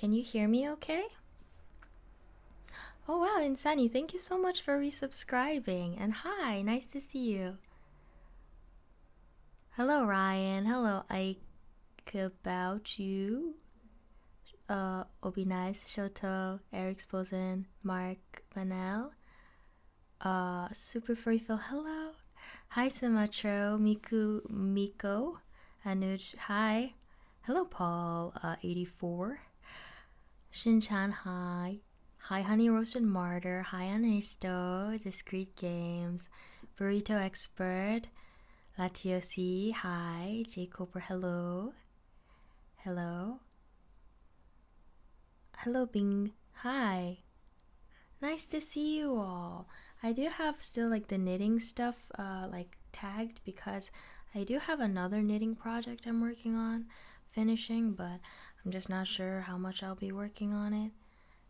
Can you hear me okay? Oh wow, Insani, thank you so much for resubscribing. And hi, nice to see you. Hello, Ryan. Hello, Ike. About you. Obi Nice, Shoto, Eric Sposen, Mark Manel. Super Furry Phil, hello. Hi, Simetro, Miku, Miko, Anuj, hi. Hello, Paul, 84. Shinchan, hi. Hi, Honey Roasted Martyr. Hi, Ernesto. Discreet Games. Burrito Expert. Latiosi. Hi. J. Cooper. Hello. Hello. Hello, Bing. Hi. Nice to see you all. I do have still like the knitting stuff like tagged because I do have another knitting project I'm working on finishing, but I'm just not sure how much I'll be working on it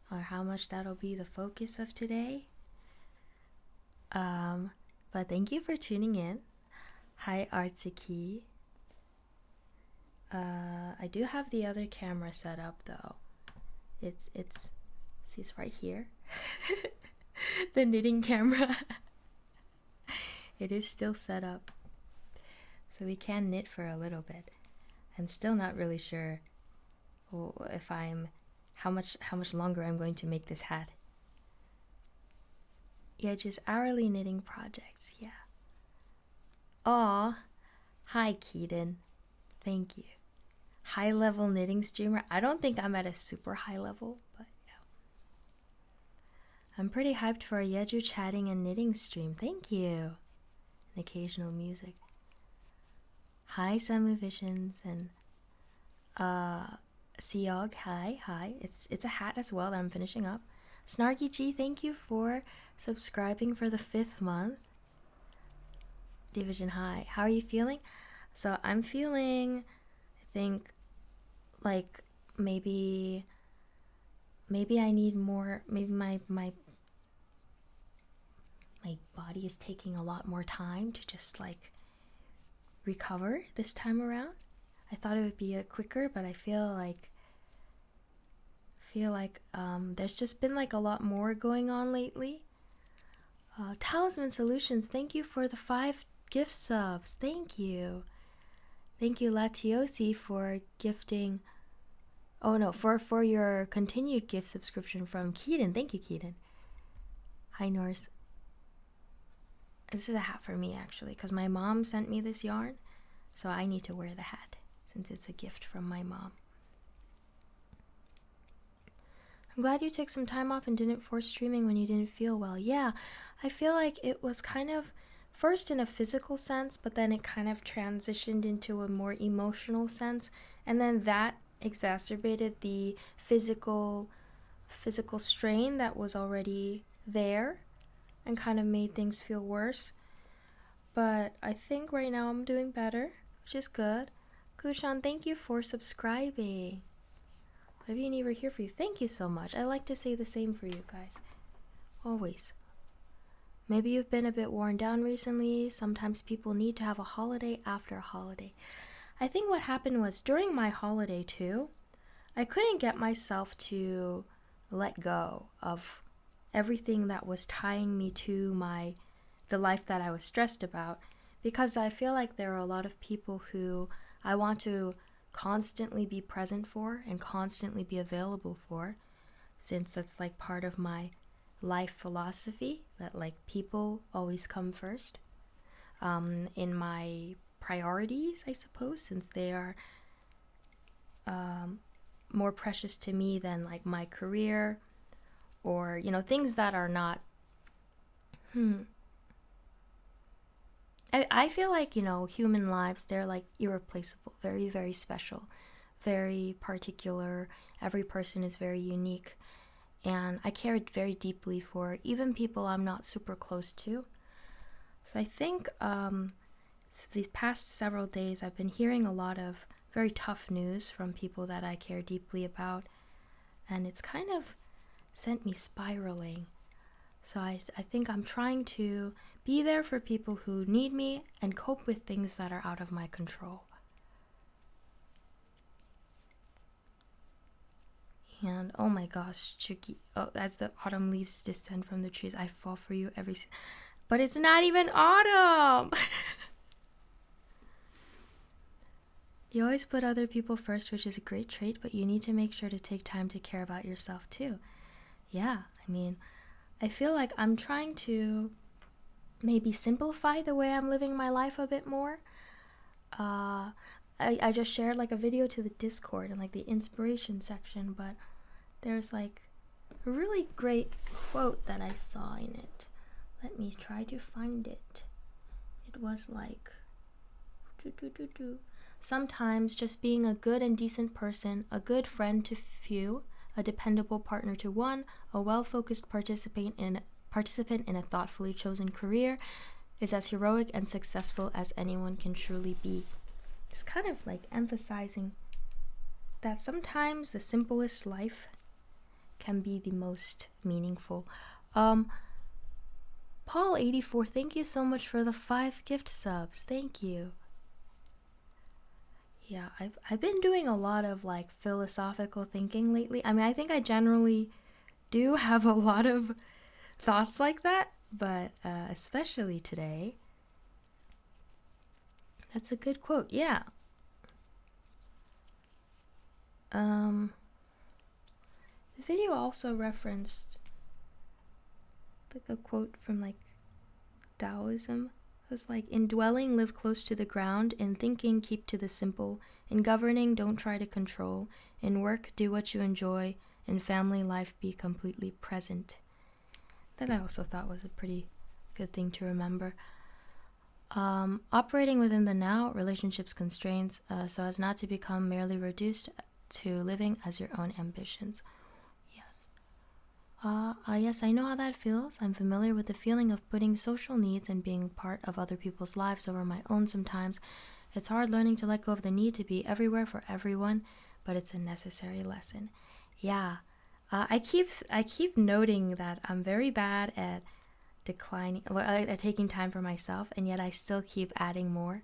or how much that'll be the focus of today. But thank you for tuning in. Hi, Artsiki. I do have the other camera set up though. It's see, it's right here. The knitting camera. It is still set up, so we can knit for a little bit. I'm still not really sure if how much longer I'm going to make this hat. Yeah, just hourly knitting projects, yeah. Aw, hi Keaton. Thank you. High level knitting streamer. I don't think I'm at a super high level, but yeah. I'm pretty hyped for a Yeju chatting and knitting stream. Thank you. And occasional music. Hi Samu Visions and Siog, hi. It's a hat as well that I'm finishing up. Snarky G, thank you for subscribing for the 5th month. Division, hi. How are you feeling? So I'm feeling, I think, like maybe I need more. Maybe my body is taking a lot more time to just like recover this time around. I thought it would be quicker, but I feel like there's just been like a lot more going on lately. Talisman Solutions, thank you for the 5 gift subs. Thank you Latiosi for gifting. Oh no, for your continued gift subscription from Keaton. Thank you, Keaton. Hi Norse. This is a hat for me actually, because my mom sent me this yarn, so I need to wear the hat since it's a gift from my mom. I'm glad you took some time off and didn't force streaming when you didn't feel well. Yeah, I feel like it was kind of first in a physical sense, but then it kind of transitioned into a more emotional sense, and then that exacerbated the physical strain that was already there and kind of made things feel worse. But I think right now I'm doing better, which is good. Kushan, thank you for subscribing. I've been ever here for you. Thank you so much. I like to say the same for you guys. Always. Maybe you've been a bit worn down recently. Sometimes people need to have a holiday after a holiday. I think what happened was during my holiday too, I couldn't get myself to let go of everything that was tying me to the life that I was stressed about, because I feel like there are a lot of people who I want to constantly be present for and constantly be available for, since that's like part of my life philosophy, that like people always come first in my priorities, I suppose, since they are more precious to me than like my career or things that are not I feel like human lives, they're like irreplaceable, very, very special, very particular. Every person is very unique, and I care very deeply for even people I'm not super close to. So I think these past several days I've been hearing a lot of very tough news from people that I care deeply about, and it's kind of sent me spiraling. So I think I'm trying to be there for people who need me and cope with things that are out of my control. And oh my gosh, Chucky. Oh, as the autumn leaves descend from the trees, I fall for you but it's not even autumn. You always put other people first, which is a great trait, but you need to make sure to take time to care about yourself too. Yeah, I mean, I feel like I'm trying to maybe simplify the way I'm living my life a bit more. I just shared like a video to the Discord and like the inspiration section, but there's like a really great quote that I saw in it. Let me try to find it. It was like, sometimes just being a good and decent person, a good friend to few, a dependable partner to one, a well-focused participant in a thoughtfully chosen career is as heroic and successful as anyone can truly be. It's kind of like emphasizing that sometimes the simplest life can be the most meaningful. Paul84, thank you so much for the 5 gift subs. Thank you. Yeah, I've been doing a lot of like philosophical thinking lately. I mean, I think I generally do have a lot of thoughts like that, but especially today. That's a good quote. Yeah. The video also referenced like a quote from like Taoism. It was like, in dwelling, live close to the ground. In thinking, keep to the simple. In governing, don't try to control. In work, do what you enjoy. In family life, be completely present. That I also thought was a pretty good thing to remember. Operating within the now, relationships constraints, so as not to become merely reduced to living as your own ambitions. Yes, I know how that feels. I'm familiar with the feeling of putting social needs and being part of other people's lives over my own sometimes. It's hard learning to let go of the need to be everywhere for everyone, but it's a necessary lesson. Yeah, I keep noting that I'm very bad at at taking time for myself, and yet I still keep adding more.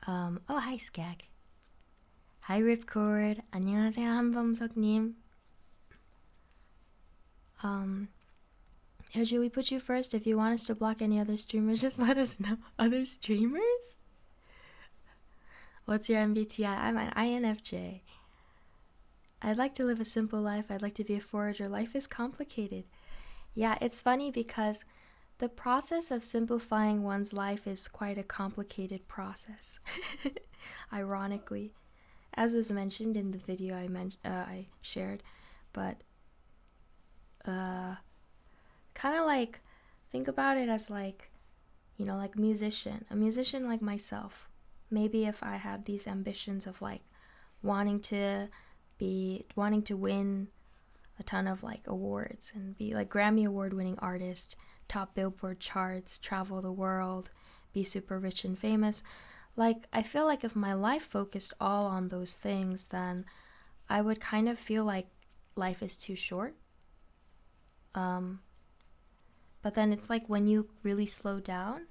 Oh, hi, Skag. Hi, Ripcord. 안녕하세요, 한범석님. Yeju, we put you first. If you want us to block any other streamers, just let us know. Other streamers? What's your MBTI? I'm an INFJ. I'd like to live a simple life. I'd like to be a forager. Life is complicated. Yeah, it's funny because the process of simplifying one's life is quite a complicated process. Ironically, as was mentioned in the video I shared, but kind of like think about it as like, you know, like a musician like myself. Maybe if I had these ambitions of like wanting to win a ton of like awards and be like Grammy award winning artist, top Billboard charts, travel the world, be super rich and famous. Like, I feel like if my life focused all on those things, then I would kind of feel like life is too short. But then it's like when you really slow down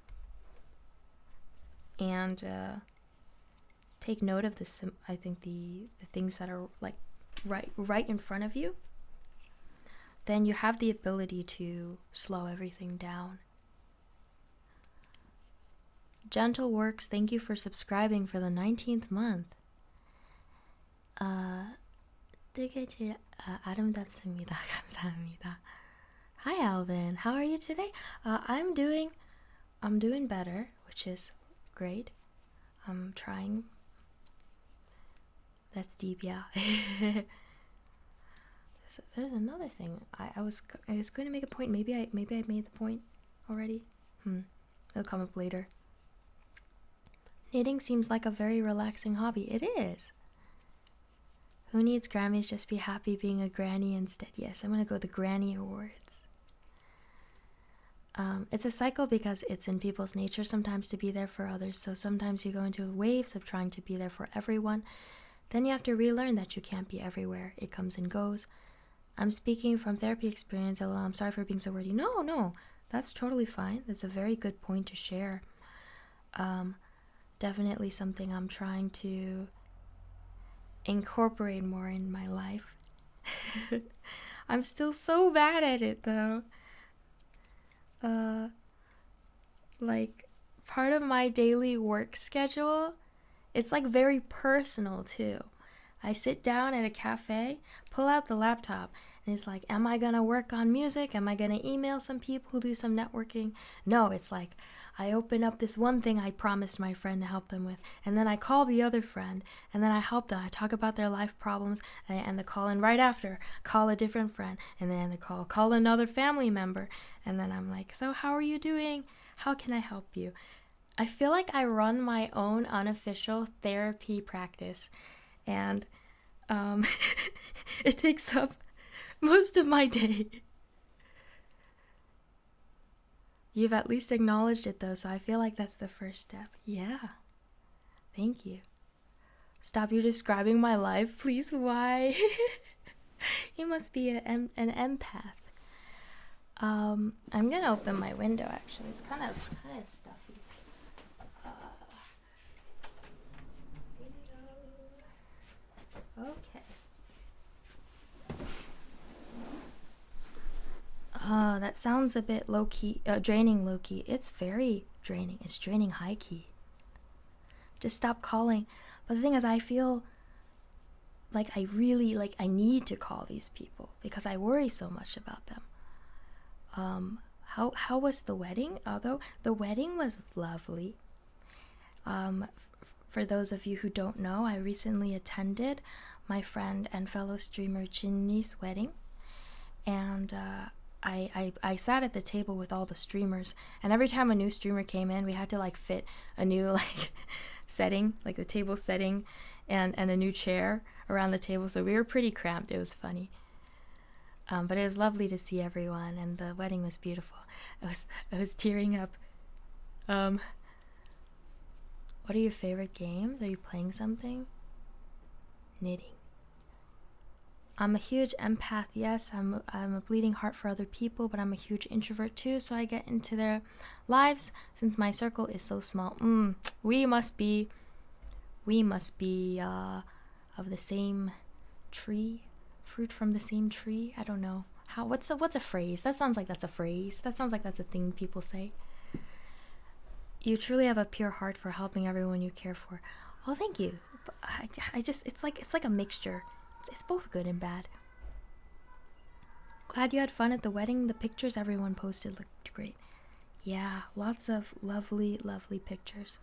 and take note of I think the things that are like right in front of you, then you have the ability to slow everything down. Gentle Works, thank you for subscribing for the 19th month. 뜨개질 아름답습니다. 감사합니다. Hi Alvin, how are you today? I'm doing better, which is great. I'm trying. That's deep, yeah. There's another thing. I was going to make a point. Maybe I made the point already. It'll come up later. Knitting seems like a very relaxing hobby. It is. Who needs Grammys? Just be happy being a granny instead. Yes, I'm gonna go the Granny Awards. It's a cycle because it's in people's nature sometimes to be there for others. So sometimes you go into waves of trying to be there for everyone. Then you have to relearn that you can't be everywhere. It comes and goes. I'm speaking from therapy experience. LOL, I'm sorry for being so wordy. No, that's totally fine. That's a very good point to share. Definitely something I'm trying to incorporate more in my life. I'm still so bad at it though. Like part of my daily work schedule, it's like very personal too. I sit down at a cafe, pull out the laptop, and it's like, am I gonna work on music? Am I gonna email some people, do some networking? No, it's like, I open up this one thing I promised my friend to help them with, and then I call the other friend, and then I help them. I talk about their life problems, and the call in right after, call a different friend, and then the call another family member, and then I'm like, so how are you doing? How can I help you? I feel like I run my own unofficial therapy practice, and it takes up most of my day. You've at least acknowledged it though, so I feel like that's the first step. Yeah. Thank you. Stop you describing my life, please. Why? You must be an empath. I'm gonna open my window actually. It's kind of stuffy. Window. Okay. That sounds a bit low-key, draining low-key. It's very draining. It's draining high-key. Just stop calling. But the thing is, I feel like I really, I need to call these people because I worry so much about them. How was the wedding? Although the wedding was lovely. For those of you who don't know, I recently attended my friend and fellow streamer Jinni's wedding. And I sat at the table with all the streamers, and every time a new streamer came in, we had to fit a new setting, the table setting, and a new chair around the table. So we were pretty cramped. It was funny, but it was lovely to see everyone, and the wedding was beautiful. I was tearing up. What are your favorite games? Are you playing something? Knitting. I'm a huge empath, yes. I'm a bleeding heart for other people, but I'm a huge introvert too, so I get into their lives since my circle is so small. We must be of the same tree, fruit from the same tree. I don't know. What's a phrase? That sounds like that's a phrase. That sounds like that's a thing people say. You truly have a pure heart for helping everyone you care for. Oh, thank you. I just it's like a mixture. It's both good and bad. Glad you had fun at the wedding. The pictures everyone posted looked great. Yeah, lots of lovely, lovely pictures.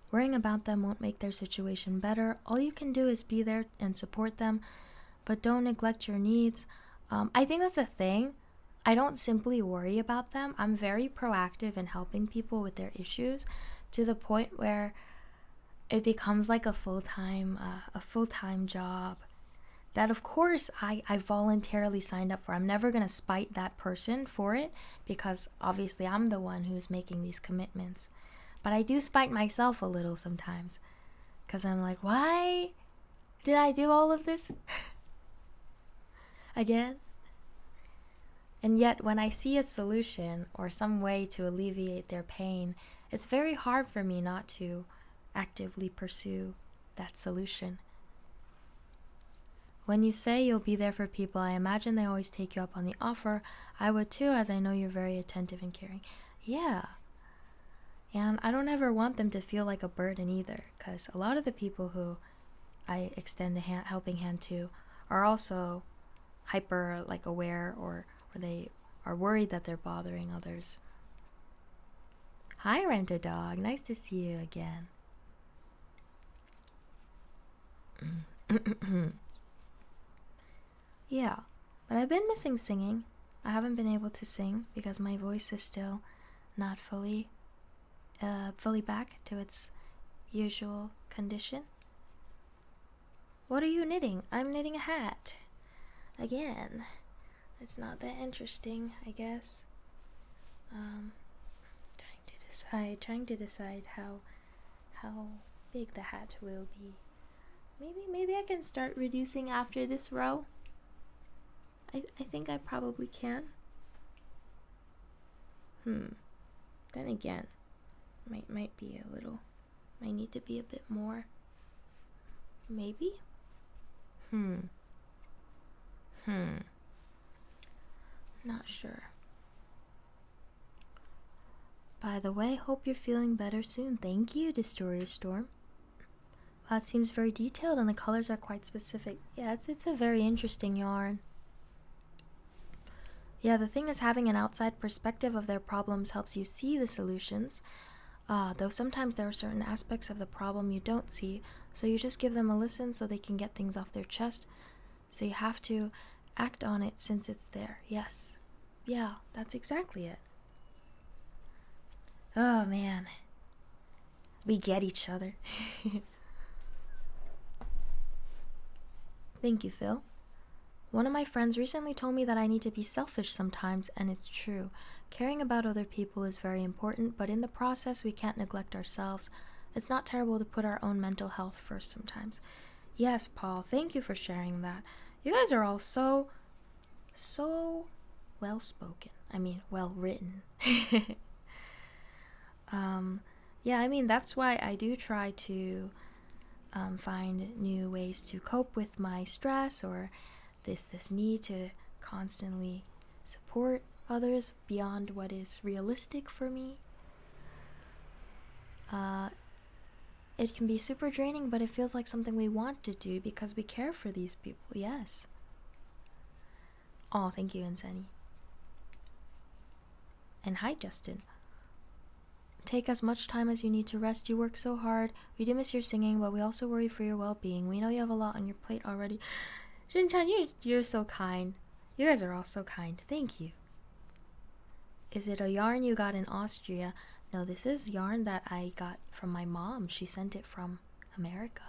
Worrying about them won't make their situation better. All you can do is be there and support them, but don't neglect your needs. I think that's a thing. I don't simply worry about them. I'm very proactive in helping people with their issues to the point where it becomes like a full-time job that of course I voluntarily signed up for. I'm never going to spite that person for it because obviously I'm the one who's making these commitments. But I do spite myself a little sometimes because I'm like, why did I do all of this again? And yet when I see a solution or some way to alleviate their pain, it's very hard for me not to actively pursue that solution. When you say you'll be there for people, I imagine they always take you up on the offer. I would too, as I know you're very attentive and caring. Yeah. And I don't ever want them to feel like a burden either, because a lot of the people who I extend a helping hand to are also hyper aware or they are worried that they're bothering others. Hi, Rent-A-Dog. Nice to see you again. Yeah, but I've been missing singing. I haven't been able to sing because my voice is still not fully back to its usual condition. What are you knitting? I'm knitting a hat. Again. It's not that interesting, I guess. Trying to decide how big the hat will be. Maybe I can start reducing after this row. I think I probably can. Then again, might be a little. Might need to be a bit more. Maybe? Not sure. By the way, hope you're feeling better soon. Thank you, Destroyer Storm. Wow, it seems very detailed and the colors are quite specific. Yeah, it's a very interesting yarn. Yeah, the thing is, having an outside perspective of their problems helps you see the solutions. Though sometimes there are certain aspects of the problem you don't see, so you just give them a listen so they can get things off their chest. So you have to act on it since it's there. Yes. Yeah, that's exactly it. Oh man. We get each other. Thank you, Phil. One of my friends recently told me that I need to be selfish sometimes, and it's true. Caring about other people is very important, but in the process, we can't neglect ourselves. It's not terrible to put our own mental health first sometimes. Yes, Paul, thank you for sharing that. You guys are all so well spoken. I mean, well written. Yeah, I mean, that's why I do try to find new ways to cope with my stress or this need to constantly support others beyond what is realistic for me. It can be super draining, but it feels like something we want to do because we care for these people. Yes. Oh, thank you, Insani. And hi, Justin. Take as much time as you need to rest. You work so hard. We do miss your singing, but we also worry for your well-being. We know you have a lot on your plate already. Shin-chan, you're so kind. You guys are all so kind. Thank you. Is it a yarn you got in Austria? No, this is yarn that I got from my mom. She sent it from America.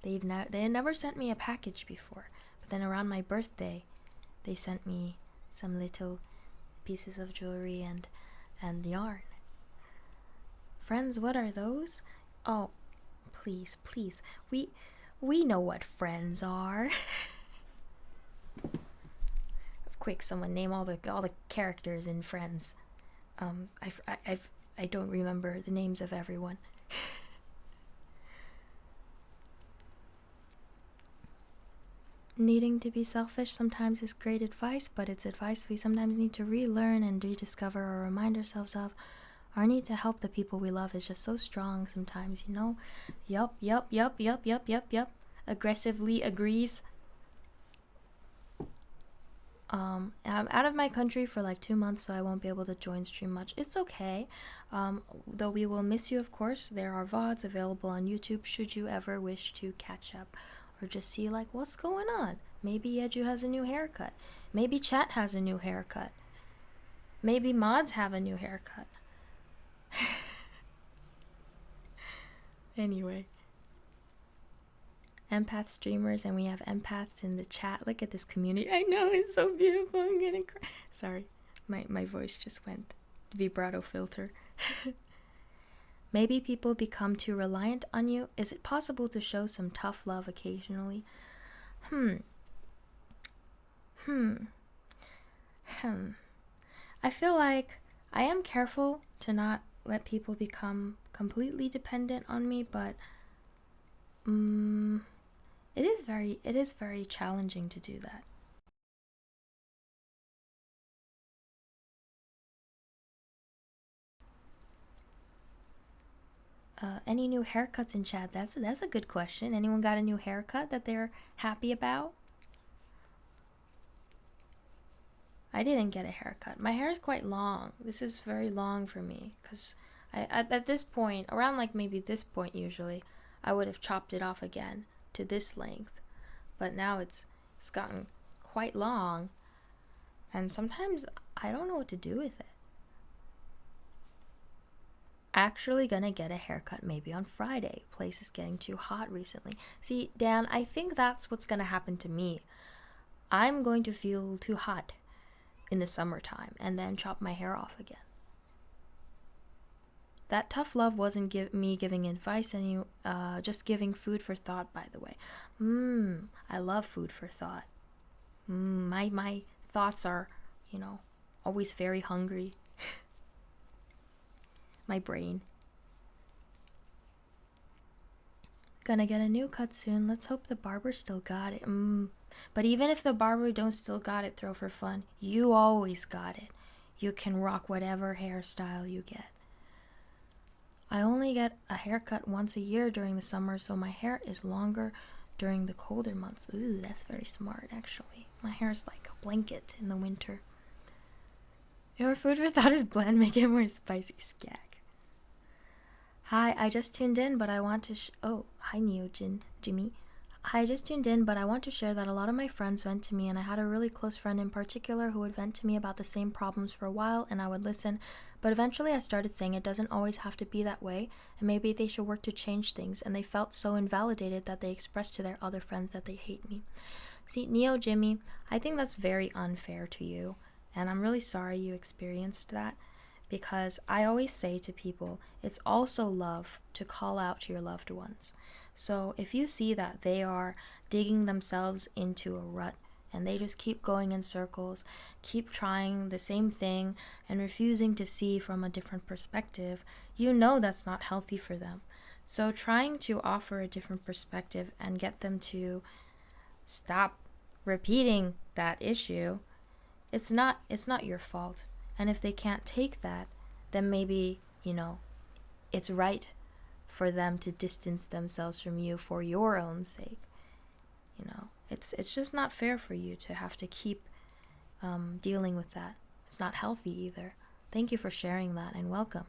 They had never sent me a package before, but then around my birthday, they sent me some little pieces of jewelry and yarn. Friends, what are those? Oh, please. We know what friends are. Quick, someone name all the characters in Friends. I don't remember the names of everyone. Needing to be selfish sometimes is great advice, but it's advice we sometimes need to relearn and rediscover or remind ourselves of. Our need to help the people we love is just so strong sometimes, you know? Yup. Aggressively agrees. I'm out of my country for like 2 months, so I won't be able to join stream much. It's okay. Though we will miss you, of course. There are VODs available on YouTube should you ever wish to catch up or just see like what's going on. Maybe Yeju has a new haircut. Maybe Chat has a new haircut. Maybe mods have a new haircut. Anyway. Empath streamers, and we have empaths in the chat. Look at this community. I know, it's so beautiful. I'm gonna cry. Sorry, my voice just went vibrato filter. Maybe people become too reliant on you. Is it possible to show some tough love occasionally? I feel like I am careful to not let people become completely dependent on me, but it is very challenging to do that. Any new haircuts in chat? That's a good question. Anyone got a new haircut that they're happy about? I didn't get a haircut. My hair is quite long. This is very long for me because at this point, around like maybe this point usually, I would have chopped it off again to this length. But now it's gotten quite long, and sometimes I don't know what to do with it. Actually gonna get a haircut maybe on Friday. Place is getting too hot recently. See, Dan, I think that's what's gonna happen to me. I'm going to feel too hot in the summertime and then chop my hair off again. That tough love wasn't me giving advice, and just giving food for thought, by the way. I love food for thought. My thoughts are, always very hungry. My brain. Gonna get a new cut soon. Let's hope the barber still got it. But even if the barber don't still got it, throw for fun, you always got it. You can rock whatever hairstyle you get. I only get a haircut once a year during the summer, so my hair is longer during the colder months. Ooh, that's very smart, actually. My hair is like a blanket in the winter. Your food for thought is bland, make it more spicy. Skag. Hi, I just tuned in, but I want to hi Jimmy. Hi, I just tuned in, but I want to share that a lot of my friends vent to me, and I had a really close friend in particular who would vent to me about the same problems for a while, and I would listen, but eventually I started saying it doesn't always have to be that way, and maybe they should work to change things, and they felt so invalidated that they expressed to their other friends that they hate me. See, Jimmy, I think that's very unfair to you, and I'm really sorry you experienced that, because I always say to people, it's also love to call out to your loved ones. So if you see that they are digging themselves into a rut and they just keep going in circles, keep trying the same thing and refusing to see from a different perspective, you know that's not healthy for them. So trying to offer a different perspective and get them to stop repeating that issue, it's not your fault. And if they can't take that, then maybe, it's right for them to distance themselves from you for your own sake. It's just not fair for you to have to keep dealing with that. It's not healthy either. Thank you for sharing that, and welcome.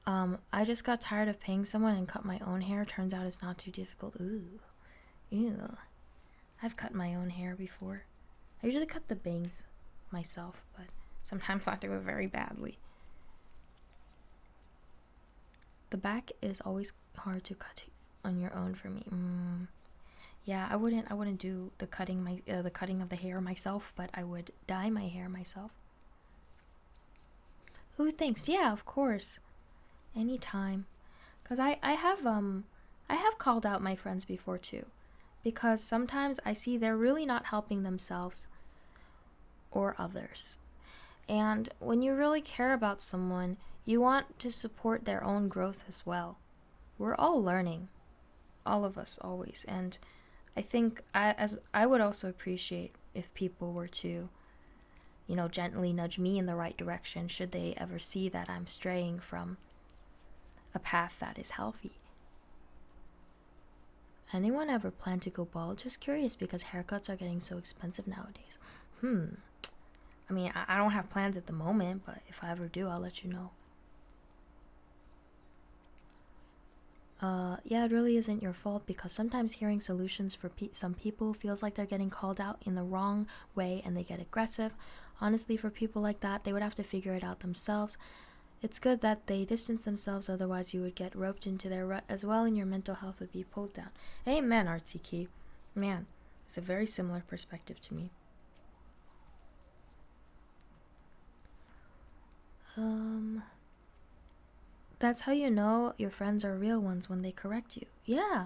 I just got tired of paying someone and cut my own hair. Turns out it's not too difficult. Ew. I've cut my own hair before. I usually cut the bangs myself, but sometimes I do it very badly. The back is always hard to cut on your own for me. Yeah, I wouldn't do the cutting of the hair myself, but I would dye my hair myself. Who thinks? Yeah, of course. Anytime. Cuz I have called out my friends before too, because sometimes I see they're really not helping themselves or others. And when you really care about someone, you want to support their own growth as well. We're all learning, all of us always, and I think I would also appreciate if people were to, gently nudge me in the right direction should they ever see that I'm straying from a path that is healthy. Anyone ever plan to go bald? Just curious because haircuts are getting so expensive nowadays. I mean, I don't have plans at the moment, but if I ever do, I'll let you know. Yeah, it really isn't your fault, because sometimes hearing solutions for some people feels like they're getting called out in the wrong way and they get aggressive. Honestly, for people like that, they would have to figure it out themselves. It's good that they distance themselves, otherwise you would get roped into their rut as well and your mental health would be pulled down. Amen, Artsy Key. Man, it's a very similar perspective to me. That's how you know your friends are real ones, when they correct you. Yeah,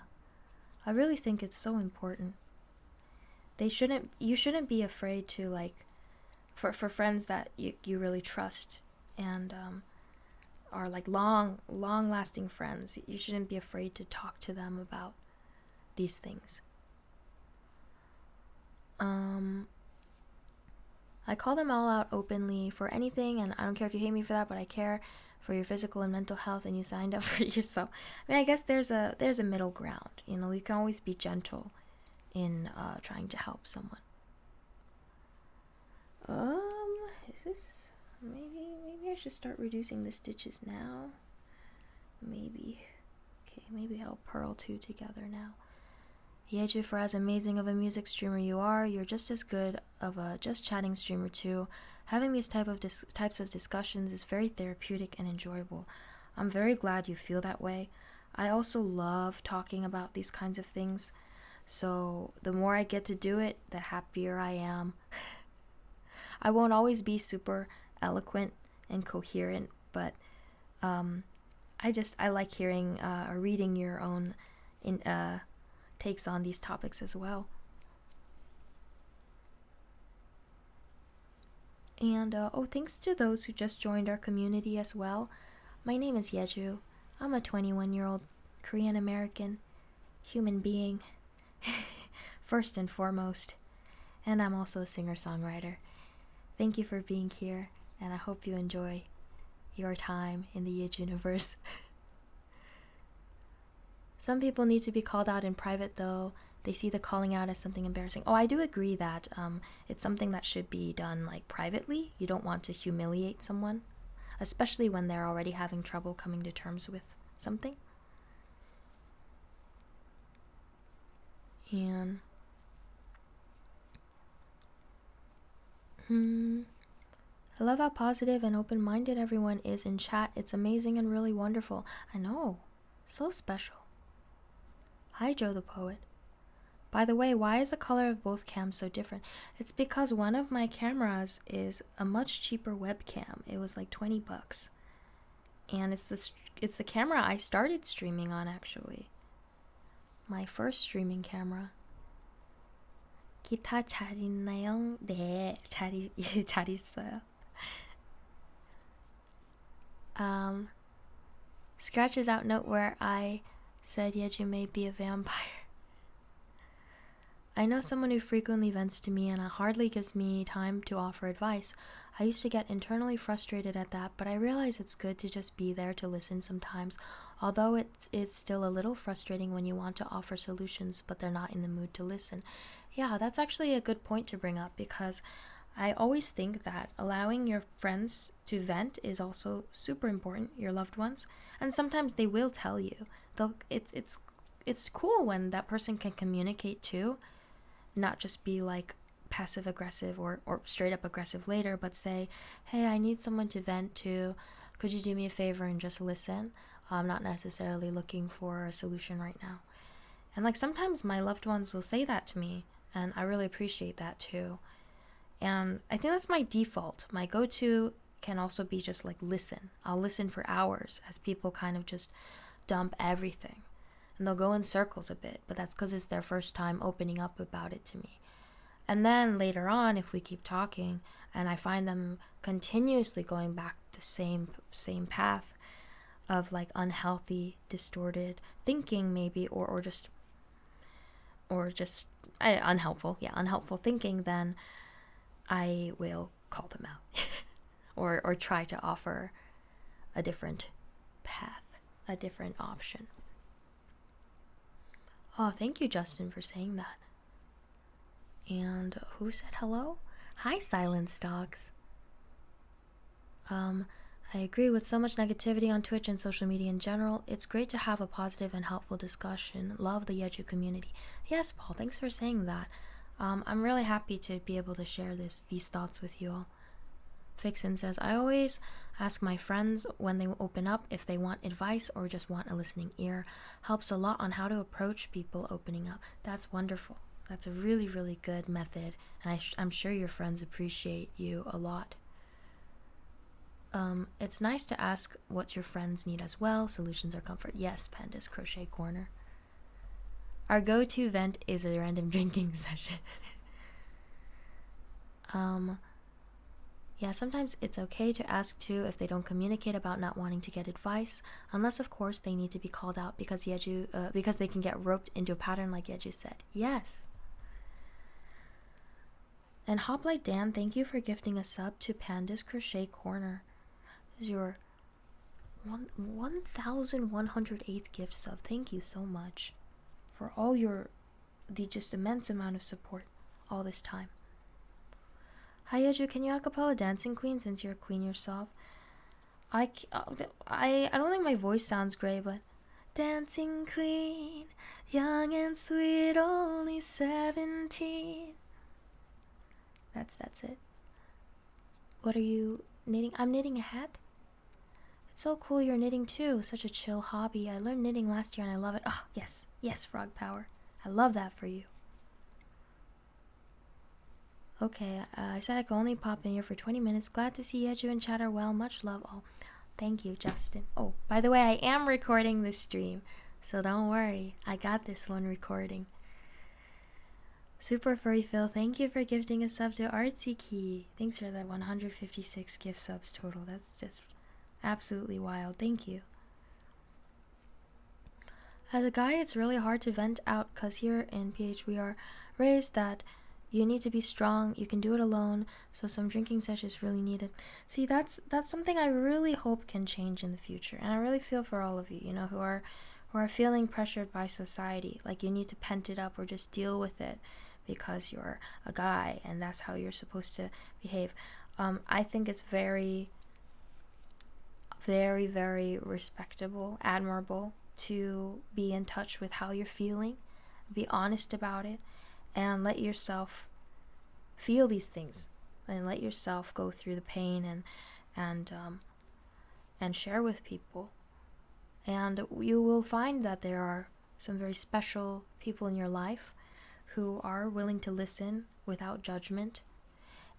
I really think it's so important. You shouldn't be afraid to, for friends that you really trust and are long lasting friends, you shouldn't be afraid to talk to them about these things. I call them all out openly for anything, and I don't care if you hate me for that, but I care for your physical and mental health, and you signed up for yourself. I mean, I guess there's a middle ground. You can always be gentle in trying to help someone. Is this maybe I should start reducing the stitches now? Maybe. Okay, maybe I'll purl two together now. Yeju, for as amazing of a music streamer you are, you're just as good of a just chatting streamer too. Having these types of discussions is very therapeutic and enjoyable. I'm very glad you feel that way. I also love talking about these kinds of things, so the more I get to do it, the happier I am. I won't always be super eloquent and coherent, but I like hearing or reading your own takes on these topics as well. And thanks to those who just joined our community as well. My name is Yeju. I'm a 21-year-old Korean American human being, first and foremost. And I'm also a singer-songwriter. Thank you for being here, and I hope you enjoy your time in the yejuniverse. Some people need to be called out in private, though. They see the calling out as something embarrassing. Oh, I do agree that it's something that should be done like privately. You don't want to humiliate someone, especially when they're already having trouble coming to terms with something. And I love how positive and open-minded everyone is in chat. It's amazing and really wonderful. I know. So special. Hi, Joe the Poet. By the way, why is the color of both cams so different? It's because one of my cameras is a much cheaper webcam. It was like $20. And it's the camera I started streaming on, actually. My first streaming camera. 기타 잘 있나요? 네, 잘 있어요. Scratches out note where I said Yeju may be a vampire. I know someone who frequently vents to me and it hardly gives me time to offer advice. I used to get internally frustrated at that, but I realize it's good to just be there to listen sometimes, although it's still a little frustrating when you want to offer solutions but they're not in the mood to listen. Yeah, that's actually a good point to bring up, because I always think that allowing your friends to vent is also super important, your loved ones, and sometimes they will tell you. It's cool when that person can communicate too, not just be like passive aggressive or straight up aggressive later, but say, hey, I need someone to vent to. Could you do me a favor and just listen? I'm not necessarily looking for a solution right now. And like sometimes my loved ones will say that to me, and I really appreciate that too. And I think that's my default. My go-to can also be just like listen. I'll listen for hours as people kind of just dump everything. And they'll go in circles a bit, but that's because it's their first time opening up about it to me. And then later on, if we keep talking and I find them continuously going back the same path of like unhealthy, distorted thinking maybe, or just unhelpful thinking, then I will call them out or try to offer a different path, a different option. Oh, thank you, Justin, for saying that. And who said hello? Hi, Silence Dogs. I agree with so much negativity on Twitch and social media in general. It's great to have a positive and helpful discussion. Love the Yeju community. Yes, Paul, thanks for saying that. I'm really happy to be able to share these thoughts with you all. Fixin says, I always ask my friends when they open up if they want advice or just want a listening ear. Helps a lot on how to approach people opening up. That's wonderful. That's a really, really good method. And I'm sure your friends appreciate you a lot. It's nice to ask what your friends need as well. Solutions are comfort. Yes, Panda's Crochet Corner. Our go-to vent is a random drinking session. Yeah, sometimes it's okay to ask too if they don't communicate about not wanting to get advice, unless of course they need to be called out because they can get roped into a pattern like Yeju said. Yes. And Hoplite Dan, thank you for gifting a sub to Panda's Crochet Corner. This is your 1,108th gift sub. Thank you so much for all the just immense amount of support all this time. Hi Yeju, can you acapella Dancing Queen since you're a queen yourself? I don't think my voice sounds great, but Dancing Queen, young and sweet, only 17. That's it. What are you knitting? I'm knitting a hat. It's so cool you're knitting too. Such a chill hobby. I learned knitting last year and I love it. Oh, yes, Frog Power. I love that for you. Okay, I said I could only pop in here for 20 minutes. Glad to see Yeju and chat are well. Much love all. Thank you, Justin. Oh, by the way, I am recording this stream, so don't worry. I got this one recording. Super Furry Phil, thank you for gifting a sub to Artsy Key. Thanks for that 156 gift subs total. That's just absolutely wild. Thank you. As a guy, it's really hard to vent out because here in PH we are raised that you need to be strong, you can do it alone, so some drinking sessions is really needed. See, that's something I really hope can change in the future, and I really feel for all of you, who are feeling pressured by society, like you need to pent it up or just deal with it because you're a guy and that's how you're supposed to behave. I think it's very, very, very respectable, admirable to be in touch with how you're feeling, be honest about it, and let yourself feel these things, and let yourself go through the pain and share with people. And you will find that there are some very special people in your life who are willing to listen without judgment.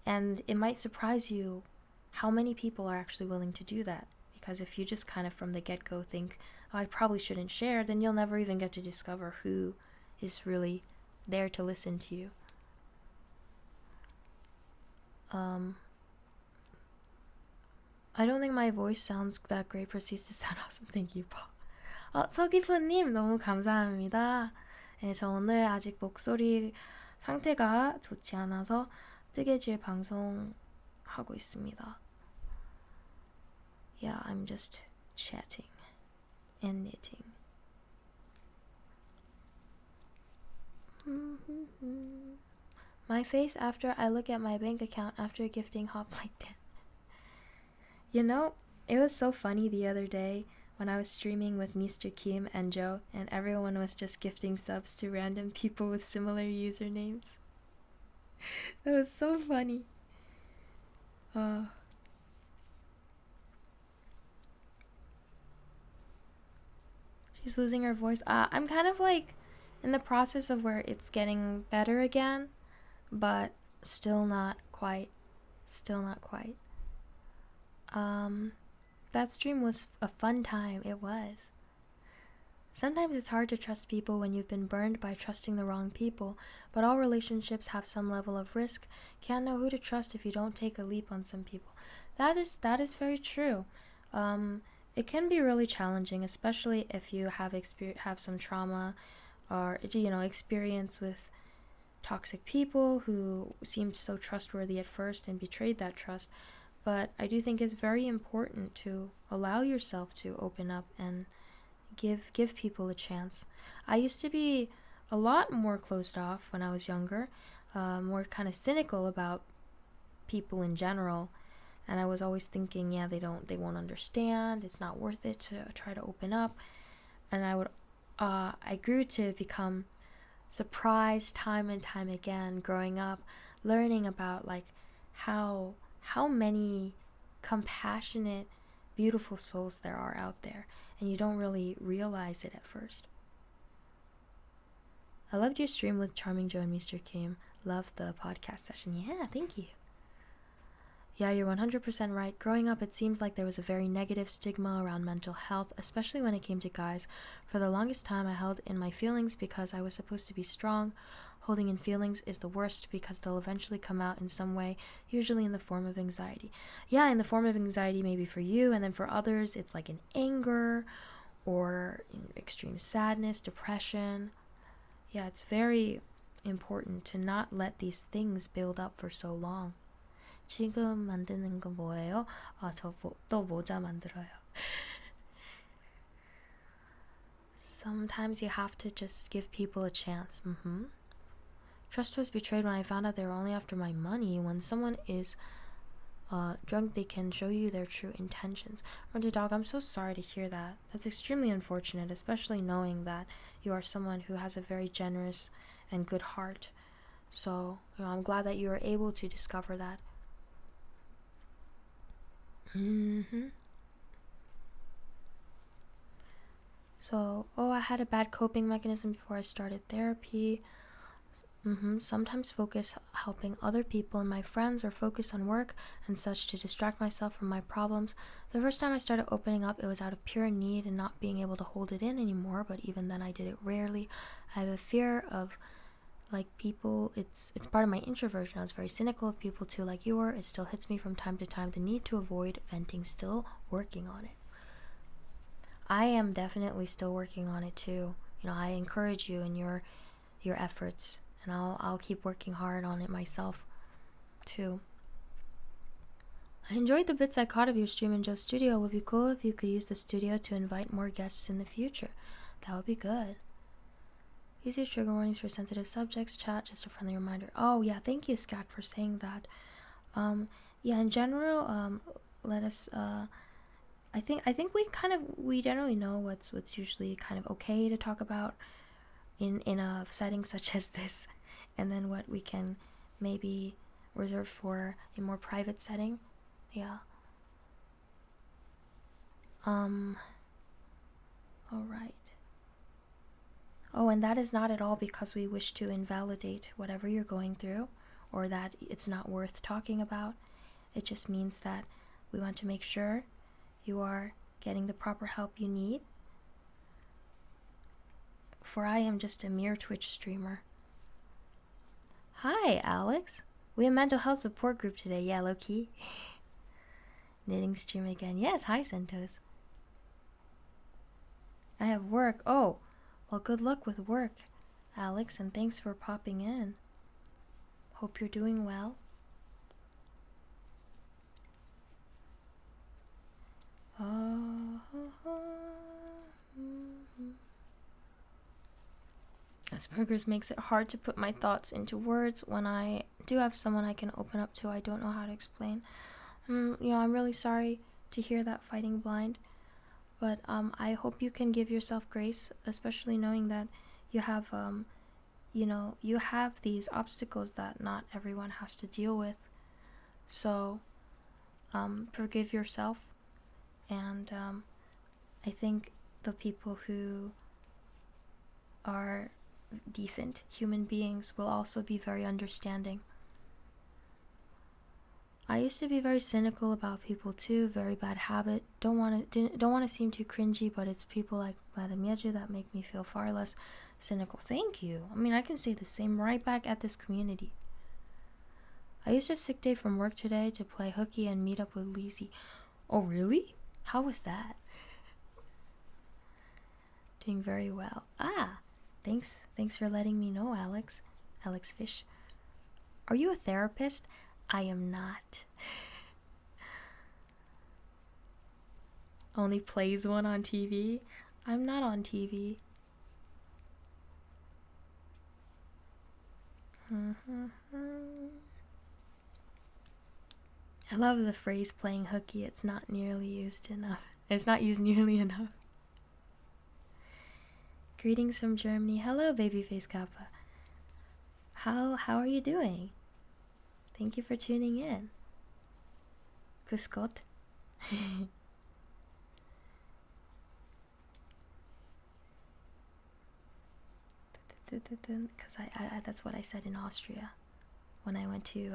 And it might surprise you how many people are actually willing to do that. Because if you just kind of from the get-go think, oh, I probably shouldn't share, then you'll never even get to discover who is really there to listen to you. I don't think my voice sounds that great. Proceeds to sound awesome. Thank you, Paul. 서기프님 너무 감사합니다. 네, 저 오늘 아직 목소리 상태가 좋지 않아서 뜨개질 방송하고 있습니다. Yeah, I'm just chatting and knitting. My face after I look at my bank account after gifting Hop Like that. It was so funny the other day when I was streaming with Mr. Kim and Joe, and everyone was just gifting subs to random people with similar usernames. That was so funny. She's losing her voice. I'm kind of like in the process of where it's getting better again, but still not quite. That stream was a fun time. It was. Sometimes it's hard to trust people when you've been burned by trusting the wrong people, but all relationships have some level of risk. Can't know who to trust if you don't take a leap on some people. That is very true. It can be really challenging, especially if you have some trauma or experience with toxic people who seemed so trustworthy at first and betrayed that trust. But I do think it's very important to allow yourself to open up and give people a chance. I used to be a lot more closed off when I was younger, more kind of cynical about people in general, and I was always thinking, yeah, they won't understand, it's not worth it to try to open up. And I grew to become surprised time and time again growing up, learning about like how many compassionate, beautiful souls there are out there, and you don't really realize it at first. I loved your stream with Charming Joe and Mr. Kim. Loved the podcast session. Yeah, thank you. Yeah, you're 100% right. Growing up, it seems like there was a very negative stigma around mental health, especially when it came to guys. For the longest time, I held in my feelings because I was supposed to be strong. Holding in feelings is the worst because they'll eventually come out in some way, usually in the form of anxiety. Yeah, in the form of anxiety maybe for you, and then for others, it's like an anger or extreme sadness, depression. Yeah, it's very important to not let these things build up for so long. 지금 만드는 거 뭐예요? 저 또 모자 만들어요. Sometimes you have to just give people a chance. Trust was betrayed when I found out they were only after my money. When someone is drunk, they can show you their true intentions. Runty Dog, I'm so sorry to hear that. That's extremely unfortunate, especially knowing that you are someone who has a very generous and good heart. So, I'm glad that you were able to discover that. So, I had a bad coping mechanism before I started therapy. Sometimes focus helping other people and my friends, or focus on work and such to distract myself from my problems. The first time I started opening up, it was out of pure need and not being able to hold it in anymore, but even then I did it rarely. I have a fear of people. It's part of my introversion. I was very cynical of people too, like you were. It still hits me from time to time. The need to avoid venting, still working on it. I am definitely still working on it too. I encourage you in your efforts, and I'll keep working hard on it myself too. I enjoyed the bits I caught of your stream in Joe's studio. It would be cool if you could use the studio to invite more guests in the future. That would be good. Use your trigger warnings for sensitive subjects. Chat, just a friendly reminder. Oh yeah, thank you, Skak, for saying that. Yeah, in general, let us. I think we generally know what's usually kind of okay to talk about in a setting such as this, and then what we can maybe reserve for a more private setting. Yeah. All right. Oh, and that is not at all because we wish to invalidate whatever you're going through, or that it's not worth talking about. It just means that we want to make sure you are getting the proper help you need. For I am just a mere Twitch streamer. Hi, Alex. We have a mental health support group today. Yeah, low-key. Knitting stream again. Yes, hi, Sentos. I have work. Oh, well, good luck with work, Alex, and thanks for popping in. Hope you're doing well. Asperger's makes it hard to put my thoughts into words. When I do have someone I can open up to, I don't know how to explain. I'm really sorry to hear that, Fighting Blind. But I hope you can give yourself grace, especially knowing that you have, you have these obstacles that not everyone has to deal with. So, forgive yourself. And I think the people who are decent human beings will also be very understanding. I used to be very cynical about people too, very bad habit. Don't want to seem too cringy, but it's people like Madame Yeju that make me feel far less cynical. Thank you. I mean, I can say the same right back at this community. I used a sick day from work today to play hooky and meet up with Lizzie. Oh, really? How was that? Doing very well. Thanks for letting me know, Alex. Alex Fish. Are you a therapist? I am not. Only plays one on TV? I'm not on TV. I love the phrase playing hooky. It's not nearly used enough. It's not used nearly enough. Greetings from Germany. Hello, Babyface Kappa. How are you doing? Thank you for tuning in. Grüß Gott. Because I that's what I said in Austria when I went to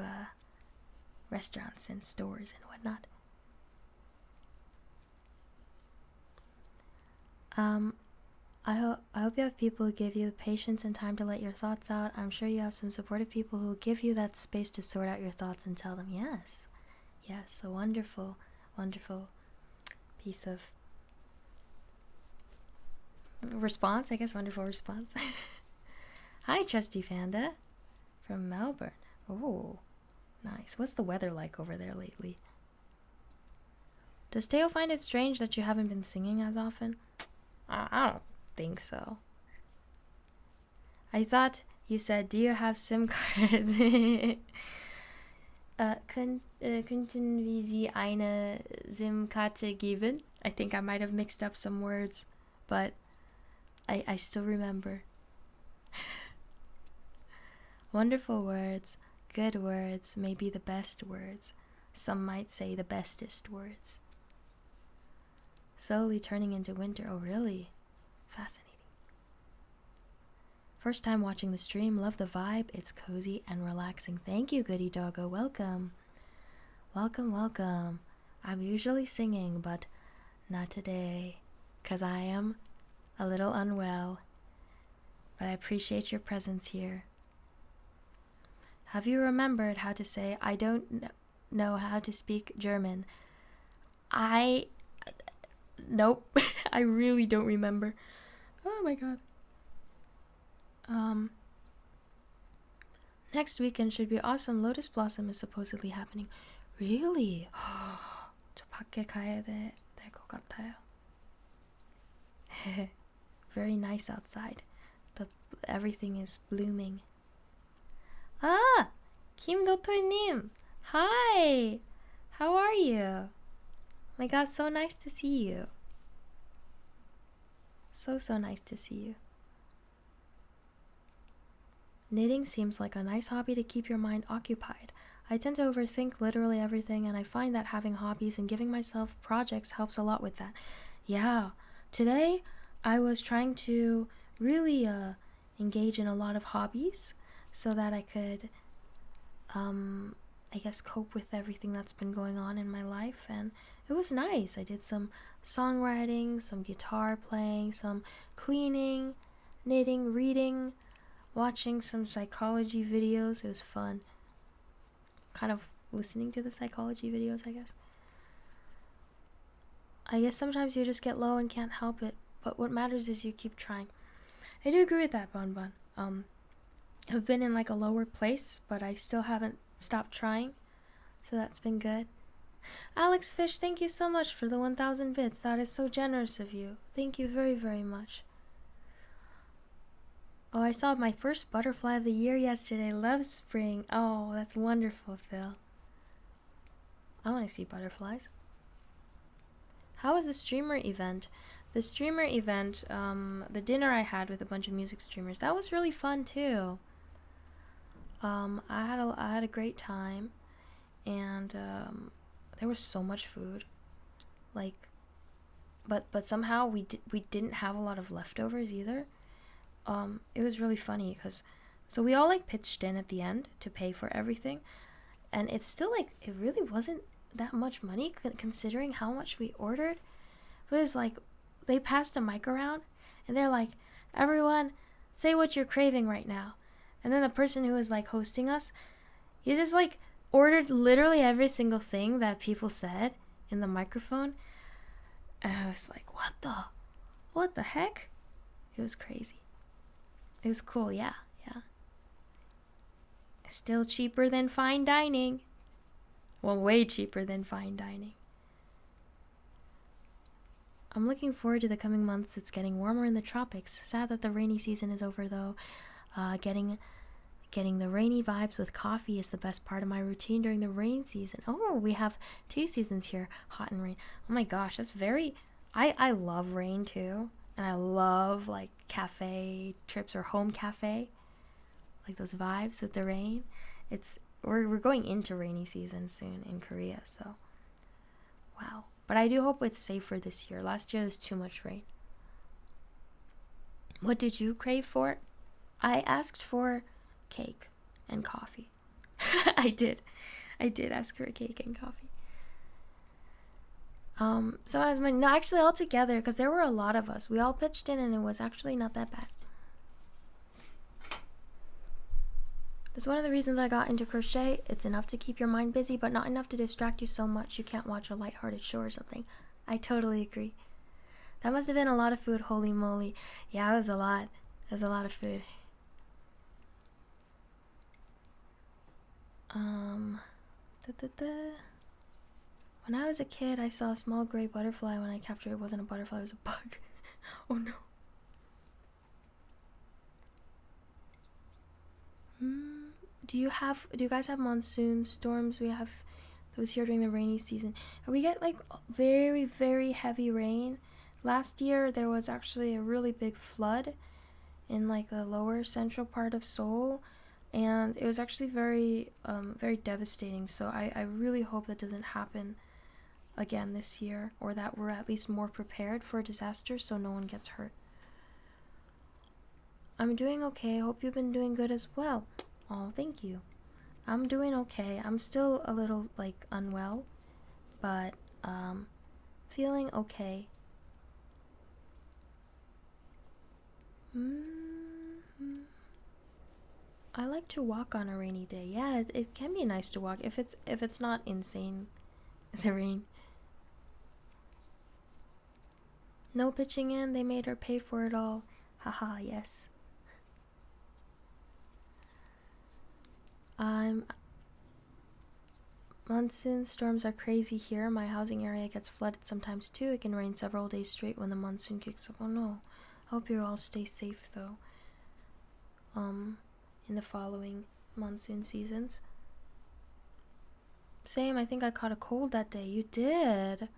restaurants and stores and whatnot. I hope you have people who give you the patience and time to let your thoughts out. I'm sure you have some supportive people who will give you that space to sort out your thoughts and tell them yes, a wonderful piece of response, I guess. Wonderful response. Hi, Trusty Panda from Melbourne. Oh, nice. What's the weather like over there lately? Does Teo find it strange that you haven't been singing as often? I don't think so. I thought you said, do you have SIM cards? Könnten wir Sie eine SIM-Karte geben? I think I might have mixed up some words, but I still remember. Wonderful words, good words, maybe the best words. Some might say the bestest words. Slowly turning into winter. Oh, really? Fascinating. First time watching the stream. Love the vibe. It's cozy and relaxing. Thank you, Goody Doggo. Welcome. Welcome. I'm usually singing, but not today, 'cause I am a little unwell. But I appreciate your presence here. Have you remembered how to say, I don't know how to speak German? I Nope. I really don't remember. Oh my god. Next weekend should be awesome. Lotus Blossom is supposedly happening. Really? 저 밖에 가야 될 것 같아요. Very nice outside. Everything is blooming. Ah! Kim Dotor님! Hi! How are you? Oh my god, so nice to see you. So nice to see you. Knitting seems like a nice hobby to keep your mind occupied. I tend to overthink literally everything, and I find that having hobbies and giving myself projects helps a lot with that. Yeah, today I was trying to really engage in a lot of hobbies so that I could, I guess, cope with everything that's been going on in my life, and it was nice. I did some songwriting, some guitar playing, some cleaning, knitting, reading, watching some psychology videos. It was fun. Kind of listening to the psychology videos, I guess. I guess sometimes you just get low and can't help it, but what matters is you keep trying. I do agree with that, Bonbon. I've been in like a lower place, but I still haven't stopped trying, so that's been good. Alex Fish, thank you so much for the 1,000 bits. That is so generous of you. Thank you very, very much. Oh, I saw my first butterfly of the year yesterday. Love spring. Oh, that's wonderful, Phil. I want to see butterflies. How was the streamer event? The streamer event, the dinner I had with a bunch of music streamers, that was really fun too. I had a great time, and there was so much food. Like, but somehow we didn't have a lot of leftovers either. It was really funny because, so we all like pitched in at the end to pay for everything, and it's still like, it really wasn't that much money considering how much we ordered. But it's like, they passed a mic around and they're like, everyone say what you're craving right now. And then the person who was like hosting us, he just like ordered literally every single thing that people said in the microphone. And I was like, what the heck? It was crazy. It was cool, yeah. Still cheaper than fine dining. Well, way cheaper than fine dining. I'm looking forward to the coming months. It's getting warmer in the tropics. Sad that the rainy season is over, though. Getting the rainy vibes with coffee is the best part of my routine during the rain season. Oh, we have 2 seasons here, hot and rain. Oh my gosh, that's very... I love rain, too. And I love, like, cafe trips or home cafe. Like, those vibes with the rain. We're going into rainy season soon in Korea, so... Wow. But I do hope it's safer this year. Last year, there was too much rain. What did you crave for? I asked for cake and coffee. I did ask for a cake and coffee. So I was no, actually all together, because there were a lot of us. We all pitched in and it was actually not that bad. That's one of the reasons I got into crochet. It's enough to keep your mind busy, but not enough to distract you so much you can't watch a lighthearted show or something. I totally agree. That must have been a lot of food, holy moly. Yeah, it was a lot. It was a lot of food. When I was a kid, I saw a small gray butterfly. When I captured it, wasn't a butterfly, it was a bug. Oh no. Do you guys have monsoon storms? We have those here during the rainy season. And we get like very, very heavy rain. Last year, there was actually a really big flood in like the lower central part of Seoul. And it was actually very, very devastating. So I really hope that doesn't happen again this year, or that we're at least more prepared for a disaster so no one gets hurt. I'm doing okay. Hope you've been doing good as well. Oh, thank you. I'm doing okay. I'm still a little like unwell, but feeling okay. I like to walk on a rainy day. Yeah, it can be nice to walk if it's not insane, the rain. No pitching in, they made her pay for it all. Haha, yes. Monsoon storms are crazy here. My housing area gets flooded sometimes too. It can rain several days straight when the monsoon kicks up. Oh no. I hope you all stay safe though. In the following monsoon seasons. Same, I think I caught a cold that day. You did.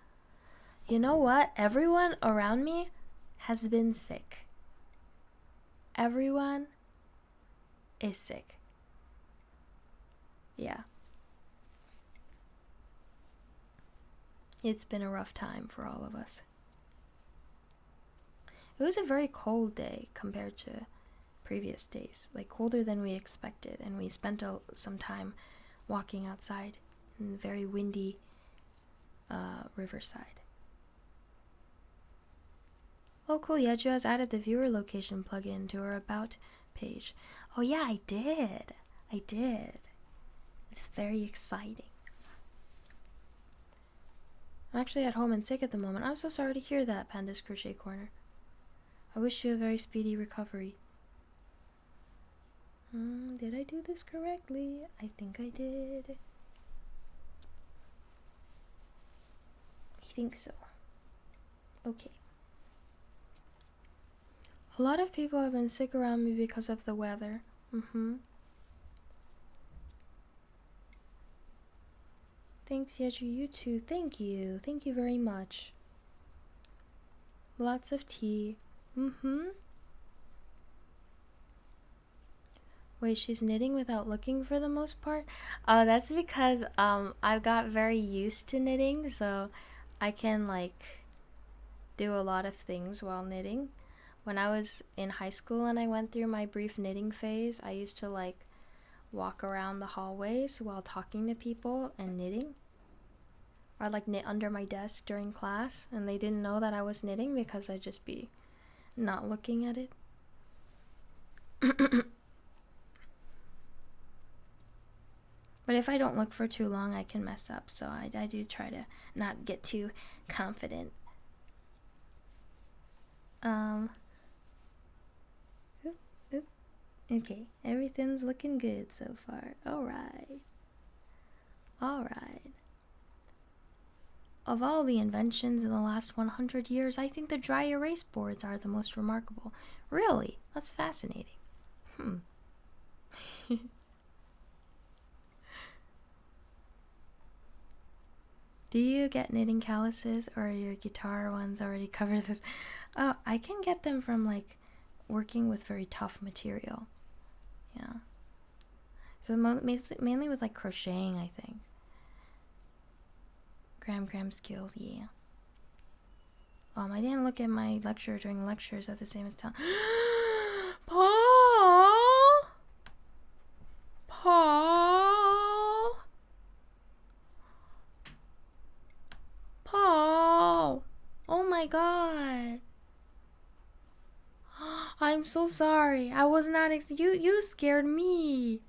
You know what? Everyone around me has been sick. Everyone is sick. Yeah. It's been a rough time for all of us. It was a very cold day compared to previous days. Like colder than we expected. And we spent some time walking outside in the very windy riverside. Oh cool, Yeju has added the viewer location plugin to her about page. Oh yeah, I did. It's very exciting. I'm actually at home and sick at the moment. I'm so sorry to hear that, Panda's Crochet Corner. I wish you a very speedy recovery. Did I do this correctly? I think I did. I think so. Okay. A lot of people have been sick around me because of the weather. Thanks, Yeju. You too. Thank you. Thank you very much. Lots of tea. Wait, she's knitting without looking for the most part? Oh, that's because I got very used to knitting, so I can like do a lot of things while knitting. When I was in high school and I went through my brief knitting phase, I used to like walk around the hallways while talking to people and knitting. Or like knit under my desk during class, and they didn't know that I was knitting because I'd just be not looking at it. But if I don't look for too long, I can mess up, so I do try to not get too confident. Okay, everything's looking good so far. Alright. Of all the inventions in the last 100 years, I think the dry erase boards are the most remarkable. Really? That's fascinating. Do you get knitting calluses, or your guitar ones already cover this? Oh, I can get them from like working with very tough material. Yeah. So mainly with like crocheting, I think. Gram skills, yeah. I didn't look at my lecture during lectures at the same time. Paul! Oh my god. I'm so sorry. I was not you scared me.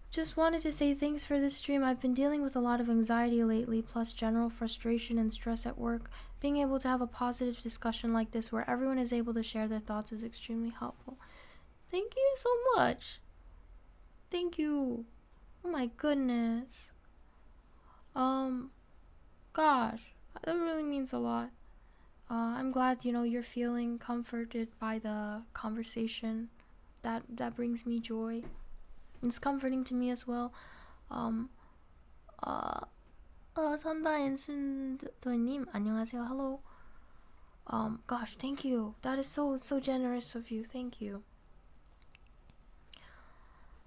Just wanted to say thanks for this stream. I've been dealing with a lot of anxiety lately, plus general frustration and stress at work. Being able to have a positive discussion like this where everyone is able to share their thoughts is extremely helpful. Thank you so much. Thank you. Oh my goodness. Gosh, that really means a lot. I'm glad, you're feeling comforted by the conversation. That brings me joy. It's comforting to me as well. 선다앤순도님 안녕하세요. Hello. Gosh, thank you. That is so generous of you. Thank you.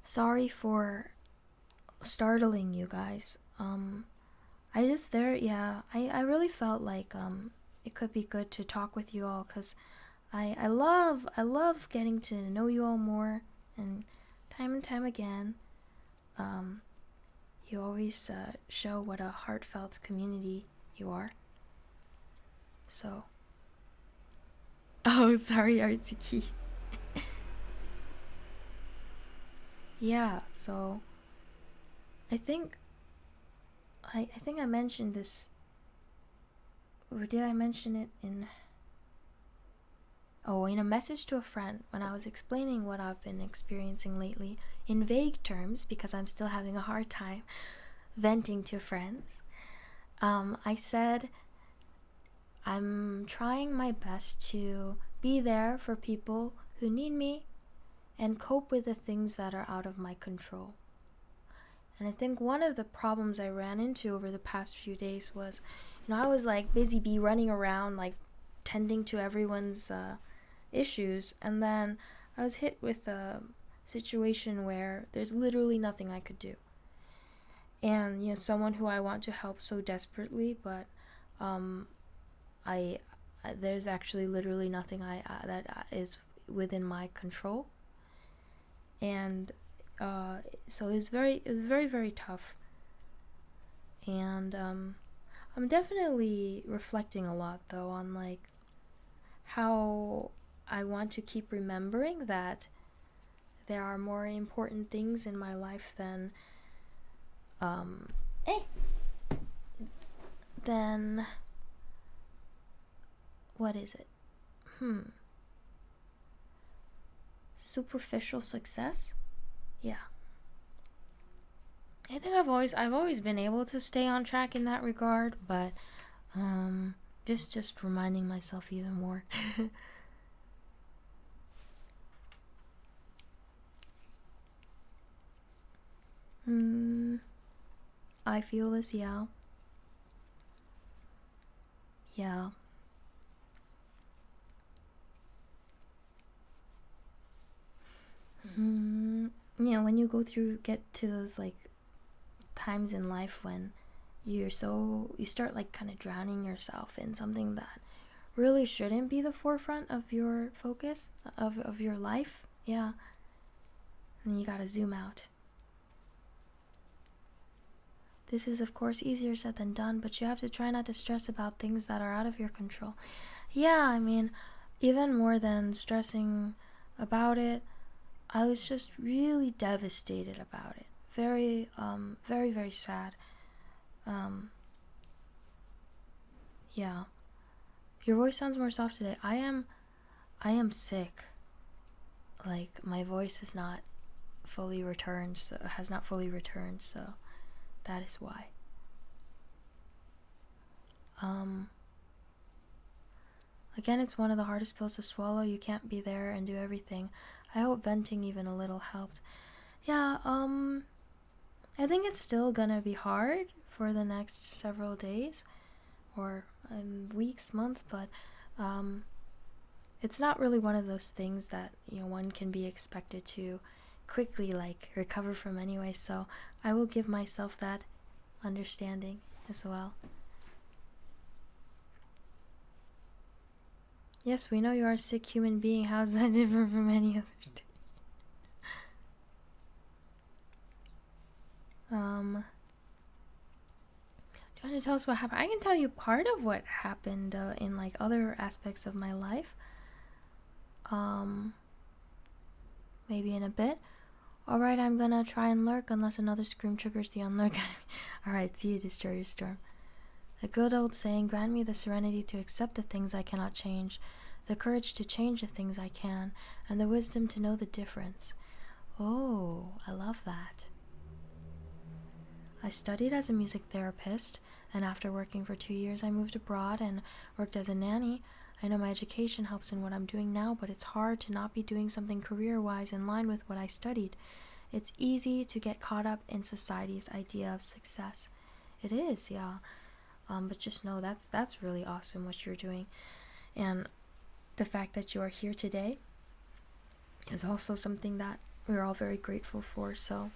Sorry for startling you guys. I really felt like it could be good to talk with you all, because I love getting to know you all more, and time again, you always show what a heartfelt community you are. So, oh, sorry, Artsuki. Yeah, so I think I mentioned this, or did I mention it in Oh, in a message to a friend, when I was explaining what I've been experiencing lately in vague terms, because I'm still having a hard time venting to friends, I said I'm trying my best to be there for people who need me and cope with the things that are out of my control. And I think one of the problems I ran into over the past few days was, I was like busy bee running around, like tending to everyone's issues, and then I was hit with a situation where there's literally nothing I could do. And someone who I want to help so desperately, but I there's actually literally nothing that is within my control. And so it was very, very tough. And I'm definitely reflecting a lot though on like how I want to keep remembering that there are more important things in my life than what is it? Superficial success? Yeah. I think I've always been able to stay on track in that regard, but just reminding myself even more. I feel this, yeah. Yeah. When you get to those like times in life when you start like kind of drowning yourself in something that really shouldn't be the forefront of your focus of your life. Yeah. And you gotta zoom out. This is of course easier said than done, but you have to try not to stress about things that are out of your control. Yeah, I mean, even more than stressing about it, I was just really devastated about it. Very, very, very sad. Yeah. Your voice sounds more soft today. I am sick. Like, my voice is not fully returned, has not fully returned, so that is why. Again, it's one of the hardest pills to swallow. You can't be there and do everything. I hope venting even a little helped. Yeah, I think it's still gonna be hard for the next several days or weeks, months, but it's not really one of those things that one can be expected to quickly like recover from anyway, so I will give myself that understanding as well. Yes, we know you are a sick human being. How's that different from any other day? Do you want to tell us what happened? I can tell you part of what happened in like other aspects of my life. Maybe in a bit. Alright, I'm gonna try and lurk unless another scream triggers the unlurk. Alright, see you, destroy your storm. A good old saying, grant me the serenity to accept the things I cannot change, the courage to change the things I can, and the wisdom to know the difference. Oh, I love that. I studied as a music therapist, and after working for 2 years, I moved abroad and worked as a nanny. I know my education helps in what I'm doing now, but it's hard to not be doing something career-wise in line with what I studied. It's easy to get caught up in society's idea of success. It is, yeah. But just know that's really awesome what you're doing. And the fact that you are here today is also something that we're all very grateful for. So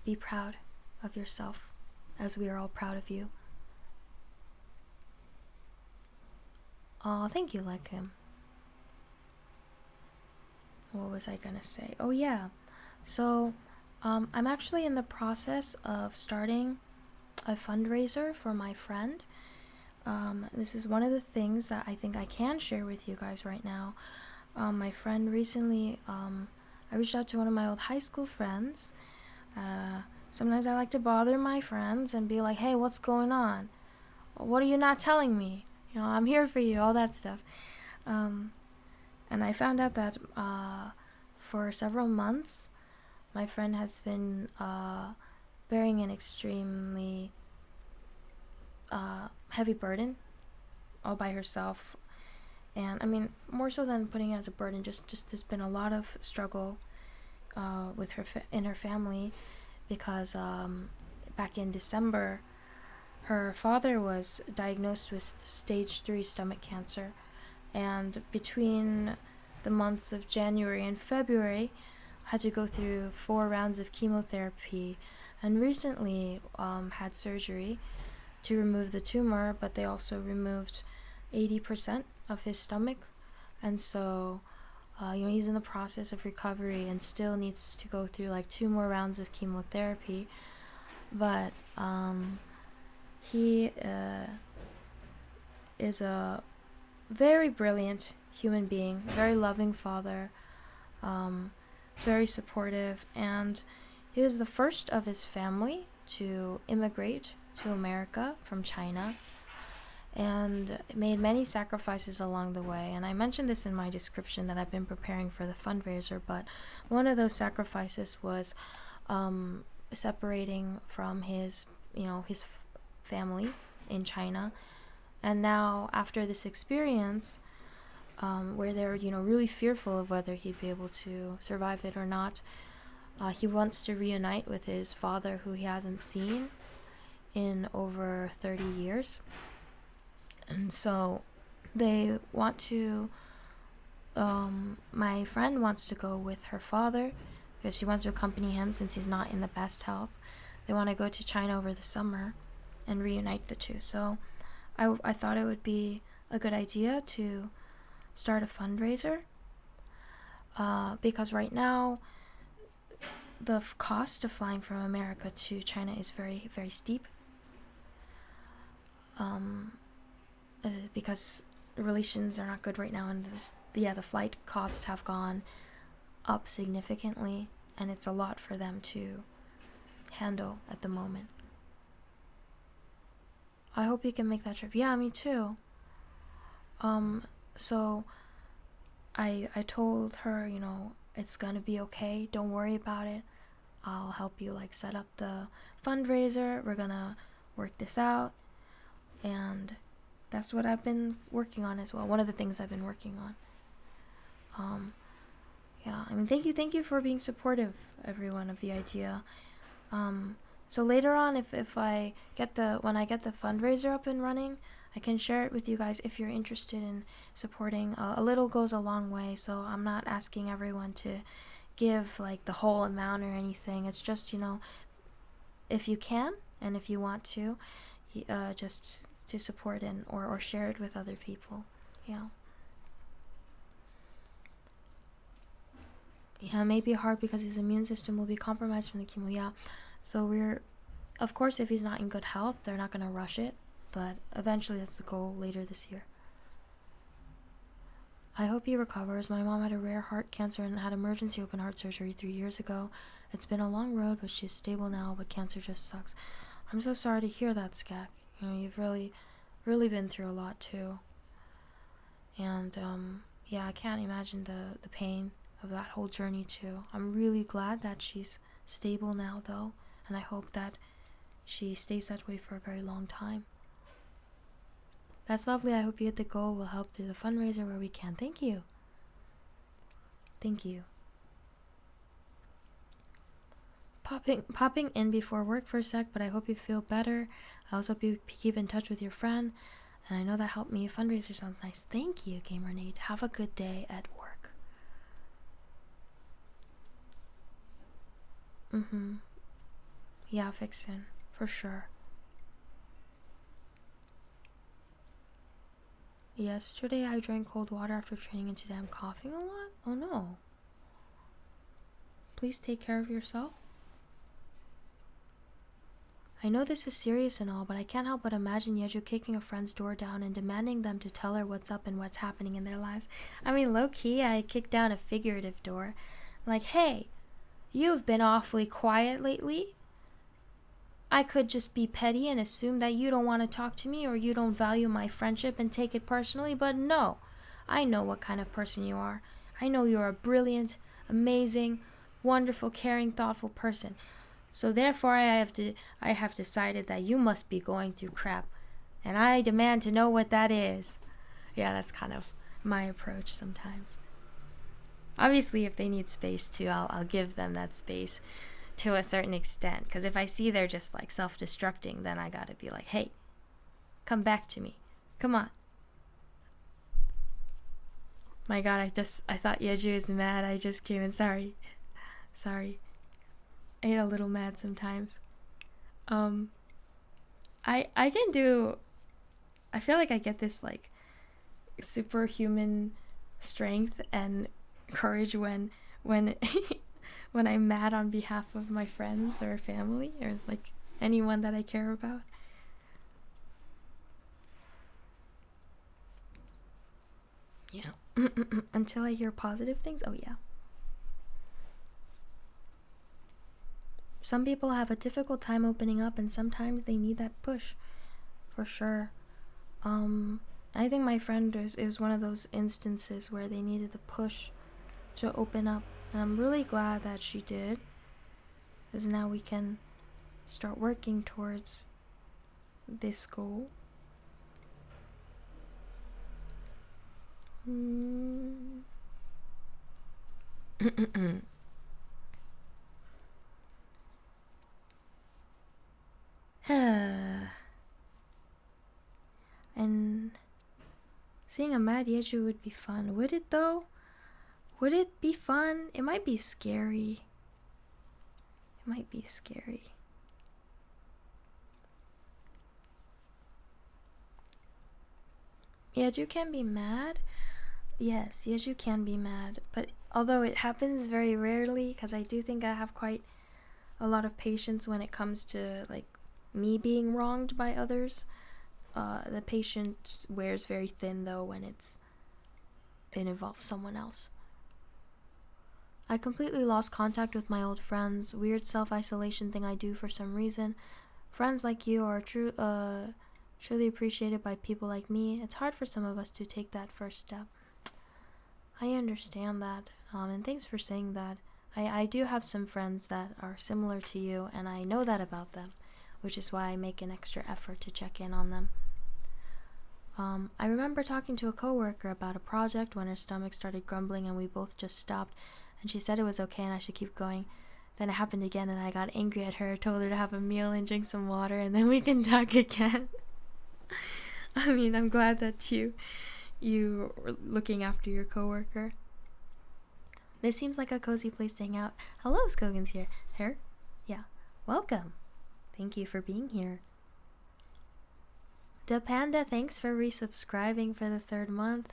be proud of yourself, as we are all proud of you. Oh, thank you, like him. What was I gonna say? Oh yeah. So I'm actually in the process of starting a fundraiser for my friend. This is one of the things that I think I can share with you guys right now. My friend recently, I reached out to one of my old high school friends. Sometimes I like to bother my friends and be like, hey, what's going on? What are you not telling me? I'm here for you, all that stuff. And I found out that for several months, my friend has been bearing an extremely heavy burden all by herself. And I mean, more so than putting it as a burden, just there's been a lot of struggle with her in her family, because back in December, her father was diagnosed with stage 3 stomach cancer, and between the months of January and February, had to go through 4 rounds of chemotherapy, and recently had surgery to remove the tumor, but they also removed 80% of his stomach, and so he's in the process of recovery and still needs to go through like 2 more rounds of chemotherapy. But he is a very brilliant human being, very loving father, very supportive, and he was the first of his family to immigrate to America from China, and made many sacrifices along the way. And I mentioned this in my description that I've been preparing for the fundraiser, but one of those sacrifices was separating from his family in China. And now, after this experience, where they're really fearful of whether he'd be able to survive it or not, he wants to reunite with his father, who he hasn't seen in over 30 years. And so they want to, my friend wants to go with her father because she wants to accompany him since he's not in the best health. They want to go to China over the summer and reunite the two. So I thought it would be a good idea to start a fundraiser, because right now the cost of flying from America to China is very, very steep, because the relations are not good right now, and the flight costs have gone up significantly, and it's a lot for them to handle at the moment. I hope you can make that trip. Yeah, me too. So I told her, it's gonna be okay, don't worry about it. I'll help you set up the fundraiser. We're gonna work this out. And that's what I've been working on as well. One of the things I've been working on. Yeah, I mean, thank you for being supportive, everyone, of the idea. So later on, if I get when I get the fundraiser up and running, I can share it with you guys if you're interested in supporting. A little goes a long way, so I'm not asking everyone to give the whole amount or anything. It's just, if you can and if you want to, just to support or share it with other people. Yeah. Yeah, it may be hard because his immune system will be compromised from the chemo. Yeah. So of course, if he's not in good health, they're not going to rush it, but eventually that's the goal later this year. I hope he recovers. My mom had a rare heart cancer and had emergency open heart surgery 3 years ago. It's been a long road, but she's stable now, but cancer just sucks. I'm so sorry to hear that, Skak. You've really, really been through a lot too. And yeah, I can't imagine the pain of that whole journey too. I'm really glad that she's stable now though, and I hope that she stays that way for a very long time. That's lovely. I hope you hit the goal. We'll help through the fundraiser where we can. Thank you. Thank you. Popping in before work for a sec, but I hope you feel better. I also hope you keep in touch with your friend, and I know that helped me. Fundraiser sounds nice. Thank you, Gamer Nate. Have a good day at work. Yeah, Vixen, for sure. Yesterday I drank cold water after training, and today I'm coughing a lot? Oh no. Please take care of yourself. I know this is serious and all, but I can't help but imagine Yeju kicking a friend's door down and demanding them to tell her what's up and what's happening in their lives. I mean, low-key, I kicked down a figurative door. Like, hey, you've been awfully quiet lately. I could just be petty and assume that you don't want to talk to me or you don't value my friendship and take it personally, but no. I know what kind of person you are. I know you're a brilliant, amazing, wonderful, caring, thoughtful person. So therefore I have decided that you must be going through crap, and I demand to know what that is. Yeah, that's kind of my approach sometimes. Obviously, if they need space too, I'll give them that space to a certain extent. Because if I see they're just like self-destructing, then I gotta be like, hey, come back to me. Come on. My God, I thought Yeju is mad. I just came in. Sorry. I get a little mad sometimes. I can do. I feel like I get this like superhuman strength and courage when when I'm mad on behalf of my friends or family or like anyone that I care about. Yeah. Until I hear positive things. Oh yeah. Some people have a difficult time opening up, and sometimes they need that push, for sure. I think my friend is one of those instances where they needed the push to open up, and I'm really glad that she did, because now we can start working towards this goal. And seeing a mad Yeju would be fun. Would it though? Would it be fun? It might be scary. Yeju can be mad. Yes, Yeju can be mad. But although it happens very rarely, because I do think I have quite a lot of patience when it comes to like me being wronged by others. The patience wears very thin though when it involves someone else. I completely lost contact with my old friends. Weird self-isolation thing I do for some reason. Friends like you are truly appreciated by people like me. It's hard for some of us to take that first step. I understand that, and thanks for saying that. I do have some friends that are similar to you, and I know that about them, which is why I make an extra effort to check in on them. I remember talking to a coworker about a project when her stomach started grumbling and we both just stopped, and she said it was okay and I should keep going. Then it happened again and I got angry at her, told her to have a meal and drink some water, and then we can talk again. I mean, I'm glad that you were looking after your coworker. This seems like a cozy place to hang out. Hello, Skogan's here. Here? Yeah. Welcome. Thank you for being here. Da Panda, thanks for resubscribing for the 3rd month.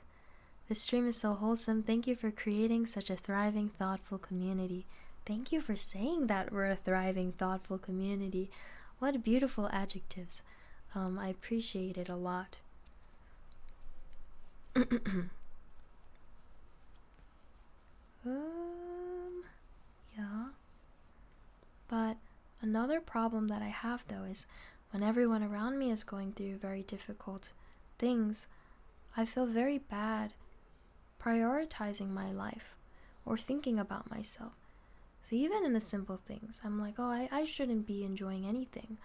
This stream is so wholesome. Thank you for creating such a thriving, thoughtful community. Thank you for saying that we're a thriving, thoughtful community. What beautiful adjectives. I appreciate it a lot. Yeah. But another problem that I have though is when everyone around me is going through very difficult things, I feel very bad prioritizing my life or thinking about myself. So even in the simple things, I'm like, oh, I shouldn't be enjoying anything.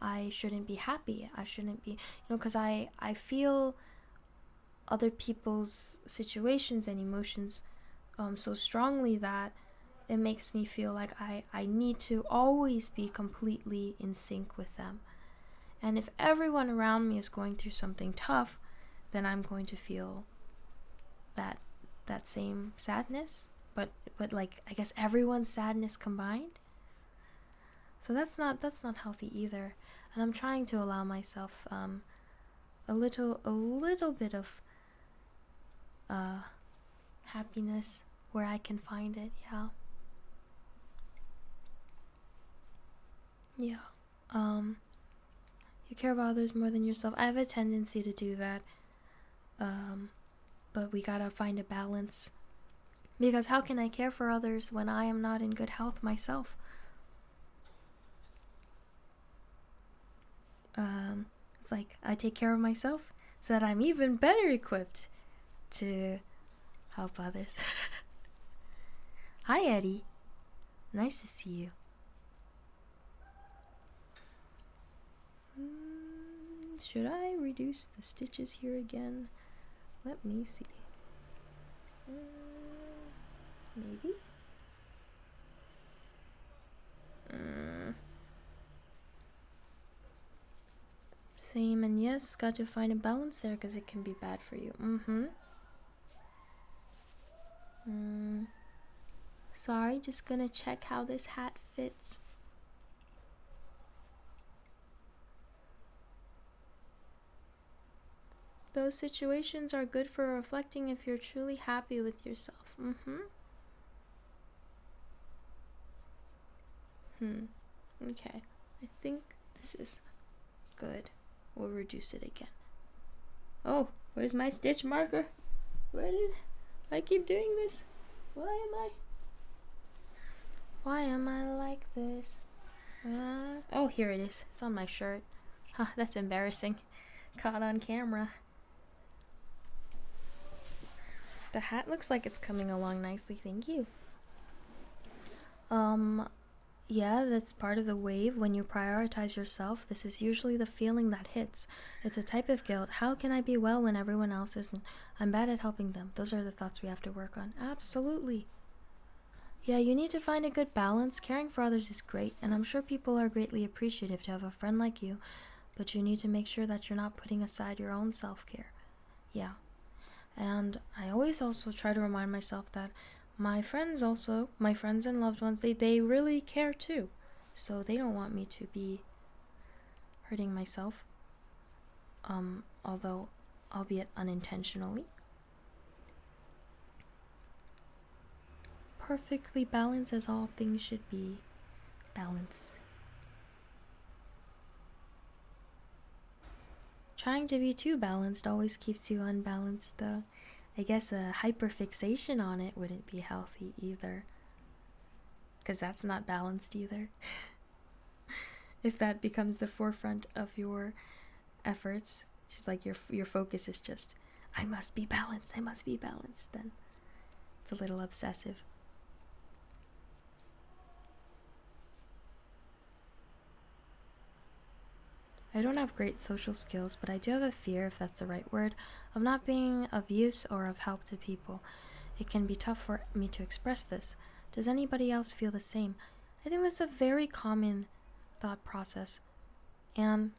I shouldn't be happy. I shouldn't be, because I feel other people's situations and emotions so strongly that it makes me feel like I need to always be completely in sync with them. And if everyone around me is going through something tough, then I'm going to feel that same sadness, but like I guess everyone's sadness combined. So that's not healthy either. And I'm trying to allow myself a little bit of happiness where I can find it. Yeah. You care about others more than yourself. I have a tendency to do that. But we gotta find a balance. Because how can I care for others when I am not in good health myself? It's like I take care of myself so that I'm even better equipped to help others. Hi, Eddie. Nice to see you. Should I reduce the stitches here again? Let me see. Maybe? Same, and yes, got to find a balance there because it can be bad for you. Sorry, just gonna check how this hat fits. Those situations are good for reflecting if you're truly happy with yourself. Okay, I think this is good. We'll reduce it again. Oh, where's my stitch marker? Where did I keep doing this? Why am I like this? Oh, here it is. It's on my shirt. Huh, that's embarrassing. Caught on camera. The hat looks like it's coming along nicely, thank you. Yeah, that's part of the wave. When you prioritize yourself, this is usually the feeling that hits. It's a type of guilt. How can I be well when everyone else isn't? I'm bad at helping them. Those are the thoughts we have to work on. Absolutely. Yeah, you need to find a good balance. Caring for others is great, and I'm sure people are greatly appreciative to have a friend like you, but you need to make sure that you're not putting aside your own self-care. Yeah. And I always also try to remind myself that my friends and loved ones, they really care too. So they don't want me to be hurting myself. Although, albeit unintentionally. Perfectly balanced as all things should be. Balance. Trying to be too balanced always keeps you unbalanced, though. I guess a hyperfixation on it wouldn't be healthy either. Because that's not balanced either. If that becomes the forefront of your efforts, it's like your focus is just, I must be balanced, then it's a little obsessive. I don't have great social skills, but I do have a fear, if that's the right word, of not being of use or of help to people. It can be tough for me to express this. Does anybody else feel the same? I think that's a very common thought process. And,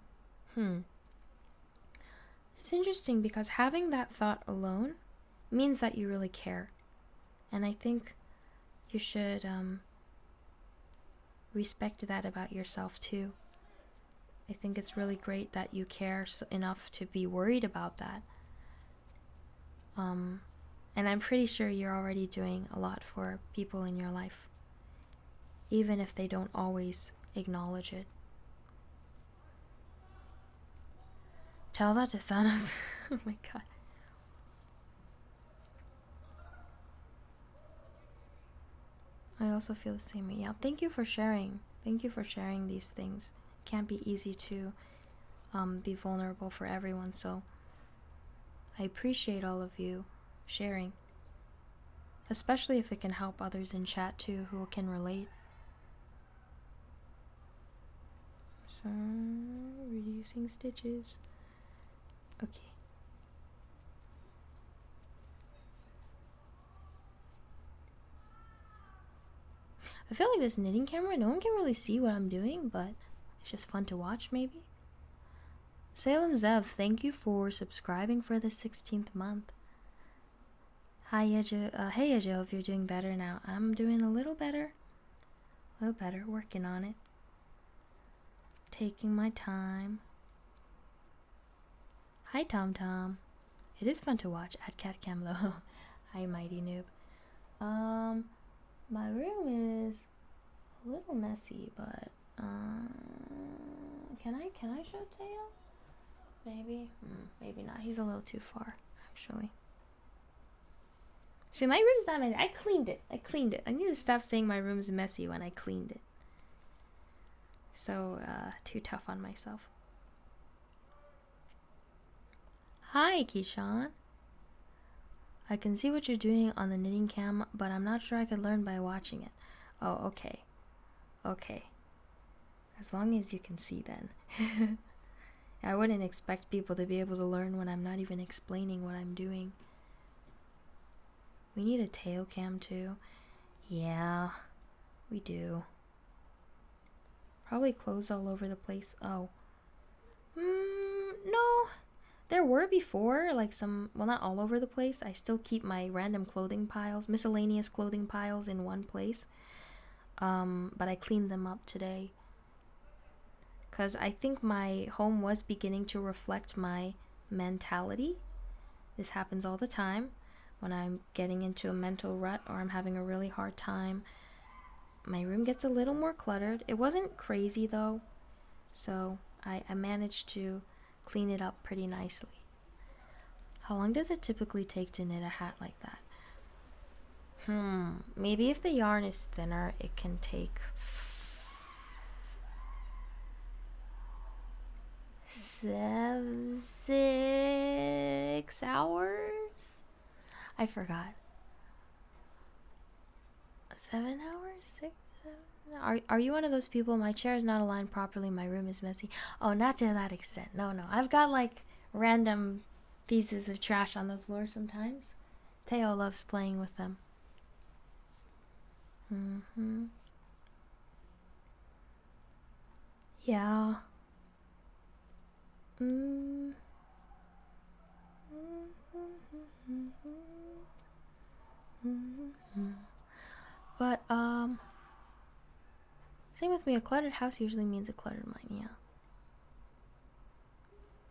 it's interesting because having that thought alone means that you really care. And I think you should respect that about yourself too. I think it's really great that you care enough to be worried about that. And I'm pretty sure you're already doing a lot for people in your life, even if they don't always acknowledge it. Tell that to Thanos. Oh my god. I also feel the same way. Yeah, thank you for sharing. Thank you for sharing these things. It can't be easy to be vulnerable for everyone, so I appreciate all of you sharing. Especially if it can help others in chat too who can relate. So, reducing stitches. Okay. I feel like this knitting camera, no one can really see what I'm doing, but it's just fun to watch, maybe. Salem Zev, thank you for subscribing for the 16th month. Hi, Yejo. Hey, Yejo, if you're doing better now. I'm doing a little better. Working on it. Taking my time. Hi, Tom Tom. It is fun to watch at CatCam though. Hi, Mighty Noob. My room is a little messy, but can I show Teo? Maybe, maybe not. He's a little too far, actually. See, my room's not messy. I cleaned it. I need to stop saying my room's messy when I cleaned it. So, too tough on myself. Hi, Keyshawn. I can see what you're doing on the knitting cam, but I'm not sure I could learn by watching it. Oh, okay. Okay. As long as you can see then. I wouldn't expect people to be able to learn when I'm not even explaining what I'm doing. We need a tail cam too. Yeah, we do. Probably clothes all over the place. Oh. No. There were before, like some, well, not all over the place. I still keep my random clothing piles, miscellaneous clothing piles in one place. But I cleaned them up today. Because I think my home was beginning to reflect my mentality. This happens all the time when I'm getting into a mental rut or I'm having a really hard time. My room gets a little more cluttered. It wasn't crazy though, so I managed to clean it up pretty nicely. How long does it typically take to knit a hat like that? Maybe if the yarn is thinner, it can take 6 hours? I forgot. 7 hours? 6, 7? Are you one of those people? My chair is not aligned properly. My room is messy. Oh, not to that extent. No. I've got like random pieces of trash on the floor sometimes. Teo loves playing with them. Yeah. But same with me. A cluttered house usually means a cluttered mind.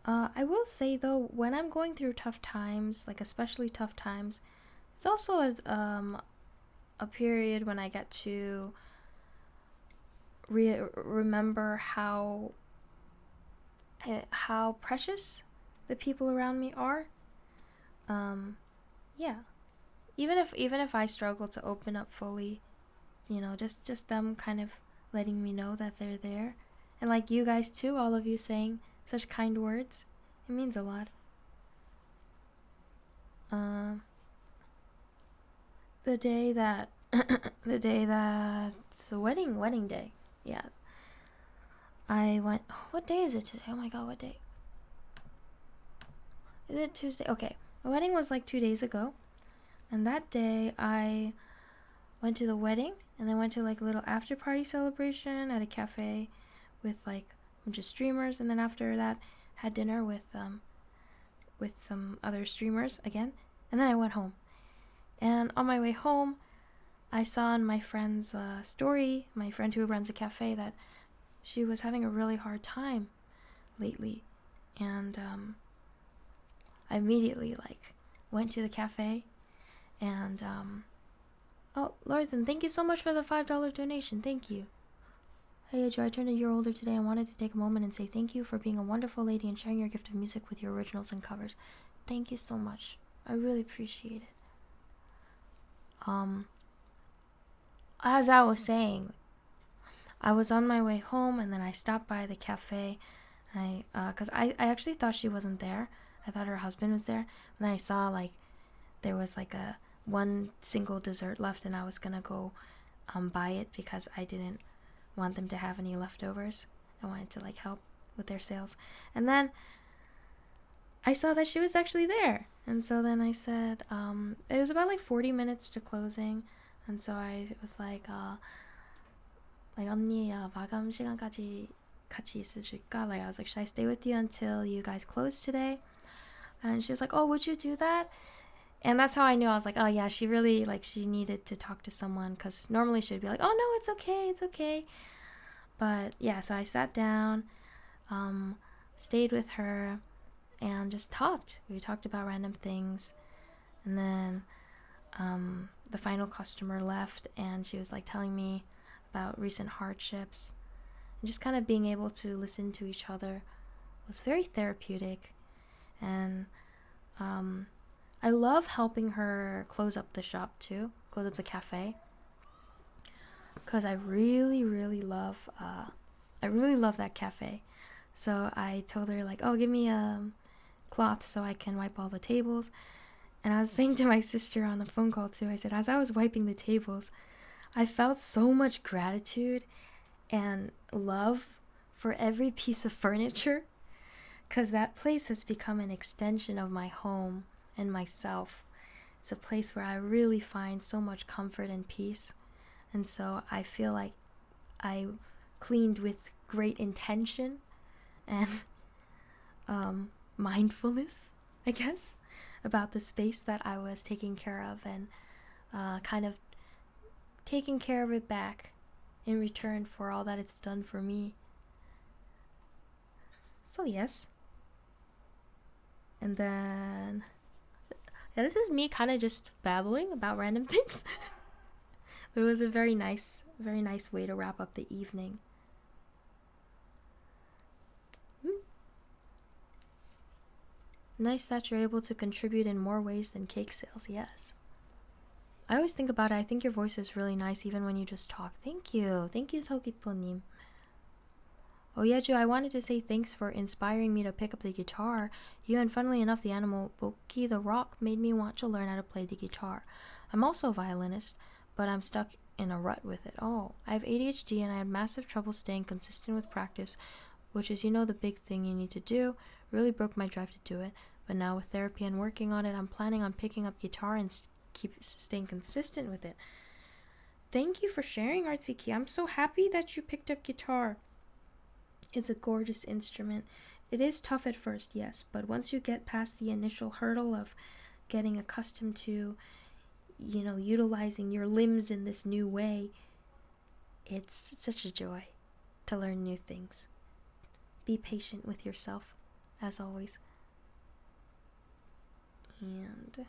Yeah. I will say though, when I'm going through tough times, like especially tough times, it's also a period when I get to remember how precious the people around me are. Yeah. Even if I struggle to open up fully, you know, just them kind of letting me know that they're there, and like you guys too, all of you saying such kind words, it means a lot. The day that it's a wedding day. Yeah. I went, what day is it today? Oh my god, what day? Is it Tuesday? Okay. The wedding was like 2 days ago. And that day I went to the wedding and then went to like a little after party celebration at a cafe with like a bunch of streamers, and then after that had dinner with some other streamers again, and then I went home. And on my way home, I saw on my friend's story, my friend who runs a cafe, that she was having a really hard time lately. And I immediately like went to the cafe and oh, Lorthan, thank you so much for the $5 donation. Thank you. Hey, Joe, I turned a year older today. I wanted to take a moment and say thank you for being a wonderful lady and sharing your gift of music with your originals and covers. Thank you so much. I really appreciate it. As I was saying, I was on my way home and then I stopped by the cafe. Because I actually thought she wasn't there. I thought her husband was there. And I saw like there was like one single dessert left, and I was gonna go buy it because I didn't want them to have any leftovers. I wanted to like help with their sales. And then I saw that she was actually there, and so then I said it was about like 40 minutes to closing, and so I was like 언니 마감 시간까지 같이 있어줄까? Like I was like, should I stay with you until you guys close today? And she was like, oh, would you do that? And that's how I knew. I was like, oh yeah, she really, like, she needed to talk to someone, because normally she'd be like, oh no, it's okay. But yeah, so I sat down, stayed with her, and just talked. We talked about random things. And then the final customer left, and she was like telling me about recent hardships. And just kind of being able to listen to each other was very therapeutic. And I love helping her close up the shop too, close up the cafe, because I really love that cafe. So I told her like, oh, give me a cloth so I can wipe all the tables. And I was saying to my sister on the phone call too, I said, as I was wiping the tables, I felt so much gratitude and love for every piece of furniture, because that place has become an extension of my home and myself. It's a place where I really find so much comfort and peace. And so I feel like I cleaned with great intention and mindfulness, I guess, about the space that I was taking care of, and kind of taking care of it back in return for all that it's done for me. So yes. And then, yeah, this is me kind of just babbling about random things. It was a very nice way to wrap up the evening. Nice that you're able to contribute in more ways than cake sales, yes. I always think about it, I think your voice is really nice even when you just talk. Thank you, Sogipo-nim. Oh Yeju, I wanted to say thanks for inspiring me to pick up the guitar. You and funnily enough, the animal Boki the Rock made me want to learn how to play the guitar. I'm also a violinist, but I'm stuck in a rut with it. Oh, I have ADHD and I had massive trouble staying consistent with practice, which is, the big thing you need to do. Really broke my drive to do it. But now with therapy and working on it, I'm planning on picking up guitar and keep staying consistent with it. Thank you for sharing, Artsy. I'm so happy that you picked up guitar. It's a gorgeous instrument. It is tough at first, yes, but once you get past the initial hurdle of getting accustomed to, utilizing your limbs in this new way, it's such a joy to learn new things. Be patient with yourself, as always. And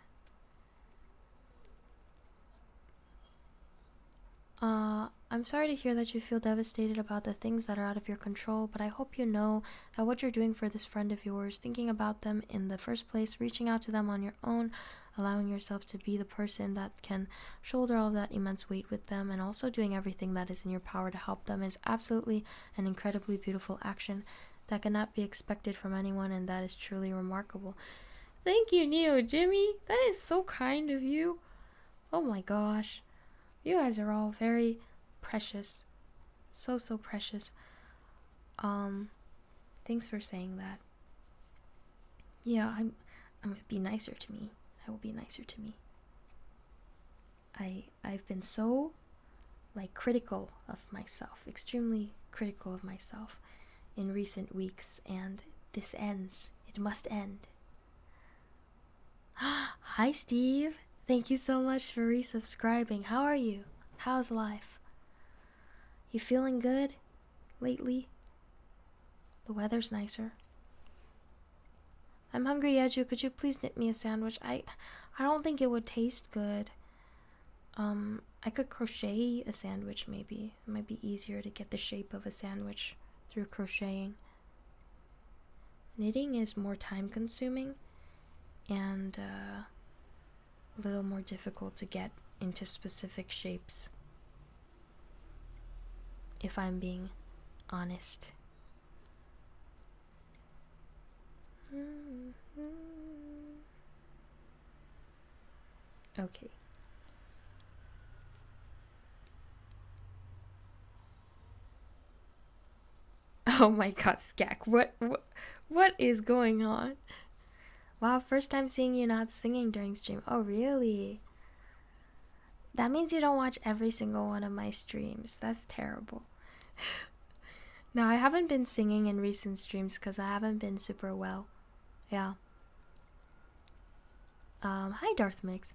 I'm sorry to hear that you feel devastated about the things that are out of your control, but I hope you know that what you're doing for this friend of yours, thinking about them in the first place, reaching out to them on your own, allowing yourself to be the person that can shoulder all that immense weight with them, and also doing everything that is in your power to help them, is absolutely an incredibly beautiful action that cannot be expected from anyone, and that is truly remarkable. Thank you, Neo Jimmy. That is so kind of you. Oh my gosh. You guys are all very precious. So precious. Thanks for saying that. Yeah, I'm gonna be nicer to me. I will be nicer to me. I've been so critical of myself, extremely critical of myself in recent weeks, and this ends. It must end. Hi Steve. Thank you so much for resubscribing. How are you? How's life? You feeling good lately? The weather's nicer. I'm hungry, Yeju. Could you please knit me a sandwich? I don't think it would taste good. I could crochet a sandwich maybe. It might be easier to get the shape of a sandwich through crocheting. Knitting is more time consuming and a little more difficult to get into specific shapes, if I'm being honest. Okay. Oh my god, Skak, what is going on? Wow, first time seeing you not singing during stream. Oh, really? That means you don't watch every single one of my streams. That's terrible. No, I haven't been singing in recent streams because I haven't been super well. Yeah. Hi Darth Mix.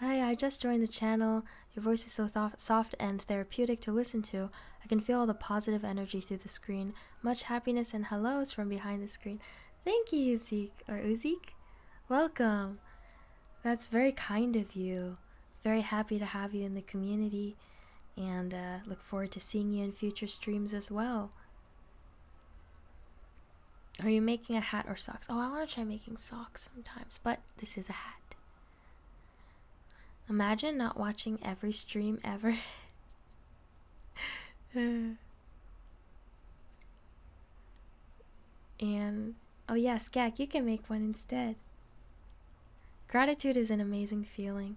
Hi, I just joined the channel. Your voice is so soft and therapeutic to listen to. I can feel all the positive energy through the screen. Much happiness and hellos from behind the screen. Thank you, Uzik. Welcome. That's very kind of you. Very happy to have you in the community, and look forward to seeing you in future streams as well. Are you making a hat or socks? Oh, I want to try making socks sometimes, but this is a hat. Imagine not watching every stream ever. And oh yeah, Skak, you can make one instead. Gratitude is an amazing feeling.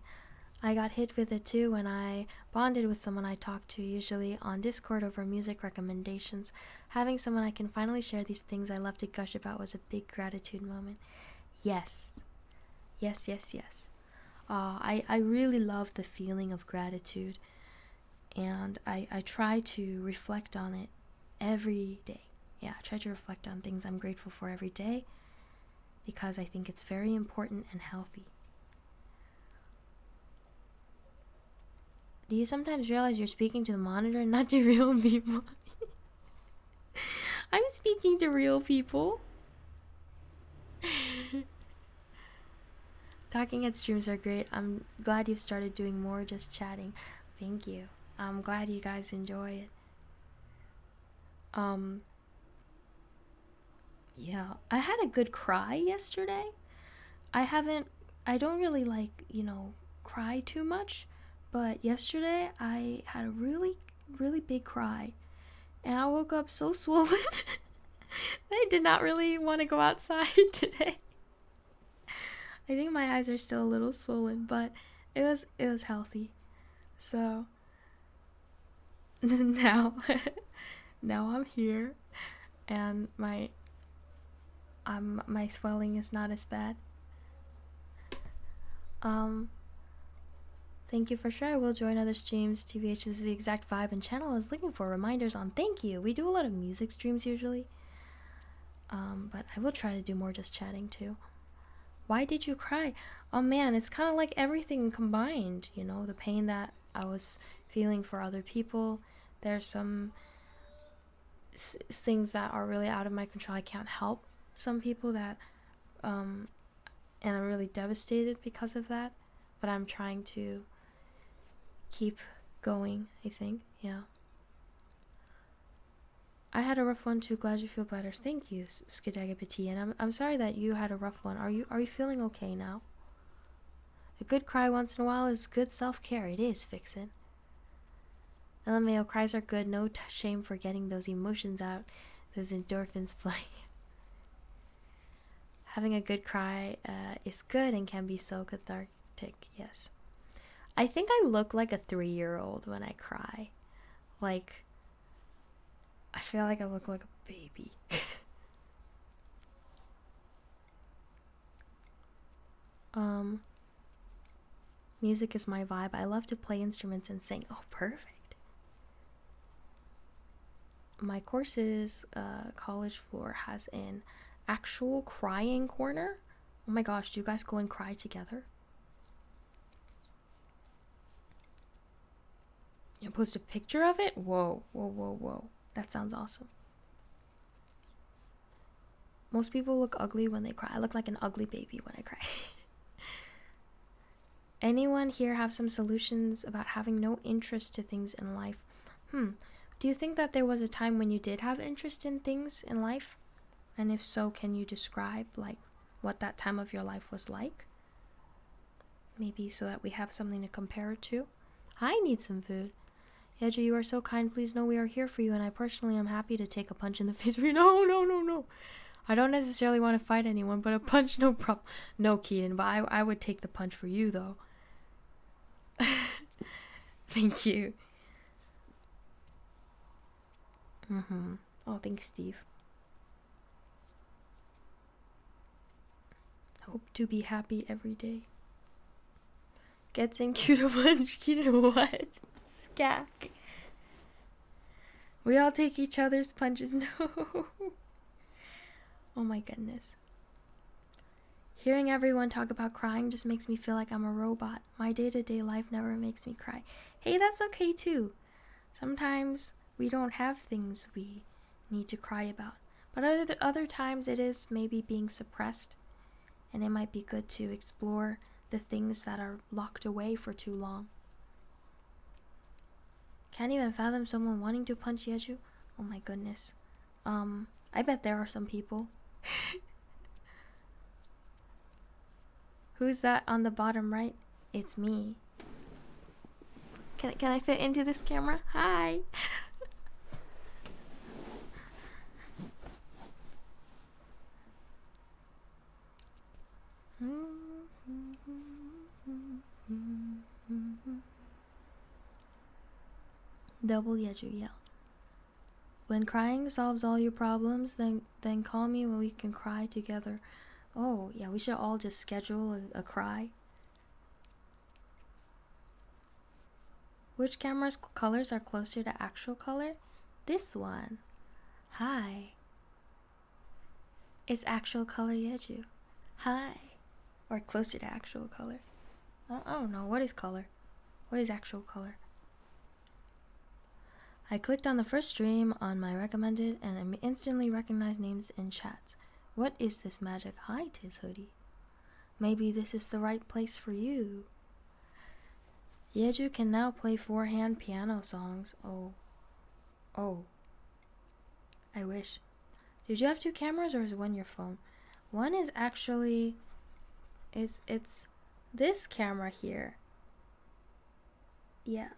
I got hit with it too when I bonded with someone I talked to, usually on Discord over music recommendations. Having someone I can finally share these things I love to gush about was a big gratitude moment. Yes. Yes, yes, yes. I really love the feeling of gratitude, and I try to reflect on it every day. Yeah, I try to reflect on things I'm grateful for every day because I think it's very important and healthy. Do you sometimes realize you're speaking to the monitor and not to real people? I'm speaking to real people. Talking head streams are great. I'm glad you've started doing more just chatting. Thank you. I'm glad you guys enjoy it. Yeah, I had a good cry yesterday. I don't really cry too much, but yesterday I had a really, really big cry. And I woke up so swollen. I did not really want to go outside today. I think my eyes are still a little swollen, but it was healthy. So now I'm here, and my swelling is not as bad. Thank you for sure. I will join other streams. TBH, this is the exact vibe and channel I was looking for. Reminders on. Thank you. We do a lot of music streams usually. But I will try to do more just chatting too. Why did you cry? Oh man, it's kind of like everything combined, you know, the pain that I was feeling for other people. There's some things that are really out of my control. I can't help some people that, and I'm really devastated because of that. But I'm trying to keep going, I think. Yeah. I had a rough one too. Glad you feel better. Thank you, Skidagapati. And I'm sorry that you had a rough one. Are you feeling okay now? A good cry once in a while is good self-care. It is, Fixin'. LMAO, cries are good. No shame for getting those emotions out. Those endorphins flowing. Having a good cry is good and can be so cathartic. Yes. I think I look like a 3-year-old when I cry. Like, I feel like I look like a baby. Music is my vibe. I love to play instruments and sing. Oh, perfect. My course's college floor has an actual crying corner. Oh my gosh, do you guys go and cry together? You post a picture of it? Whoa, whoa, whoa, whoa. That sounds awesome. Most people look ugly when they cry. I look like an ugly baby when I cry. Anyone here have some solutions about having no interest to things in life? Do you think that there was a time when you did have interest in things in life? And if so, can you describe like what that time of your life was like? Maybe so that we have something to compare it to. I need some food. Yeju, you are so kind. Please know we are here for you, and I personally am happy to take a punch in the face for you. No. I don't necessarily want to fight anyone, but a punch, no problem. No, Keaton, but I would take the punch for you, though. Thank you. Oh, thanks, Steve. Hope to be happy every day. Gets in cute a punch. Keaton, what? Scack. We all take each other's punches. No. Oh my goodness. Hearing everyone talk about crying just makes me feel like I'm a robot. My day-to-day life never makes me cry. Hey, that's okay too. Sometimes we don't have things we need to cry about. But other times it is maybe being suppressed. And it might be good to explore the things that are locked away for too long. Can't even fathom someone wanting to punch Yeju. Oh my goodness. I bet there are some people. Who's that on the bottom right? It's me. Can I fit into this camera? Hi. Double yeju, yeah. When crying solves all your problems, then call me when we can cry together. Oh, yeah, we should all just schedule a cry. Which camera's colors are closer to actual color? This one. Hi. It's actual color yeju. Hi. Or closer to actual color. I don't know. What is color? What is actual color? I clicked on the first stream on my recommended and I instantly recognized names in chats. What is this magic? Hi, Tiz Hoodie. Maybe this is the right place for you. Yeju can now play four-hand piano songs. Oh. I wish. Did you have two cameras or is one your phone? One is actually... It's this camera here. Yeah.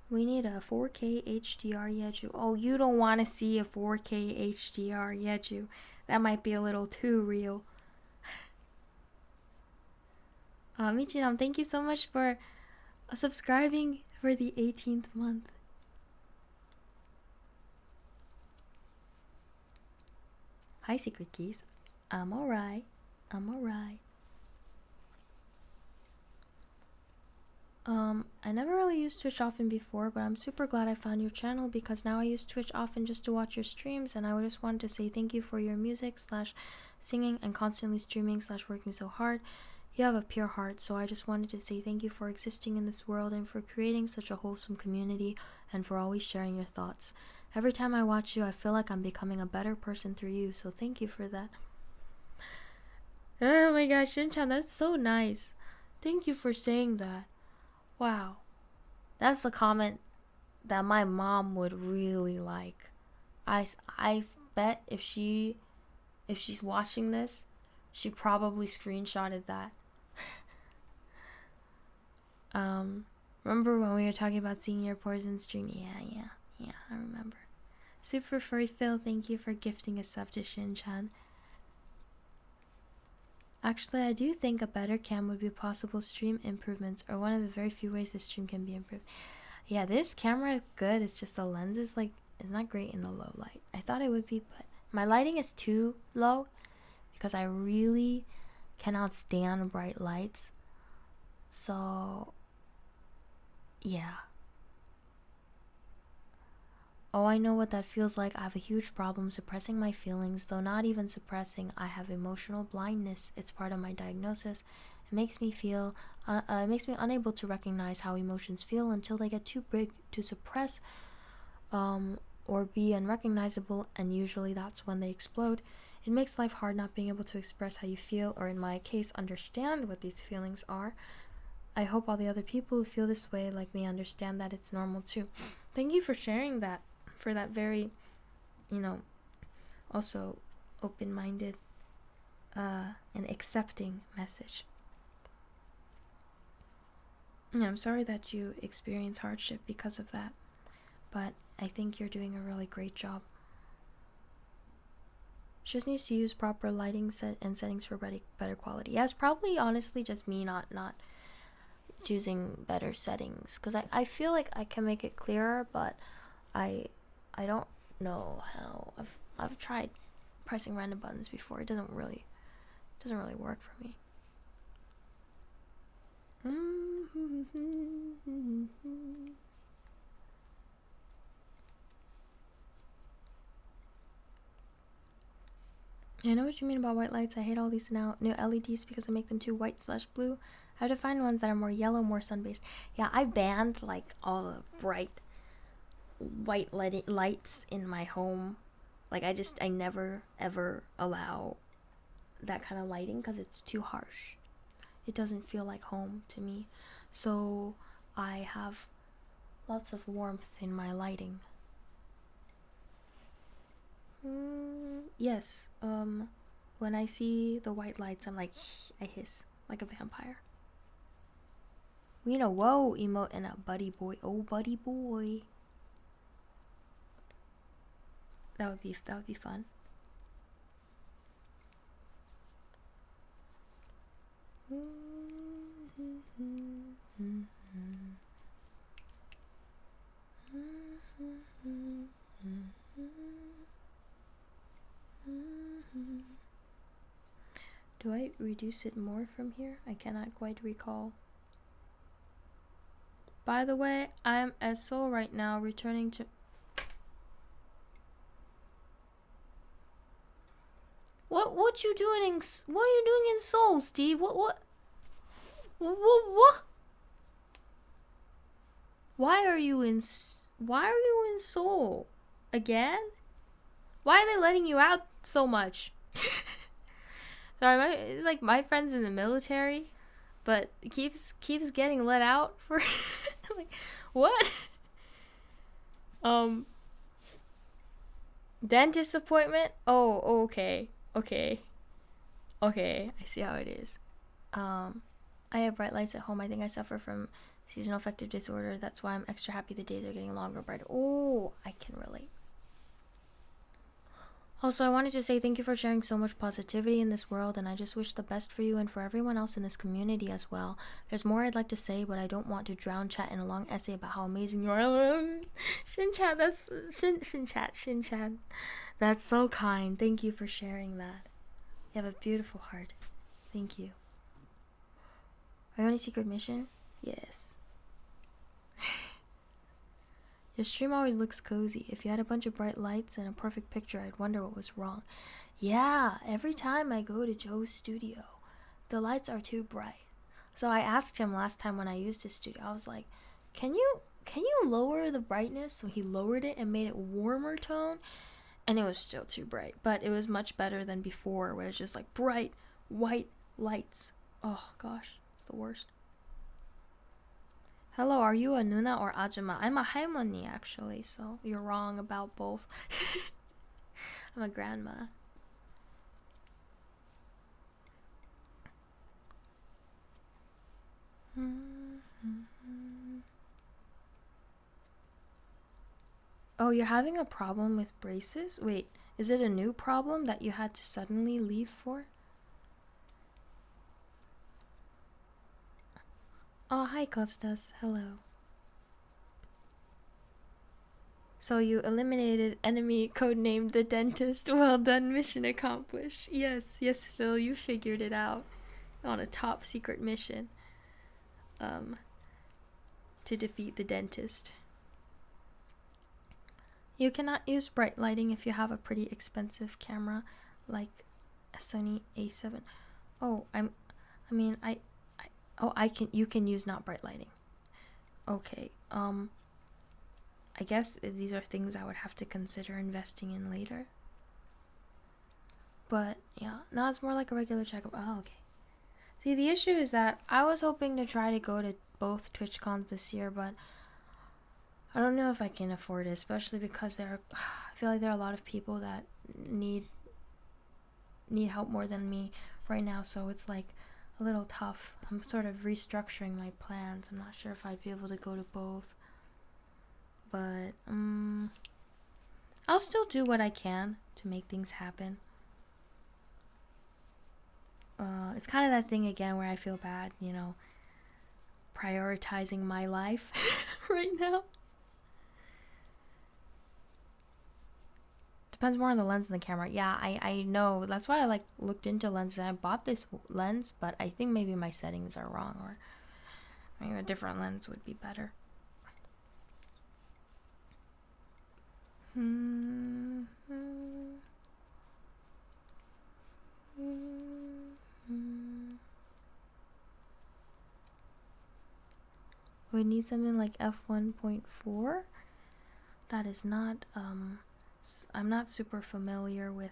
We need a 4K HDR Yeju. Oh, you don't want to see a 4K HDR Yeju. That might be a little too real. Michinam, thank you so much for subscribing for the 18th month. Hi, Secret Keys. I'm alright. I never really used Twitch often before, but I'm super glad I found your channel because now I use Twitch often just to watch your streams, and I just wanted to say thank you for your music / singing and constantly streaming / working so hard. You have a pure heart, so I just wanted to say thank you for existing in this world and for creating such a wholesome community and for always sharing your thoughts. Every time I watch you, I feel like I'm becoming a better person through you, so thank you for that. Oh my gosh, Shinchan, that's so nice. Thank you for saying that. Wow. That's a comment that my mom would really like. I bet if she's watching this, she probably screenshotted that. Remember when we were talking about seeing your poison stream? Yeah, I remember. Super Furry Phil, thank you for gifting a sub to Shinchan. Actually, I do think a better cam would be possible stream improvements, or one of the very few ways this stream can be improved. Yeah, this camera is good, it's just the lens is like, it's not great in the low light. I thought it would be, but my lighting is too low because I really cannot stand bright lights. So, yeah. Oh, I know what that feels like. I have a huge problem suppressing my feelings, though not even suppressing. I have emotional blindness. It's part of my diagnosis. It makes me feel, it makes me unable to recognize how emotions feel until they get too big to suppress, or be unrecognizable, and usually that's when they explode. It makes life hard not being able to express how you feel, or in my case, understand what these feelings are. I hope all the other people who feel this way like me understand that it's normal too. Thank you for sharing that, for that very, also open-minded and accepting message. Yeah, I'm sorry that you experience hardship because of that, but I think you're doing a really great job. She just needs to use proper lighting and settings for better quality. Yeah, it's probably honestly just me not choosing better settings, because I feel like I can make it clearer, but I don't know how. I've tried pressing random buttons before. It doesn't really work for me. I know what you mean about white lights. I hate all these new LEDs because they make them too white/blue. I have to find ones that are more yellow, more sun-based. Yeah, I banned like all the bright white lights in my home. Like I never ever allow that kind of lighting because it's too harsh. It doesn't feel like home to me. So I have lots of warmth in my lighting. Yes. When I see the white lights, I'm like, I hiss like a vampire. We need a whoa emote and a buddy boy. Oh, buddy boy. That would be fun. reduce it more from here? I cannot quite recall. By the way, I'm at Seoul right now, returning to... What you doing in... What are you doing in Seoul, Steve? What? Why are you in Seoul? Again? Why are they letting you out so much? Sorry, my friend's in the military, but keeps getting let out for like, what? Dentist appointment? Oh, okay. I see how it is. I have bright lights at home. I think I suffer from seasonal affective disorder. That's why I'm extra happy the days are getting longer, brighter. Oh, I can relate. Also, I wanted to say thank you for sharing so much positivity in this world, and I just wish the best for you and for everyone else in this community as well. There's more I'd like to say, but I don't want to drown chat in a long essay about how amazing you are. Shin-chat, that's... Shin-chat. That's so kind. Thank you for sharing that. You have a beautiful heart. Thank you. Are you on a secret mission? Yes. Your stream always looks cozy. If you had a bunch of bright lights and a perfect picture, I'd wonder what was wrong. Yeah, every time I go to Joe's studio, the lights are too bright. So I asked him last time when I used his studio, I was like, can you lower the brightness? So he lowered it and made it warmer tone, and it was still too bright. But it was much better than before, where it's just like bright white lights. Oh gosh, it's the worst. Hello, are you a Nuna or Ajima? I'm a Haimoni, actually, so you're wrong about both. I'm a grandma. Oh, you're having a problem with braces? Wait, is it a new problem that you had to suddenly leave for? Oh, hi, Costas. Hello. So you eliminated enemy codenamed the dentist. Well done, mission accomplished. Yes, Phil, you figured it out. On a top secret mission. To defeat the dentist. You cannot use bright lighting if you have a pretty expensive camera like a Sony A7. Oh, you can use not bright lighting. Okay. I guess these are things I would have to consider investing in later. But yeah, now it's more like a regular checkup. Oh, okay. See, the issue is that I was hoping to try to go to both TwitchCons this year, but I don't know if I can afford it, especially because I feel like there are a lot of people that need help more than me right now, so it's like a little tough. I'm sort of restructuring my plans. I'm not sure if I'd be able to go to both. But I'll still do what I can to make things happen. It's kind of that thing again where I feel bad, prioritizing my life right now. Depends more on the lens than the camera. Yeah, I know. That's why I looked into lenses. I bought this lens, but I think maybe my settings are wrong, or maybe a different lens would be better. We need something like f1.4. That is not I'm not super familiar with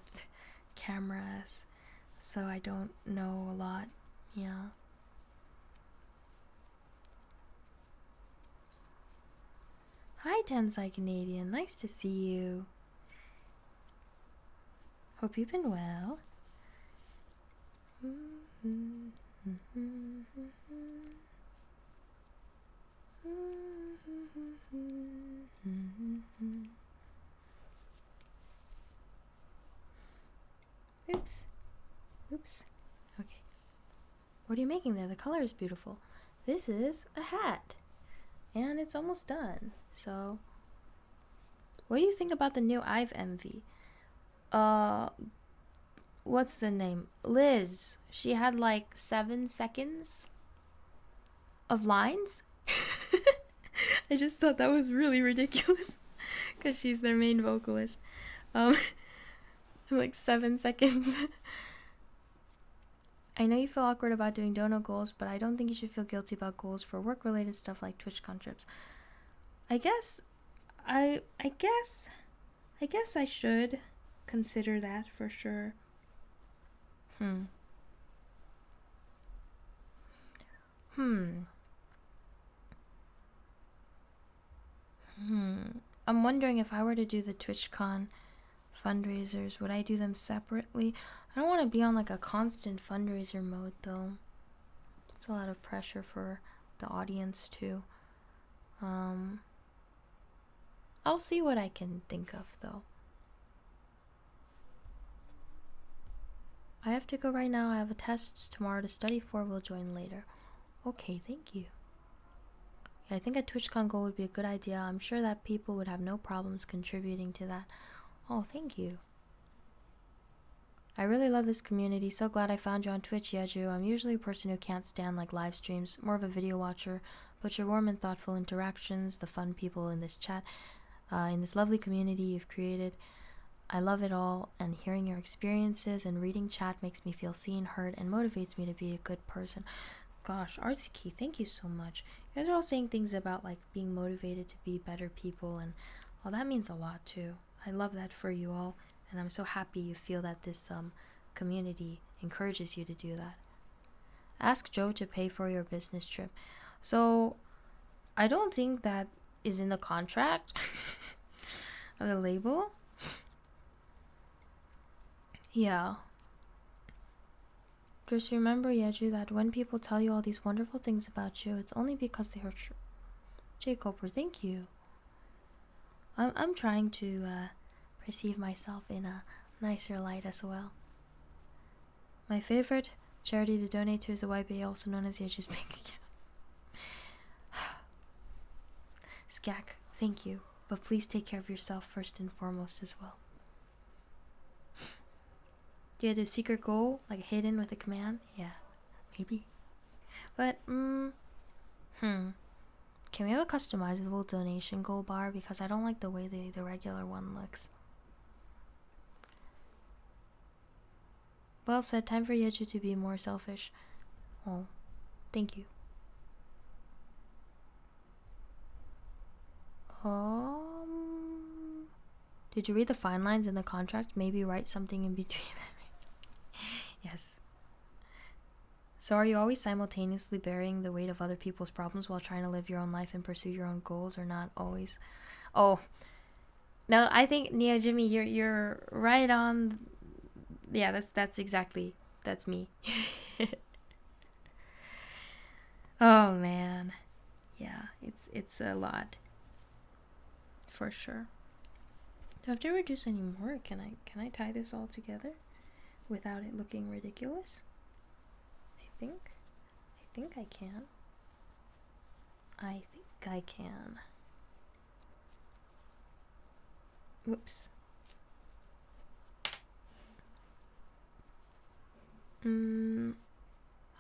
cameras, so I don't know a lot. Yeah. Hi, Tensai Canadian. Nice to see you. Hope you've been well. Oops. Okay. What are you making there? The color is beautiful. This is a hat. And it's almost done. So, what do you think about the new IVE MV? what's the name? Liz. She had like 7 seconds of lines. I just thought that was really ridiculous because she's their main vocalist. Like 7 seconds. I know you feel awkward about doing dono goals, but I don't think you should feel guilty about goals for work-related stuff like TwitchCon trips. I guess I guess I should consider that for sure. I'm wondering if I were to do the TwitchCon fundraisers, would I do them separately? I don't want to be on like a constant fundraiser mode though. It's a lot of pressure for the audience too. I'll see what I can think of though. I have to go right now. I have a test tomorrow to study for. We'll join later. Okay, thank you. Yeah, I think a TwitchCon goal would be a good idea. I'm sure that people would have no problems contributing to that. Oh, thank you. I really love this community. So glad I found you on Twitch, Yeju. I'm usually a person who can't stand like live streams, more of a video watcher, but your warm and thoughtful interactions, the fun people in this chat, in this lovely community you've created, I love it all, and hearing your experiences and reading chat makes me feel seen, heard, and motivates me to be a good person. Gosh, Arzuki, thank you so much. You guys are all saying things about like being motivated to be better people, and well, that means a lot too. I love that for you all, and I'm so happy you feel that this community encourages you to do that. Ask Joe to pay for your business trip. So I don't think that is in the contract of the label. Yeah. Just remember, Yeju, that when people tell you all these wonderful things about you, it's only because they are true. Jacob, thank you. I'm trying to perceive myself in a nicer light as well. My favorite charity to donate to is the YBA, also known as Yeju's bank account. Skak, thank you, but please take care of yourself first and foremost as well. Do you have a secret goal, like hidden with a command? Yeah, maybe. But, can we have a customizable donation goal bar? Because I don't like the way the regular one looks. Well said, time for Yeju to be more selfish. Oh, thank you. Did you read the fine lines in the contract? Maybe write something in between them. Yes. So are you always simultaneously bearing the weight of other people's problems while trying to live your own life and pursue your own goals, or not always? Oh. No, I think Nia Jimmy, you're right on. Yeah, that's exactly, that's me. Oh man. Yeah, it's a lot. For sure. Do I have to reduce any more? Can I tie this all together without it looking ridiculous? I think I can. I think I can. Whoops. Hi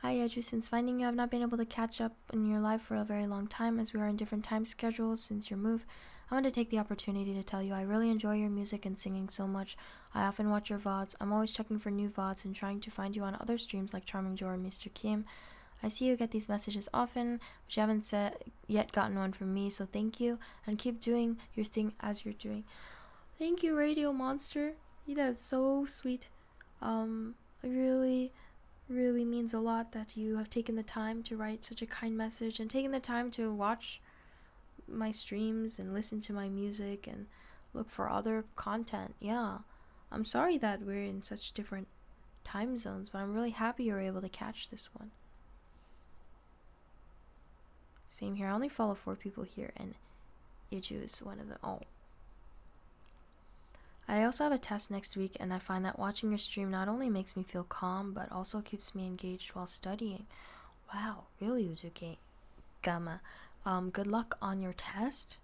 Yeju, since finding you, I've not been able to catch up in your life for a very long time as we are in different time schedules since your move. I want to take the opportunity to tell you I really enjoy your music and singing so much. I often watch your VODs. I'm always checking for new VODs and trying to find you on other streams like Charming Joe or Mr. Kim. I see you get these messages often, but you haven't yet gotten one from me, so thank you, and keep doing your thing as you're doing. Thank you, Radio Monster. That's so sweet. It really means a lot that you have taken the time to write such a kind message and taken the time to watch my streams and listen to my music and look for other content. Yeah, I'm sorry that we're in such different time zones, but I'm really happy you were able to catch this one. Same here. I only follow 4 people here, and Yeju is one of them. Oh. I also have a test next week, and I find that watching your stream not only makes me feel calm, but also keeps me engaged while studying. Wow, really, Uzuki Gamma. Good luck on your test,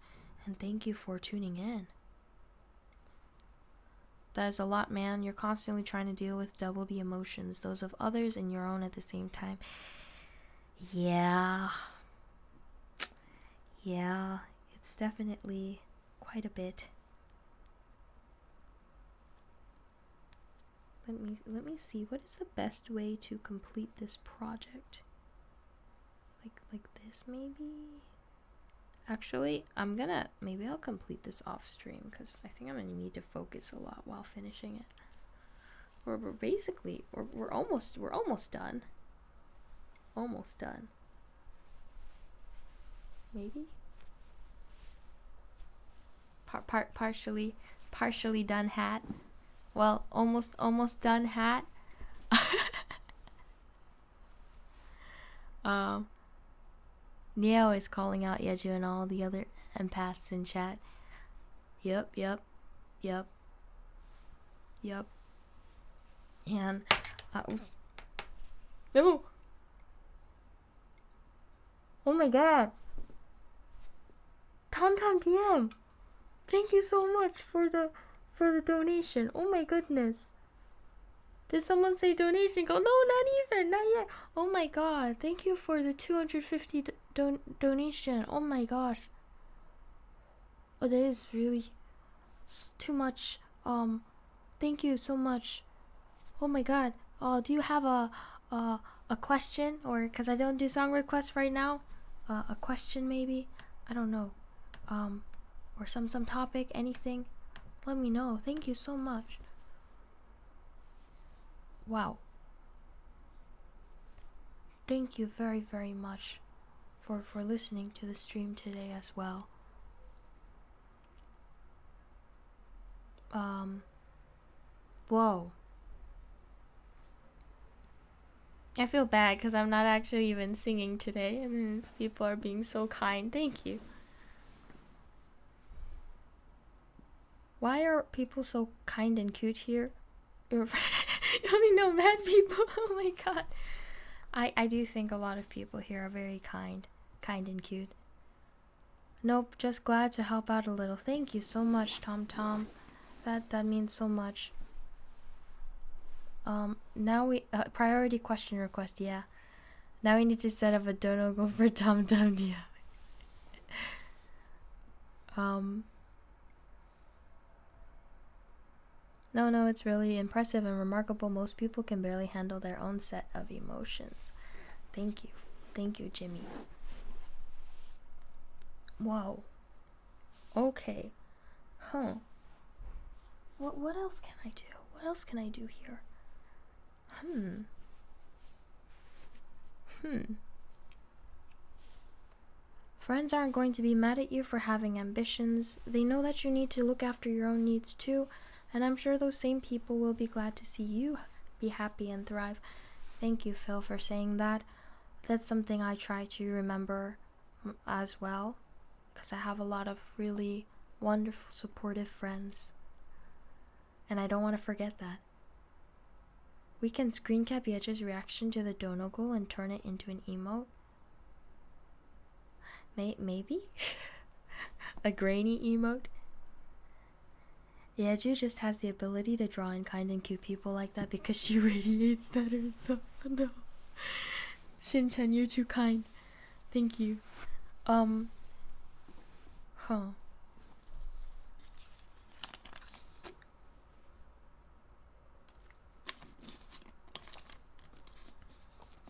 and thank you for tuning in. That is a lot, man. You're constantly trying to deal with double the emotions, those of others and your own at the same time. Yeah. Yeah, it's definitely quite a bit. Let me see, what is the best way to complete this project? Like this, maybe? Actually, maybe I'll complete this off stream, because I think I'm gonna need to focus a lot while finishing it. We're basically we're almost done. Almost done. Maybe? Partially done hat. Well, almost done hat. Neo is calling out Yeju and all the other empaths in chat. Yep. And no. Oh my god. Tom DM. Thank you so much for the donation. Oh my goodness. Did someone say donation? Go, no, not yet. Oh my god. Thank you for the 250 donation. Oh my gosh. Oh, that is really too much. Thank you so much. Oh my god. Do you have a question, or because I don't do song requests right now, a question maybe? I don't know. Or some topic, anything, let me know. Thank you so much. Wow. Thank you very, very much for listening to the stream today as well. Whoa. I feel bad because I'm not actually even singing today, and these people are being so kind. Thank you. Why are people so kind and cute here? You only know mad people. Oh my god. I do think a lot of people here are very kind and cute. Nope, just glad to help out a little. Thank you so much, Tom. That means so much. Now we priority question request. Yeah. Now we need to set up a dono go for Tom. Yeah. No, it's really impressive and remarkable. Most people can barely handle their own set of emotions. Thank you, Jimmy. Whoa. Okay. Huh. What else can I do? What else can I do here? Friends aren't going to be mad at you for having ambitions. They know that you need to look after your own needs too, and I'm sure those same people will be glad to see you be happy and thrive. Thank you, Phil, for saying that. That's something I try to remember as well, because I have a lot of really wonderful, supportive friends, and I don't want to forget that. We can screen cap Yeja's reaction to the dono goal and turn it into an emote. Maybe? A grainy emote? Yeju just has the ability to draw in kind and cute people like that because she radiates that herself. No. Shin-chan, you're too kind. Thank you.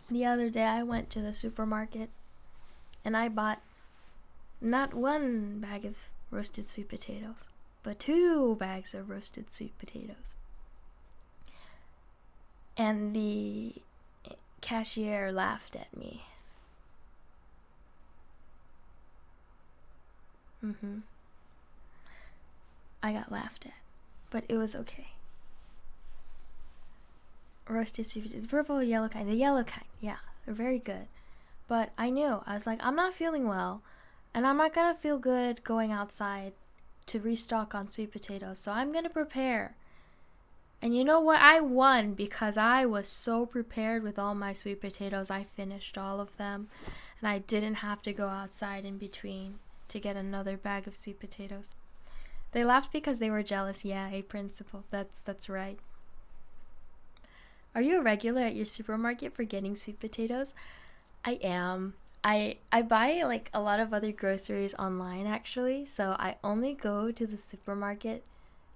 The other day I went to the supermarket and I bought not one bag of roasted sweet potatoes, but 2 bags of roasted sweet potatoes. And the cashier laughed at me. I got laughed at, but it was okay. Roasted sweet potatoes, purple, yellow kind. The yellow kind, yeah, they're very good. But I knew, I was like, I'm not feeling well, and I'm not gonna feel good going outside to restock on sweet potatoes, so I'm gonna prepare. And you know what? I won because I was so prepared with all my sweet potatoes. I finished all of them, and I didn't have to go outside in between to get another bag of sweet potatoes. They laughed because they were jealous. Yeah, a principal. That's right. Are you a regular at your supermarket for getting sweet potatoes? I am. I buy like a lot of other groceries online actually, so I only go to the supermarket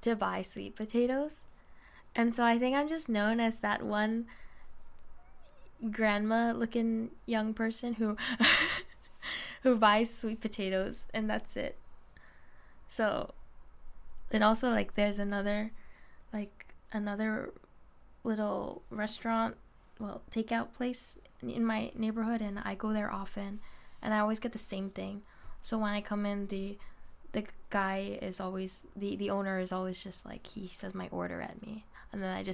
to buy sweet potatoes. And so I think I'm just known as that one grandma looking young person who who buys sweet potatoes and that's it. So, and also like there's another little restaurant, well, takeout place in my neighborhood, and I go there often, and I always get the same thing. So when I come in, the guy is always the owner is always just like, he says my order at me, and then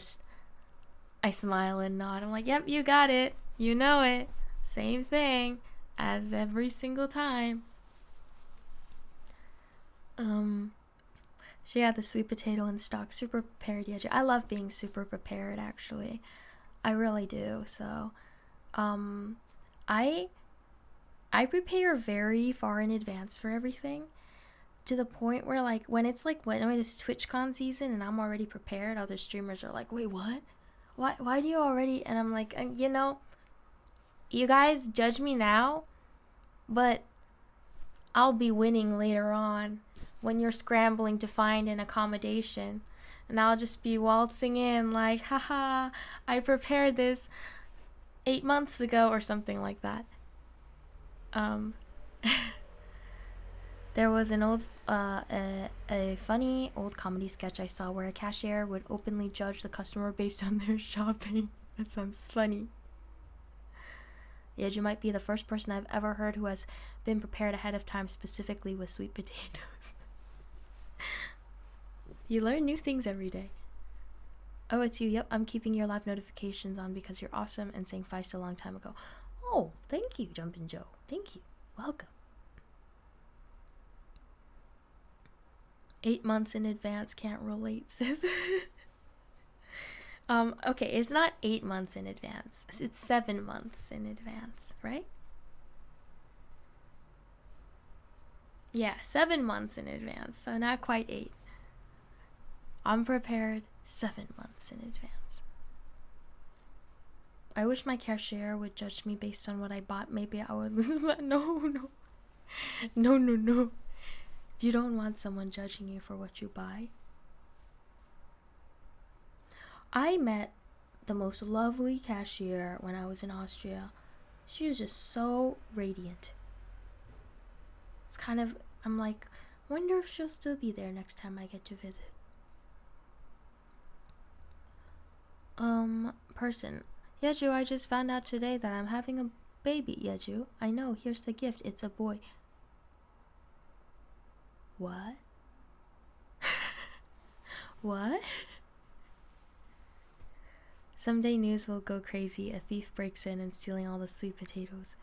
I smile and nod. I'm like, yep, you got it, you know it, same thing as every single time. She had the sweet potato in stock, super prepared. Yeah, I love being super prepared actually. I really do. So, I I prepare very far in advance for everything, to the point where like when it's TwitchCon season and I'm already prepared, other streamers are like, "Wait, what? Why do you already?" And I'm like, you guys judge me now, but I'll be winning later on when you're scrambling to find an accommodation." And I'll just be waltzing in like, haha, I prepared this 8 months ago or something like that. Um, there was an a funny old comedy sketch I saw where a cashier would openly judge the customer based on their shopping. That sounds funny. Yeah, you might be the first person I've ever heard who has been prepared ahead of time specifically with sweet potatoes. You learn new things every day. Oh, it's you. Yep, I'm keeping your live notifications on because you're awesome and saying Feist a long time ago. Oh, thank you, Jumpin' Joe. Thank you. Welcome. 8 months in advance, can't relate, sis. Okay, it's not 8 months in advance. It's 7 months in advance, right? Yeah, 7 months in advance, so not quite 8. I'm prepared 7 months in advance. I wish my cashier would judge me based on what I bought. Maybe I would lose my... No. You don't want someone judging you for what you buy. I met the most lovely cashier when I was in Austria. She was just so radiant. It's kind of... I'm like, wonder if she'll still be there next time I get to visit. Person. Yeju, I just found out today that I'm having a baby, Yeju. I know, here's the gift. It's a boy. What? What? Someday news will go crazy. A thief breaks in and stealing all the sweet potatoes.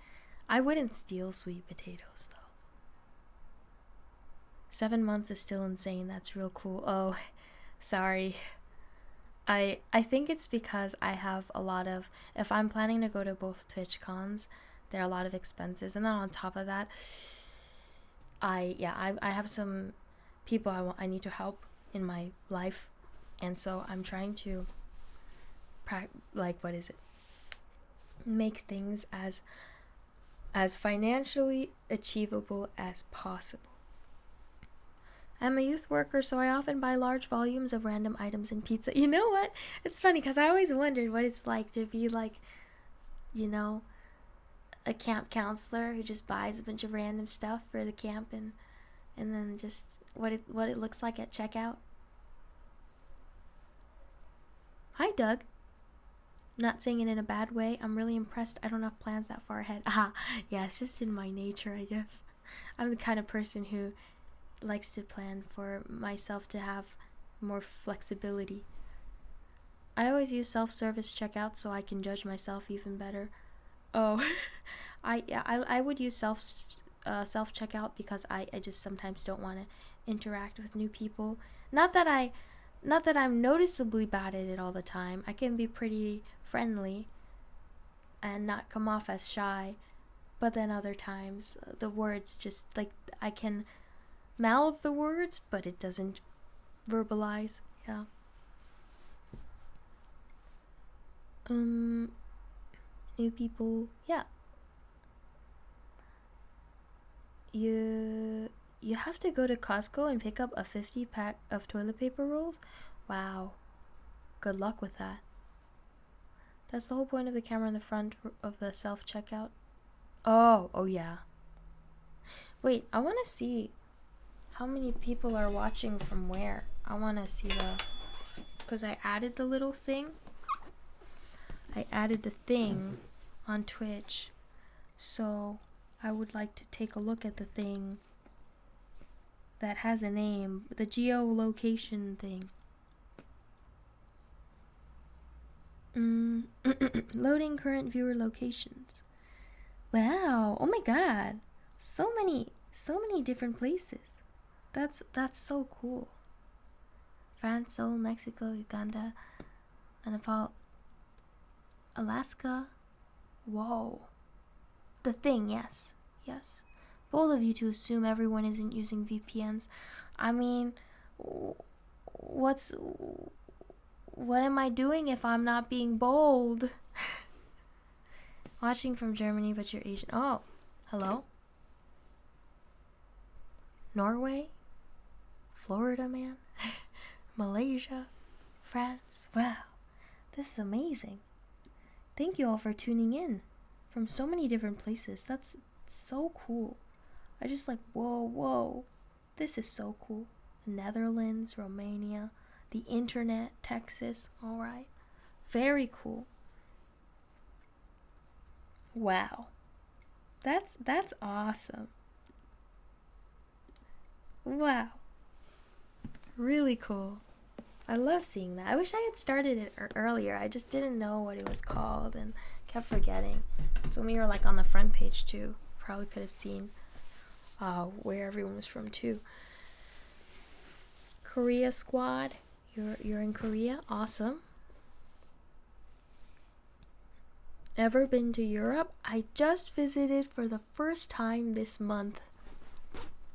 I wouldn't steal sweet potatoes, though. 7 months is still insane. That's real cool. Oh, sorry. I think it's because I have a lot of... If I'm planning to go to both TwitchCons, there are a lot of expenses. And then on top of that, I have some people I need to help in my life. And so I'm trying to... make things as financially achievable as possible. I'm a youth worker, so I often buy large volumes of random items and pizza. You know what? It's funny because I always wondered what it's like to be like, a camp counselor who just buys a bunch of random stuff for the camp and then just what it looks like at checkout. Hi, Doug. Not saying it in a bad way. I'm really impressed. I don't have plans that far ahead. Yeah, it's just in my nature, I guess. I'm the kind of person who likes to plan for myself to have more flexibility. I always use self-service checkout so I can judge myself even better. Oh, I would use self checkout because I just sometimes don't want to interact with new people. Not that I'm noticeably bad at it all the time. I can be pretty friendly and not come off as shy, but then other times the words just like I can mouth the words, but it doesn't verbalize. Yeah. New people. Yeah. You have to go to Costco and pick up a 50 pack of toilet paper rolls? Wow. Good luck with that. That's the whole point of the camera in the front of the self-checkout. Oh yeah. Wait, I want to see how many people are watching from where. I want to see because I added the little thing. I added the thing on Twitch. So I would like to take a look at the thing that has a name, the geolocation thing. Loading current viewer locations. Wow, oh my god. So many different places. That's so cool. France, Seoul, Mexico, Uganda, Nepal, Alaska. Whoa. The thing, yes. Bold of you to assume everyone isn't using VPNs. I mean, what am I doing if I'm not being bold? Watching from Germany, but you're Asian. Oh, hello? Norway? Florida, man? Malaysia? France? Wow. This is amazing. Thank you all for tuning in from so many different places. That's so cool. I just like, whoa. This is so cool. Netherlands, Romania, the internet, Texas. All right. Very cool. Wow. That's awesome. Wow. Really cool. I love seeing that. I wish I had started it earlier. I just didn't know what it was called and kept forgetting. So when we were like on the front page too, probably could have seen where everyone was from too. Korea squad. You're in Korea? Awesome. Ever been to Europe? I just visited for the first time this month.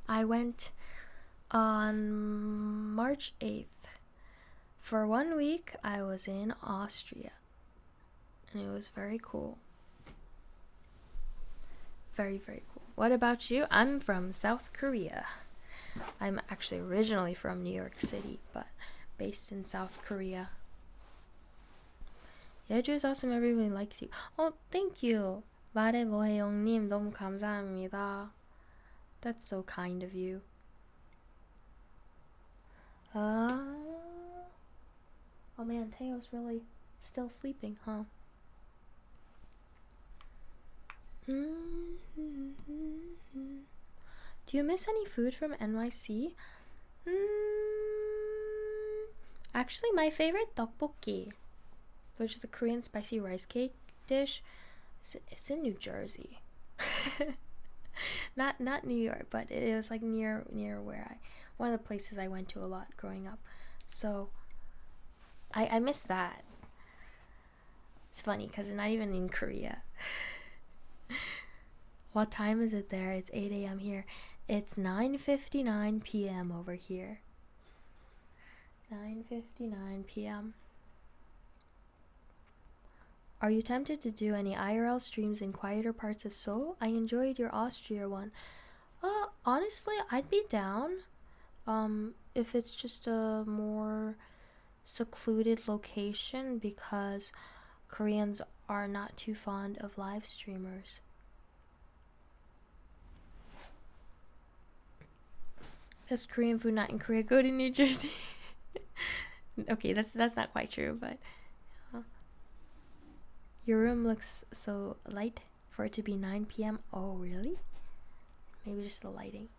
I went on March 8th. For 1 week, I was in Austria. And it was very cool. Very, very cool. What about you? I'm from South Korea. I'm actually originally from New York City, but based in South Korea. Yeju is awesome. Everybody likes you. Oh, thank you. 말해 뭐해 형님. 너무 감사합니다. That's so kind of you. Oh man, Teo's really still sleeping, huh? Do you miss any food from NYC? Actually, my favorite tteokbokki, which is the Korean spicy rice cake dish, it's in New Jersey. not New York, but it was like near where one of the places I went to a lot growing up. So I miss that. It's funny because it's not even in Korea. What time is it there? It's 8 a.m. here. It's 9:59 p.m. over here. 9:59 p.m. Are you tempted to do any IRL streams in quieter parts of Seoul? I enjoyed your Austria one. Honestly, I'd be down. If it's just a more secluded location, because Koreans are not too fond of live streamers. Best Korean food not in Korea. Go to New Jersey. Okay, that's not quite true, but your room looks so light for it to be 9 p.m. Oh, really? Maybe just the lighting.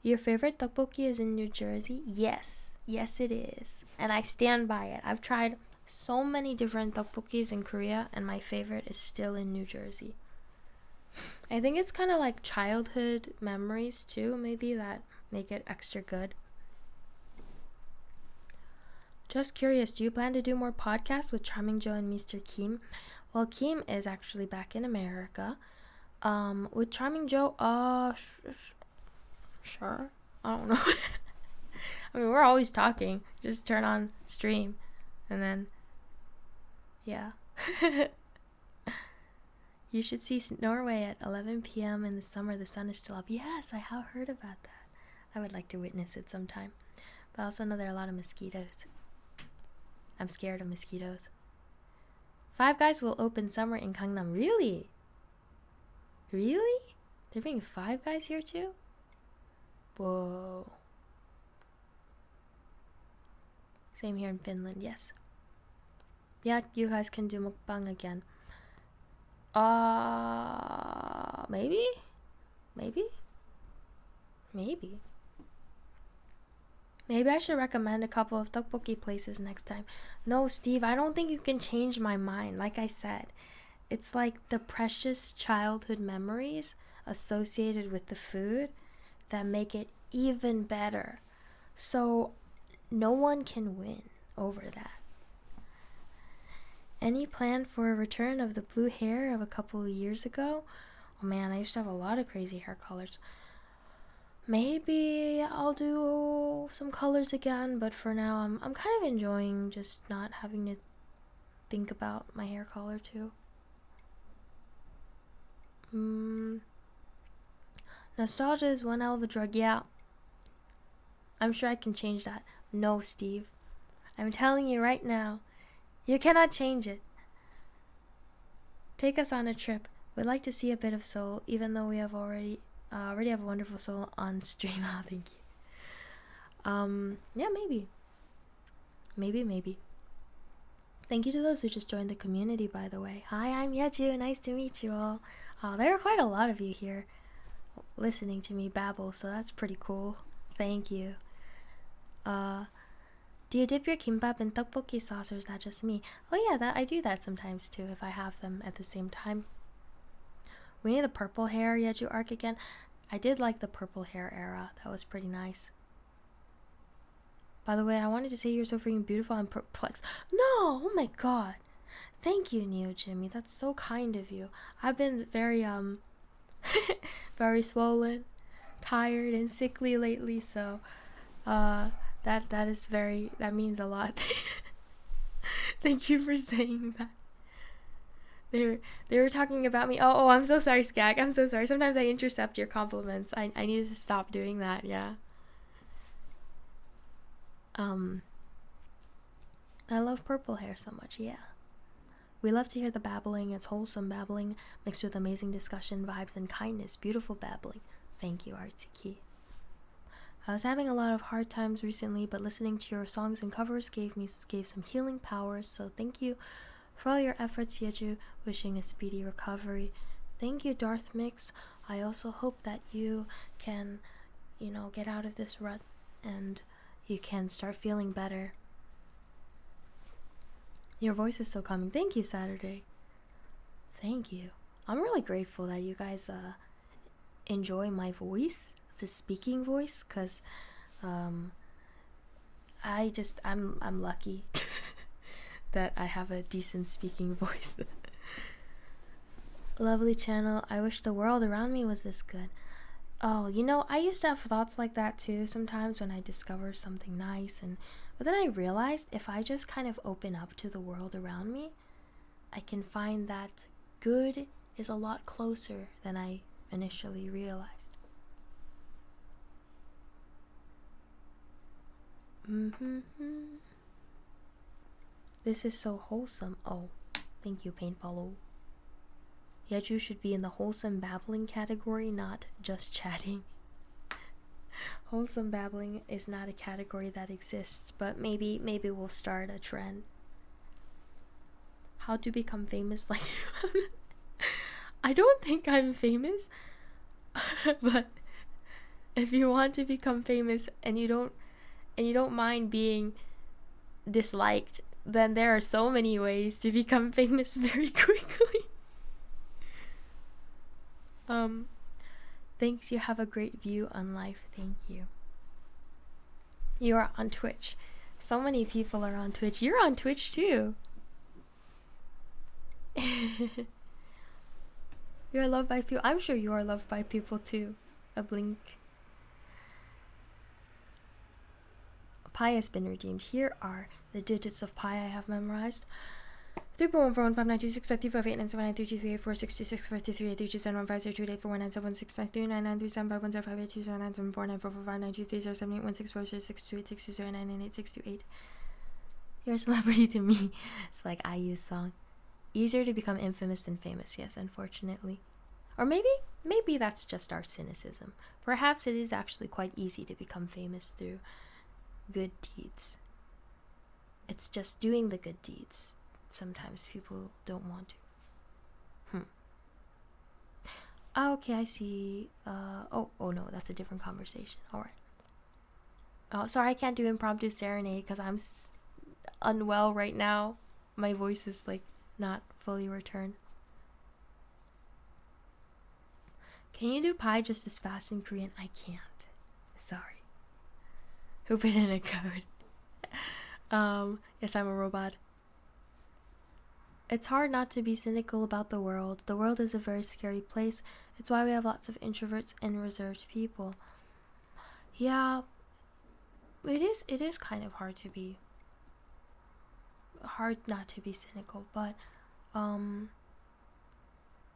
Your favorite tteokbokki is in New Jersey? Yes, it is, and I stand by it. I've tried so many different tteokbokkis in Korea, and my favorite is still in New Jersey. I think it's kind of like childhood memories too, maybe, that make it extra good. Just curious, do you plan to do more podcasts with Charming Joe and Mr. Kim? Well, Kim is actually back in America. With Charming Joe, Sure. I don't know. I mean, we're always talking. Just turn on stream. And then, yeah. You should see Norway at 11 p.m. in the summer. The sun is still up. Yes, I have heard about that. I would like to witness it sometime. But I also know there are a lot of mosquitoes. I'm scared of mosquitoes. Five Guys will open summer in Gangnam. Really? Really? They're bringing Five Guys here too? Whoa. Same here in Finland, yes. Yeah, you guys can do mukbang again. Maybe? Maybe? Maybe. Maybe I should recommend a couple of tteokbokki places next time. No, Steve, I don't think you can change my mind. Like I said, it's like the precious childhood memories associated with the food that make it even better. So no one can win over that. Any plan for a return of the blue hair of a couple of years ago? Oh man, I used to have a lot of crazy hair colors. Maybe I'll do some colors again, but for now I'm kind of enjoying just not having to think about my hair color too. Nostalgia is one hell of a drug. Yeah, I'm sure I can change that. No, Steve, I'm telling you right now, you cannot change it. Take us on a trip. We'd like to see a bit of Seoul, even though we have already have a wonderful Seoul on stream. Oh, thank you. Yeah, maybe. Maybe. Thank you to those who just joined the community, by the way. Hi, I'm Yeju. Nice to meet you all. There are quite a lot of you here listening to me babble, so that's pretty cool. Thank you. Do you dip your kimbap in tteokbokki sauce, or is that just me? Oh yeah, that I do that sometimes too if I have them at the same time. We need the purple hair Yeju arc again. I did like the purple hair era. That was pretty nice. By the way, I wanted to say you're so freaking beautiful. I'm perplexed. No! Oh my god. Thank you, Neo Jimmy. That's so kind of you. I've been very, very swollen, tired, and sickly lately, so, that means a lot. Thank you for saying that. They were talking about me. Oh, I'm so sorry, Skag. I'm so sorry. Sometimes I intercept your compliments. I needed to stop doing that, yeah. I love purple hair so much, yeah. We love to hear the babbling. It's wholesome babbling mixed with amazing discussion, vibes, and kindness. Beautiful babbling. Thank you, Artsukey. I was having a lot of hard times recently, but listening to your songs and covers gave some healing powers, so thank you for all your efforts, Yeju. Wishing a speedy recovery. Thank you, Darth Mix. I also hope that you can, get out of this rut and you can start feeling better. Your voice is so calming. Thank you, Saturday. Thank you. I'm really grateful that you guys enjoy my voice, the speaking voice, because I'm lucky that I have a decent speaking voice. Lovely channel. I wish the world around me was this good. Oh, I used to have thoughts like that too sometimes when I discover something nice, but then I realized if I just kind of open up to the world around me, I can find that good is a lot closer than I initially realized. This is so wholesome. Oh, thank you, Paintballo. Yeju should be in the wholesome babbling category, not just chatting. Wholesome babbling is not a category that exists, but maybe we'll start a trend. How to become famous like you? I don't think I'm famous, but if you want to become famous and you don't mind being disliked, then there are so many ways to become famous very quickly. Thanks, you have a great view on life. Thank you. You are on Twitch. So many people are on Twitch. You're on Twitch too. You're loved by people. I'm sure you are loved by people too. A blink. pi has been redeemed. Here are the digits of pi I have memorized. 3.149263589363463323417571297149495023714923781646286286209986228. You're a celebrity to me. It's like IU's song. Easier to become infamous than famous, yes, unfortunately. Or maybe that's just our cynicism. Perhaps it is actually quite easy to become famous through good deeds. It's just doing the good deeds. Sometimes people don't want to. Okay, I see. Oh no, that's a different conversation. All right. Oh, sorry, I can't do impromptu serenade because I'm unwell right now. My voice is like not fully returned. Can you do pi just as fast in Korean? I can't. Sorry. Who put in a code? Yes, I'm a robot. It's hard not to be cynical about the world. The world is a very scary place. It's why we have lots of introverts and reserved people. Yeah, it is kind of hard not to be cynical, but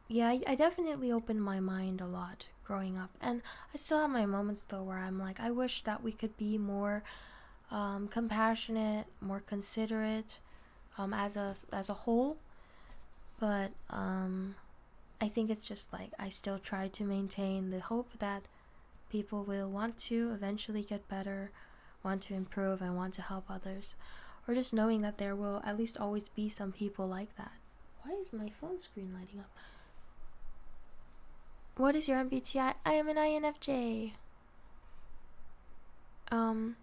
yeah, I definitely opened my mind a lot growing up, and I still have my moments though where I'm like, I wish that we could be more compassionate, more considerate as a whole. But I think it's just like I still try to maintain the hope that people will want to eventually get better, want to improve, and want to help others. Or just knowing that there will at least always be some people like that. Why is my phone screen lighting up? What is your MBTI? I am an INFJ. And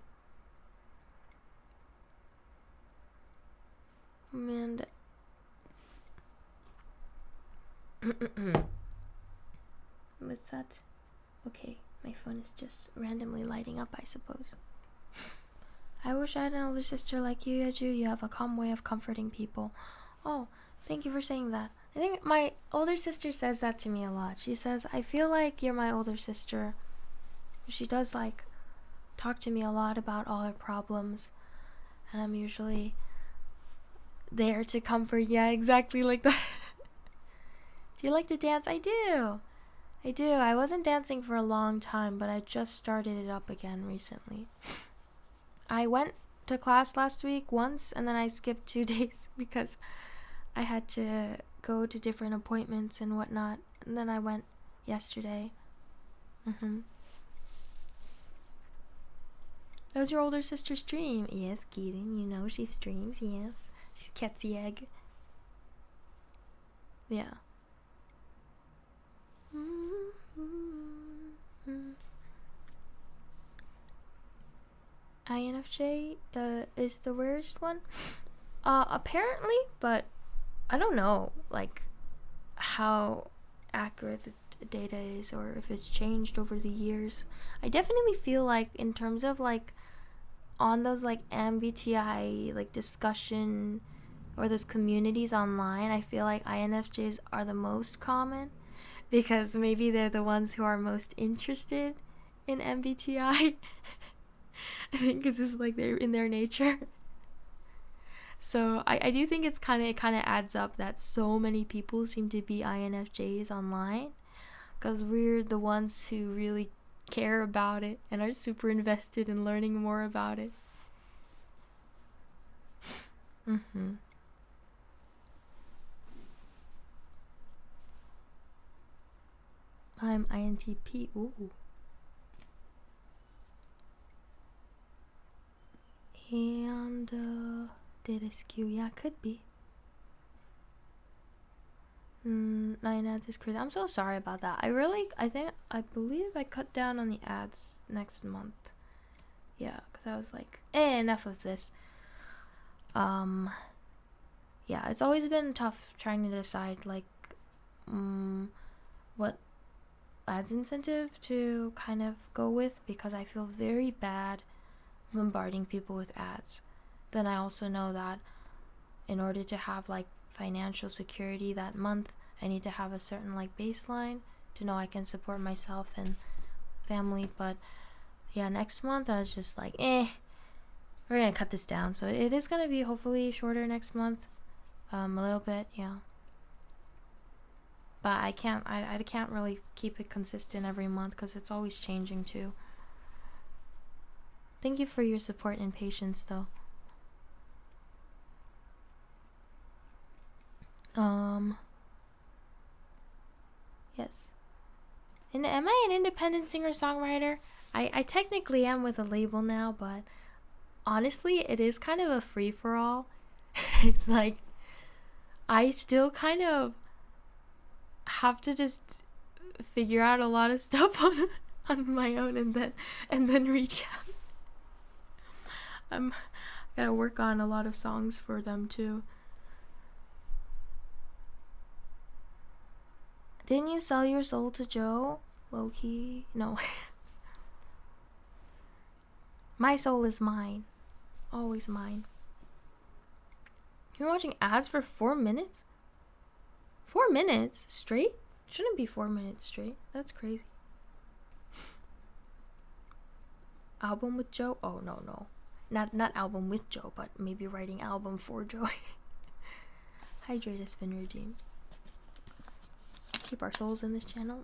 was that okay? My phone is just randomly lighting up, I suppose. I wish I had an older sister like you, Yeju. You have a calm way of comforting people. Oh, thank you for saying that. I think my older sister says that to me a lot. She says, I feel like you're my older sister. She does like talk to me a lot about all her problems, and I'm usually there to comfort. Yeah, exactly like that. Do you like to dance? I do. I wasn't dancing for a long time, but I just started it up again recently. I went to class last week once, and then I skipped 2 days because I had to go to different appointments and whatnot. And then I went yesterday. That was your older sister's stream. Yes, Keaton, you know she streams, yes. She's Ketsy Egg. Yeah. INFJ is the rarest one. Apparently, but I don't know like how accurate the data is or if it's changed over the years. I definitely feel like in terms of like on those like MBTI like discussion or those communities online, I feel like INFJs are the most common because maybe they're the ones who are most interested in MBTI. I think this is like they're in their nature. So I do think it kind of adds up that so many people seem to be INFJs online because we're the ones who really care about it and are super invested in learning more about it. I'm INTP. Ooh. And data skew, yeah, could be. 9 ads is crazy. I'm so sorry about that. I believe I cut down on the ads next month. Yeah, because I was like, enough of this. Yeah, it's always been tough trying to decide like what ads incentive to kind of go with because I feel very bad bombarding people with ads. Then I also know that in order to have like financial security that month, I need to have a certain like baseline to know I can support myself and family. But yeah, next month I was just like we're gonna cut this down, so it is gonna be hopefully shorter next month, a little bit, yeah. But I can't really keep it consistent every month because it's always changing too. Thank you for your support and patience, though. Yes. And am I an independent singer-songwriter? I technically am with a label now, but honestly, it is kind of a free-for-all. It's like, I still kind of have to just figure out a lot of stuff on my own and then reach out. I gotta work on a lot of songs for them too. Didn't you sell your soul to Joe? Low-key? No. My soul is mine. Always mine. You're watching ads for 4 minutes? 4 minutes straight? Shouldn't be 4 minutes straight. That's crazy. Album with Joe? Oh, no. Not album with Joe, but maybe writing album for Joe. Hydrate has been redeemed. Keep our souls in this channel.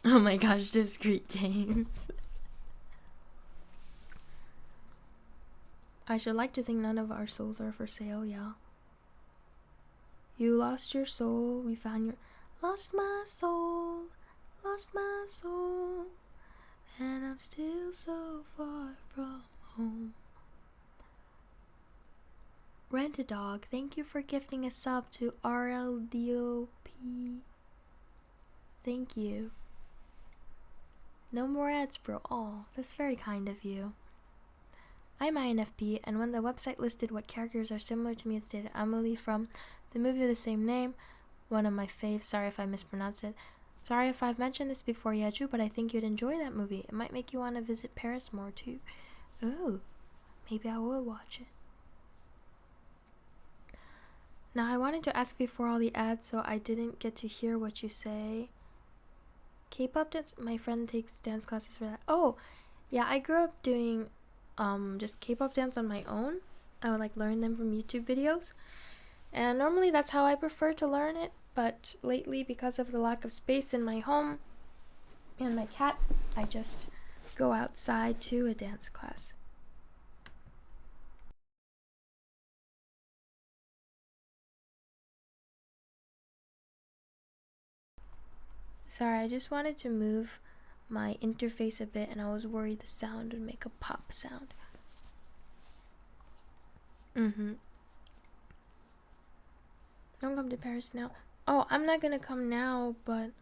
Oh my gosh, discrete games. I should like to think none of our souls are for sale, yeah. You lost your soul, we found your... Lost my soul, and I'm still so far from home. Rent a Dog, thank you for gifting a sub to RLDOP. Thank you. No more ads, bro. Oh, that's very kind of you. I'm INFP, and when the website listed what characters are similar to me, it stated Emily from the movie of the same name, one of my faves. Sorry if I mispronounced it. Sorry if I've mentioned this before, Yeju, but I think you'd enjoy that movie. It might make you want to visit Paris more, too. Ooh, maybe I will watch it. Now, I wanted to ask before all the ads, so I didn't get to hear what you say. K-pop dance? My friend takes dance classes for that. Oh, yeah, I grew up doing just K-pop dance on my own. I would like learn them from YouTube videos. And normally that's how I prefer to learn it. But lately, because of the lack of space in my home and my cat, I just go outside to a dance class. Sorry, I just wanted to move my interface a bit and I was worried the sound would make a pop sound. Don't come to Paris now. Oh, I'm not gonna come now, but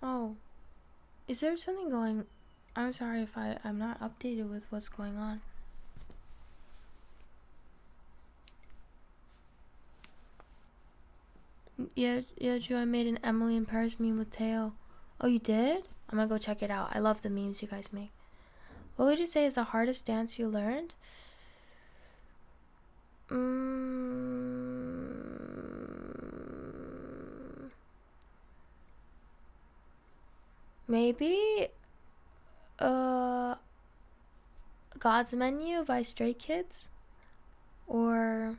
oh, is there something going? I'm sorry if I'm not updated with what's going on. Yeah, Joe, I made an Emily in Paris meme with Teo. Oh, you did? I'm gonna go check it out. I love the memes you guys make. What would you say is the hardest dance you learned? Maybe God's Menu by Stray Kids, or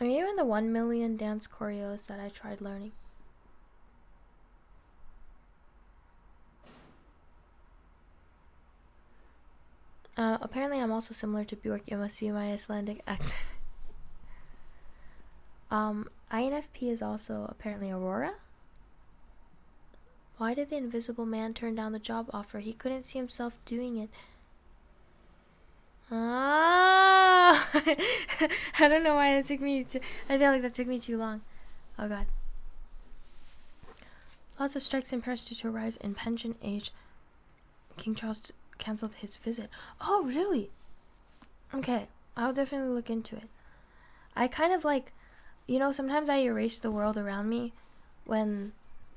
even the 1 million dance choreos that I tried learning. Apparently I'm also similar to Bjork. It must be my Icelandic accent. INFP is also apparently Aurora. Why did the invisible man turn down the job offer? He couldn't see himself doing it. I don't know why that took me I feel like that took me too long. Oh god. Lots of strikes in Paris due to a rise in pension age. King Charles cancelled his visit. Oh, really? Okay, I'll definitely look into it. I kind of like, sometimes I erase the world around me when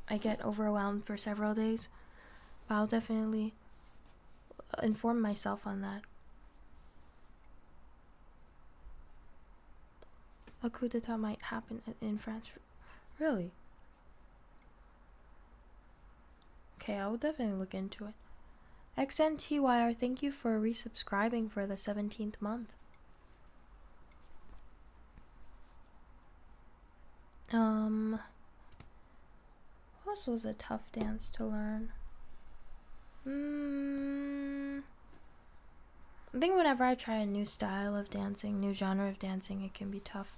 I get overwhelmed for several days. But I'll definitely inform myself on that. A coup d'etat might happen in France. Really? Okay, I will definitely look into it. XNTYR, thank you for resubscribing for the 17th month. What was a tough dance to learn? I think whenever I try a new style of dancing, new genre of dancing, it can be tough.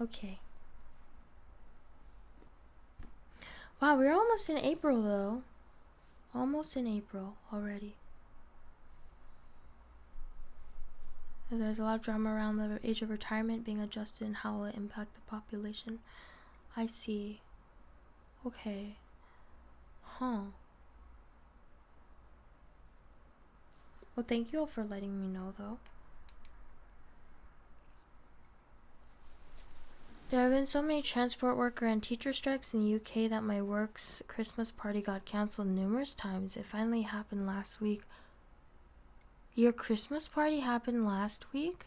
Okay. Wow, we're almost in April though. Almost in April already. There's a lot of drama around the age of retirement being adjusted and how will it impact the population. I see. Okay. Huh. Well, thank you all for letting me know though. There have been so many transport worker and teacher strikes in the UK that my work's Christmas party got cancelled numerous times. It finally happened last week. Your Christmas party happened last week?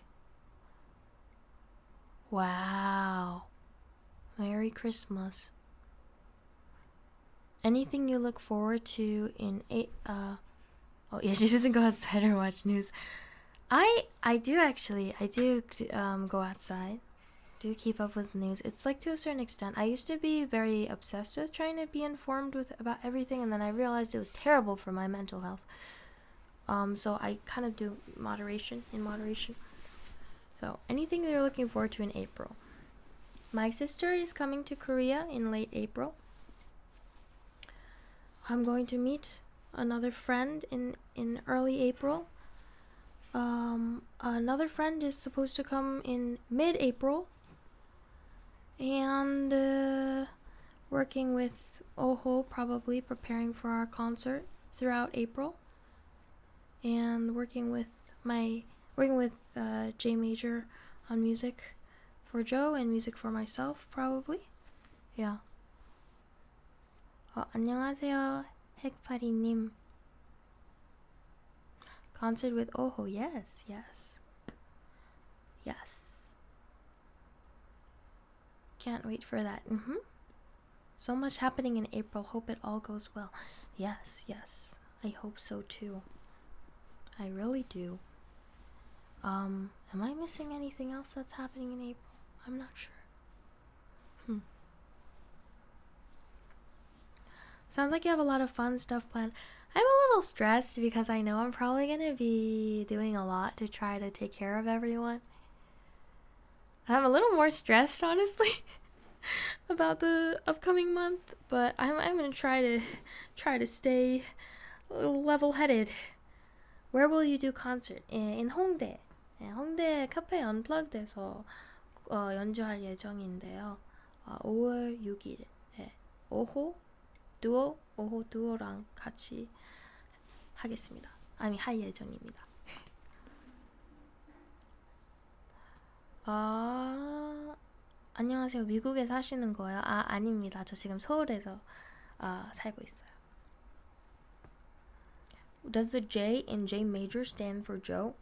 Wow. Merry Christmas. Anything you look forward to in oh yeah, she doesn't go outside or watch news. I do go outside. Do keep up with news. It's like to a certain extent. I used to be very obsessed with trying to be informed about everything, and then I realized it was terrible for my mental health. So I kind of do in moderation. So anything that you're looking forward to in April. My sister is coming to Korea in late April. I'm going to meet another friend in early April. Another friend is supposed to come in mid-April. And working with Oho, probably preparing for our concert throughout April. And working with J Major on music for Joe and music for myself, probably. Yeah. 안녕하세요, 핵파리님. Concert with Oho, yes. Can't wait for that. So much happening in April. Hope it all goes well. Yes. I hope so too. I really do. Am I missing anything else that's happening in April? I'm not sure. Sounds like you have a lot of fun stuff planned. I'm a little stressed because I know I'm probably going to be doing a lot to try to take care of everyone. I'm a little more stressed, honestly, about the upcoming month, but I'm going to try to stay level-headed. Where will you do concert? In Hongdae. 홍대 카페 언플러그드에서 연주할 예정인데요. 5월 6일 오호 두오랑 같이 하겠습니다. 할 예정입니다. 안녕하세요. 미국에 사시는 거예요? 아닙니다. 저 지금 서울에서 살고 있어요. Does the J in J major stand for Joe?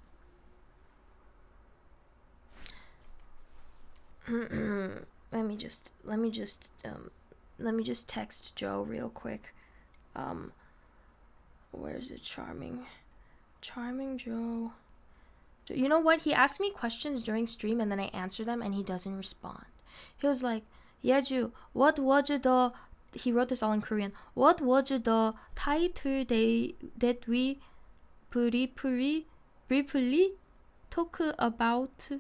Let me just text Joe real quick. Where's it? Charming Joe. You know what? He asked me questions during stream and then I answer them and he doesn't respond. He was like, Yeju, what was the... He wrote this all in Korean. What was the title that we briefly talk about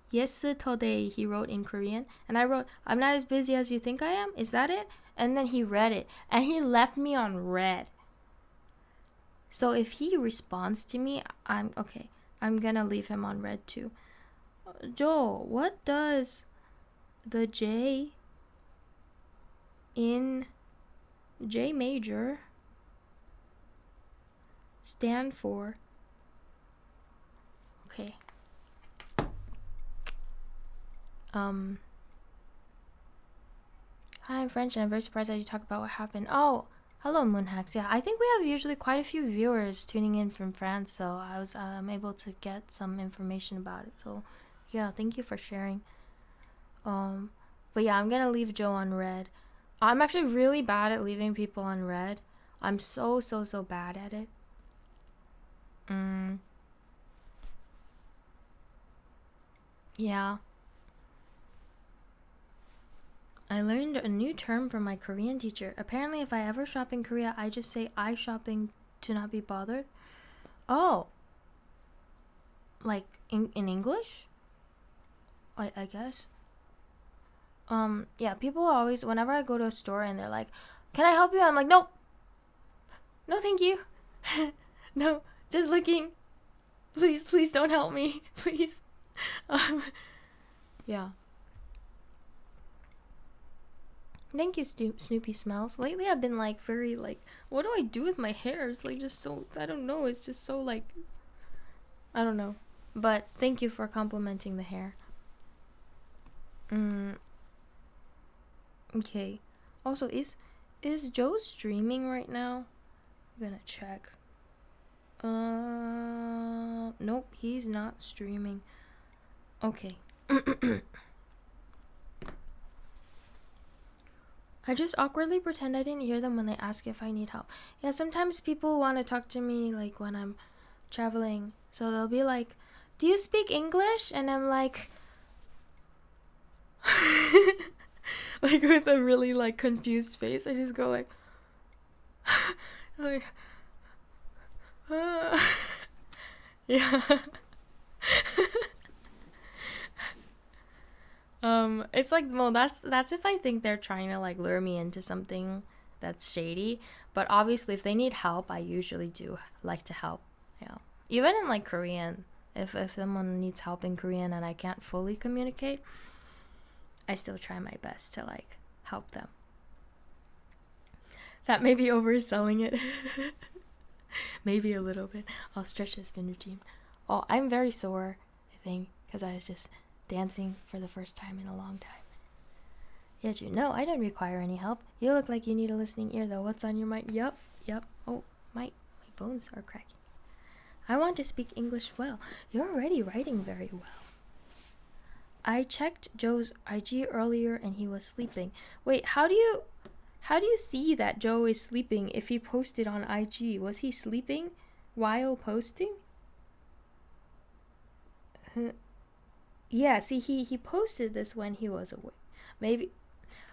yesterday? He wrote in Korean. And I wrote, I'm not as busy as you think I am. Is that it? And then he read it. And he left me on red. So if he responds to me, I'm gonna leave him on red too. Joe, what does the J in J major stand for? Okay. Hi, I'm French and I'm very surprised that you talk about what happened. Oh, Hello, Moonhacks. Yeah, I think we have usually quite a few viewers tuning in from France, so I was able to get some information about it. So, yeah, thank you for sharing. Um, but yeah, I'm gonna leave Joe on red. I'm actually really bad at leaving people on red. I'm so bad at it. Yeah. I learned a new term from my Korean teacher. Apparently, if I ever shop in Korea, I just say I shopping to not be bothered. Oh, like in English? I guess. Yeah, people always, whenever I go to a store and they're like, "Can I help you?" I'm like, "Nope. No, thank you. No, just looking. Please don't help me. Please." Um, yeah. Thank you, Snoopy Smells. Lately, I've been like very like, what do I do with my hair? It's like just so, I don't know. It's just so like, I don't know. But thank you for complimenting the hair. Okay. Also, is Joe streaming right now? I'm gonna check. Nope, he's not streaming. Okay. I just awkwardly pretend I didn't hear them when they ask if I need help. Yeah, sometimes people want to talk to me like when I'm traveling. So they'll be like, "Do you speak English?" And I'm like like with a really like confused face. I just go like like yeah. It's like, well, that's if I think they're trying to like lure me into something that's shady. But obviously, if they need help, I usually do like to help. Yeah, even in like Korean, if someone needs help in Korean and I can't fully communicate, I still try my best to like help them. That may be overselling it. Maybe a little bit. I'll stretch this spin routine. Oh, I'm very sore, I think, because I was just dancing for the first time in a long time. Yet you know I don't require any help. You look like you need a listening ear though. What's on your mind? Yep. Oh, my bones are cracking. I want to speak English well. You're already writing very well. I checked Joe's IG earlier and he was sleeping. Wait, how do you see that Joe is sleeping if he posted on IG? Was he sleeping while posting? Yeah, see, he posted this when he was awake. Maybe.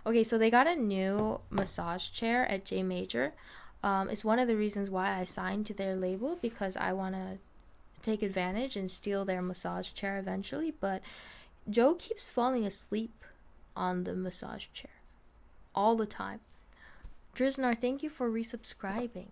Okay, so they got a new massage chair at J Major. It's one of the reasons why I signed to their label, because I want to take advantage and steal their massage chair eventually. But Joe keeps falling asleep on the massage chair all the time. Driznar, thank you for resubscribing.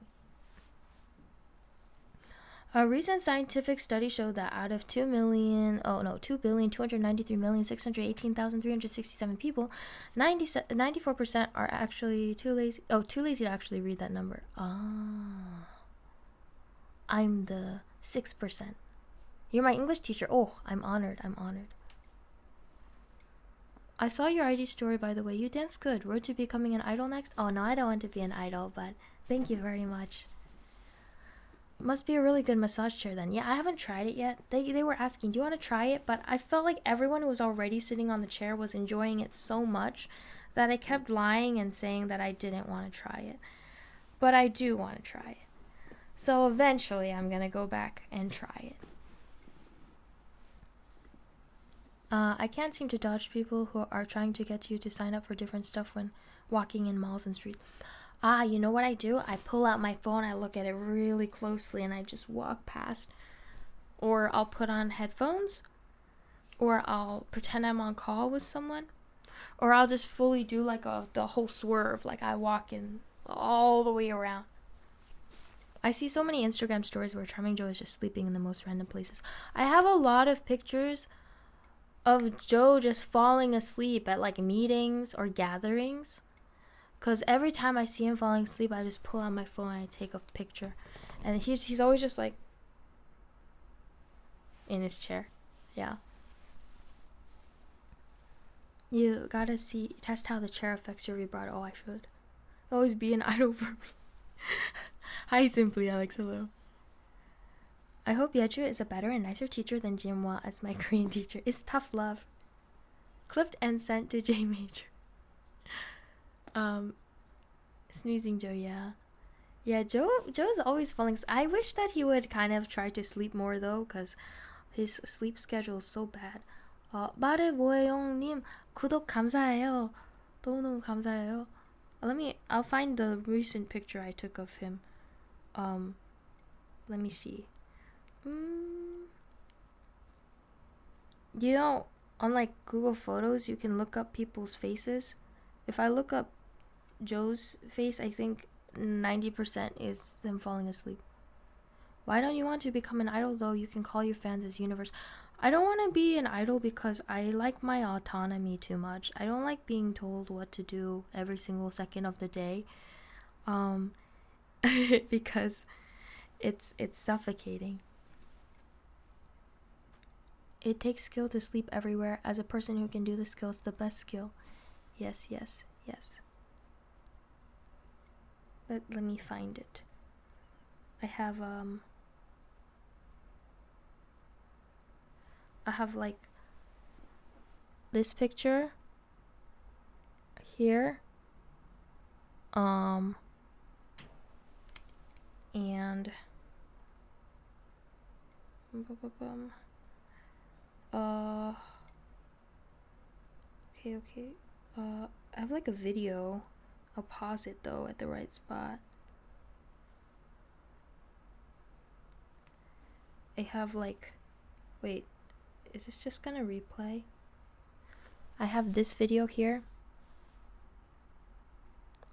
A recent scientific study showed that out of 2,293,618,367 people, 94% are actually too lazy to actually read that number. I'm the 6%. You're my English teacher. Oh, I'm honored. I saw your IG story, by the way. You dance good. Road to becoming an idol next? Oh, no, I don't want to be an idol, but thank you very much. Must be a really good massage chair then. Yeah, I haven't tried it yet. They were asking, do you want to try it? But I felt like everyone who was already sitting on the chair was enjoying it so much that I kept lying and saying that I didn't want to try it. But I do want to try it. So eventually I'm going to go back and try it. I can't seem to dodge people who are trying to get you to sign up for different stuff when walking in malls and streets. You know what I do? I pull out my phone, I look at it really closely, and I just walk past. Or I'll put on headphones, or I'll pretend I'm on call with someone, or I'll just fully do like the whole swerve, like I walk in all the way around. I see so many Instagram stories where Charming Joe is just sleeping in the most random places. I have a lot of pictures of Joe just falling asleep at like meetings or gatherings. Because every time I see him falling asleep, I just pull out my phone and I take a picture. And he's always just like in his chair. Yeah. You gotta test how the chair affects your vibrato. Oh, I should. Always be an idol for me. Hi, Simply Alex. Hello. I hope Yeju is a better and nicer teacher than Jinwa as my Korean teacher. It's tough love. Clipped and sent to J Major. Snoozing Joe, yeah. Yeah, Joe's always falling. I wish that he would kind of try to sleep more though, because his sleep schedule is so bad. 말해 뭐해요님 구독 감사해요. 너무너무 감사해요. I'll find the recent picture I took of him. Let me see. You know, on like Google Photos, you can look up people's faces. If I look up Joe's face, I think 90% is them falling asleep. Why don't you want to become an idol though? You can call your fans as universe. I don't want to be an idol because I like my autonomy too much. I don't like being told what to do every single second of the day. Because it's suffocating. It takes skill to sleep everywhere. As a person who can do the skill, it's the best skill. Yes. Let me find it. I have like this picture here. And okay. I have like a video. I'll pause it though at the right spot. I have like, wait, is this just gonna replay? I have this video here.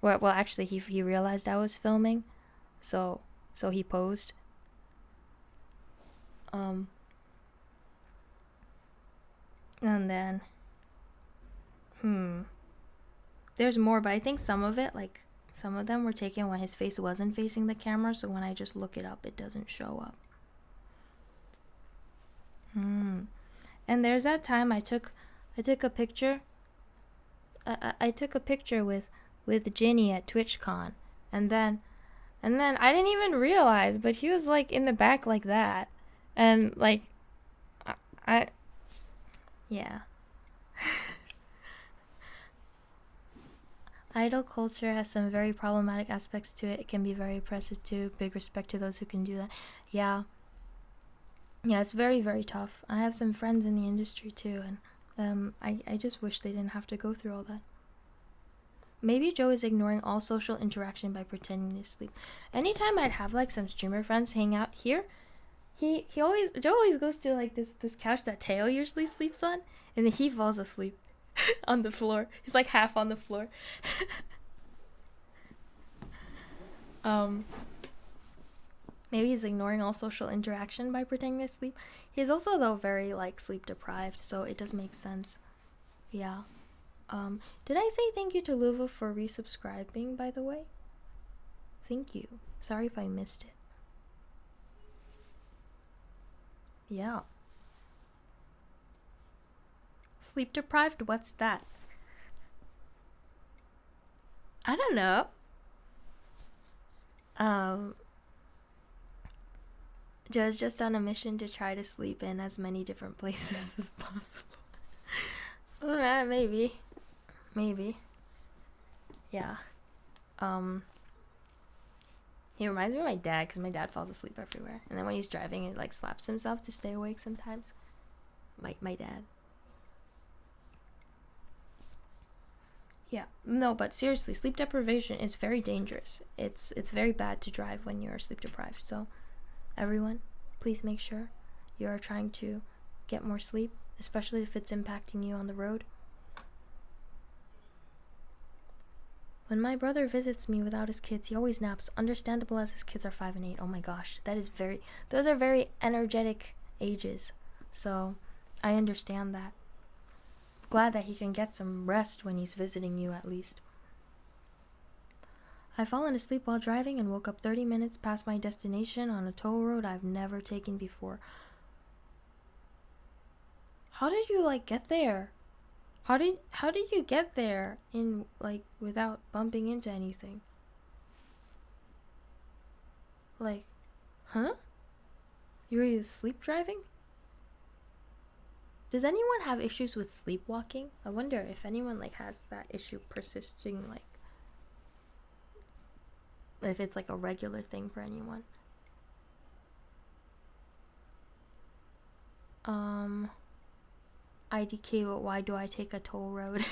Well, actually, he realized I was filming, so he posed. And then, there's more, but I think some of it, like some of them were taken when his face wasn't facing the camera, so when I just look it up, it doesn't show up. And there's that time I took a picture. I took a picture with Ginny at TwitchCon, and then I didn't even realize, but he was like in the back like that, and like yeah. Idol culture has some very problematic aspects to it. It can be very oppressive too. Big respect to those who can do that. Yeah, it's very, very tough. I have some friends in the industry too, and I just wish they didn't have to go through all that. Maybe Joe is ignoring all social interaction by pretending to sleep. Anytime I'd have like some streamer friends hang out here, Joe always goes to like this couch that Teo usually sleeps on, and then he falls asleep on the floor. He's like half on the floor. Maybe he's ignoring all social interaction by pretending to sleep. He's also though very like sleep deprived, so it does make sense. Yeah. Did I say thank you to Luva for resubscribing, by the way? Thank you. Sorry if I missed it. Yeah. Sleep deprived? What's that? I don't know. Joe's just on a mission to try to sleep in as many different places as possible. Maybe. Yeah. He reminds me of my dad, because my dad falls asleep everywhere. And then when he's driving, he like slaps himself to stay awake sometimes. My dad. Yeah. No, but seriously, sleep deprivation is very dangerous. It's very bad to drive when you're sleep deprived. So, everyone, please make sure you are trying to get more sleep, especially if it's impacting you on the road. When my brother visits me without his kids, he always naps. Understandable as his kids are 5 and 8. Oh my gosh, those are very energetic ages. So, I understand that. Glad that he can get some rest when he's visiting you at least. I've fallen asleep while driving and woke up 30 minutes past my destination on a toll road I've never taken before. How did you get there? How did you get there in without bumping into anything? Like, huh? You're either sleep driving? Does anyone have issues with sleepwalking? I wonder if anyone like has that issue persisting, like if it's like a regular thing for anyone. IDK, but why do I take a toll road?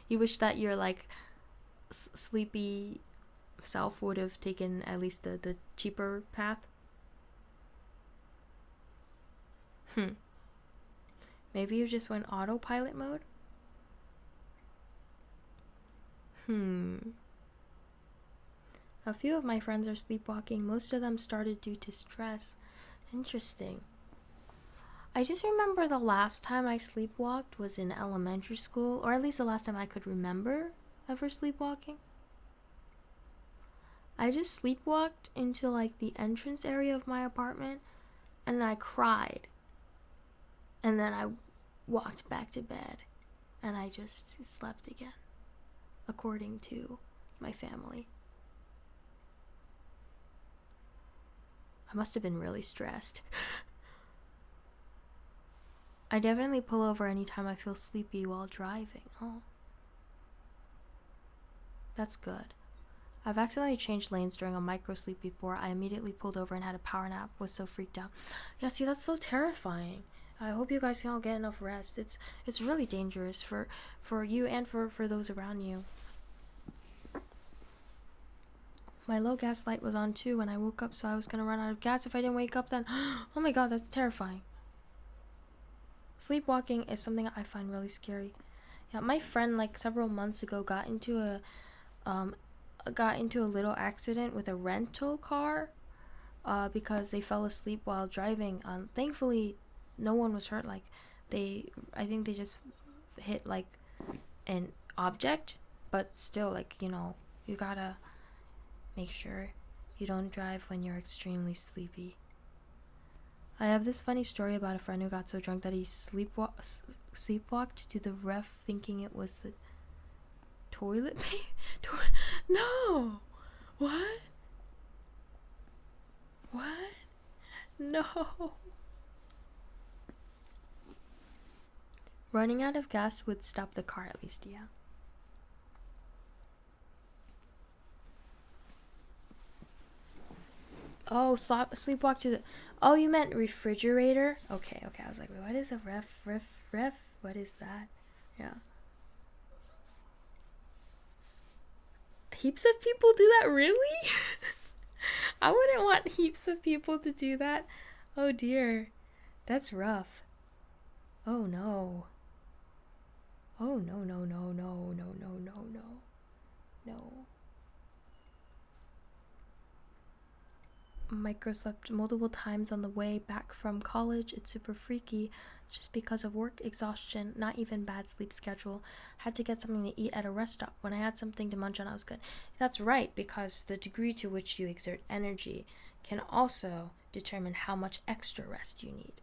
You wish that your like sleepy self would have taken at least the cheaper path? Maybe you just went autopilot mode? A few of my friends are sleepwalking. Most of them started due to stress. Interesting. I just remember the last time I sleepwalked was in elementary school, or at least the last time I could remember ever sleepwalking. I just sleepwalked into like the entrance area of my apartment, and I cried. And then I walked back to bed, and I just slept again, according to my family. I must have been really stressed. I definitely pull over anytime I feel sleepy while driving. Oh. That's good. I've accidentally changed lanes during a micro sleep before. I immediately pulled over and had a power nap. Was so freaked out. Yeah, see, that's so terrifying. I hope you guys can all get enough rest. It's really dangerous for you and for those around you. My low gas light was on too when I woke up, so I was gonna run out of gas if I didn't wake up then. Oh my god, that's terrifying. Sleepwalking is something I find really scary. Yeah, my friend like several months ago got into a little accident with a rental car because they fell asleep while driving. Thankfully no one was hurt. Like I think they just hit like an object, but still, like, you know, you gotta make sure you don't drive when you're extremely sleepy. I have this funny story about a friend who got so drunk that he sleepwalked to the ref thinking it was the toilet paper. No! What? No! Running out of gas would stop the car at least, yeah. Oh, sleepwalk to the... Oh, you meant refrigerator? Okay. I was like, what is a ref? What is that? Yeah. Heaps of people do that, really? I wouldn't want heaps of people to do that. Oh dear. That's rough. Oh no. Oh no. No. Micro slept multiple times on the way back from college. It's super freaky. Just because of work exhaustion, not even bad sleep schedule. Had to get something to eat at a rest stop. When I had something to munch on, I was good. That's right, because the degree to which you exert energy can also determine how much extra rest you need.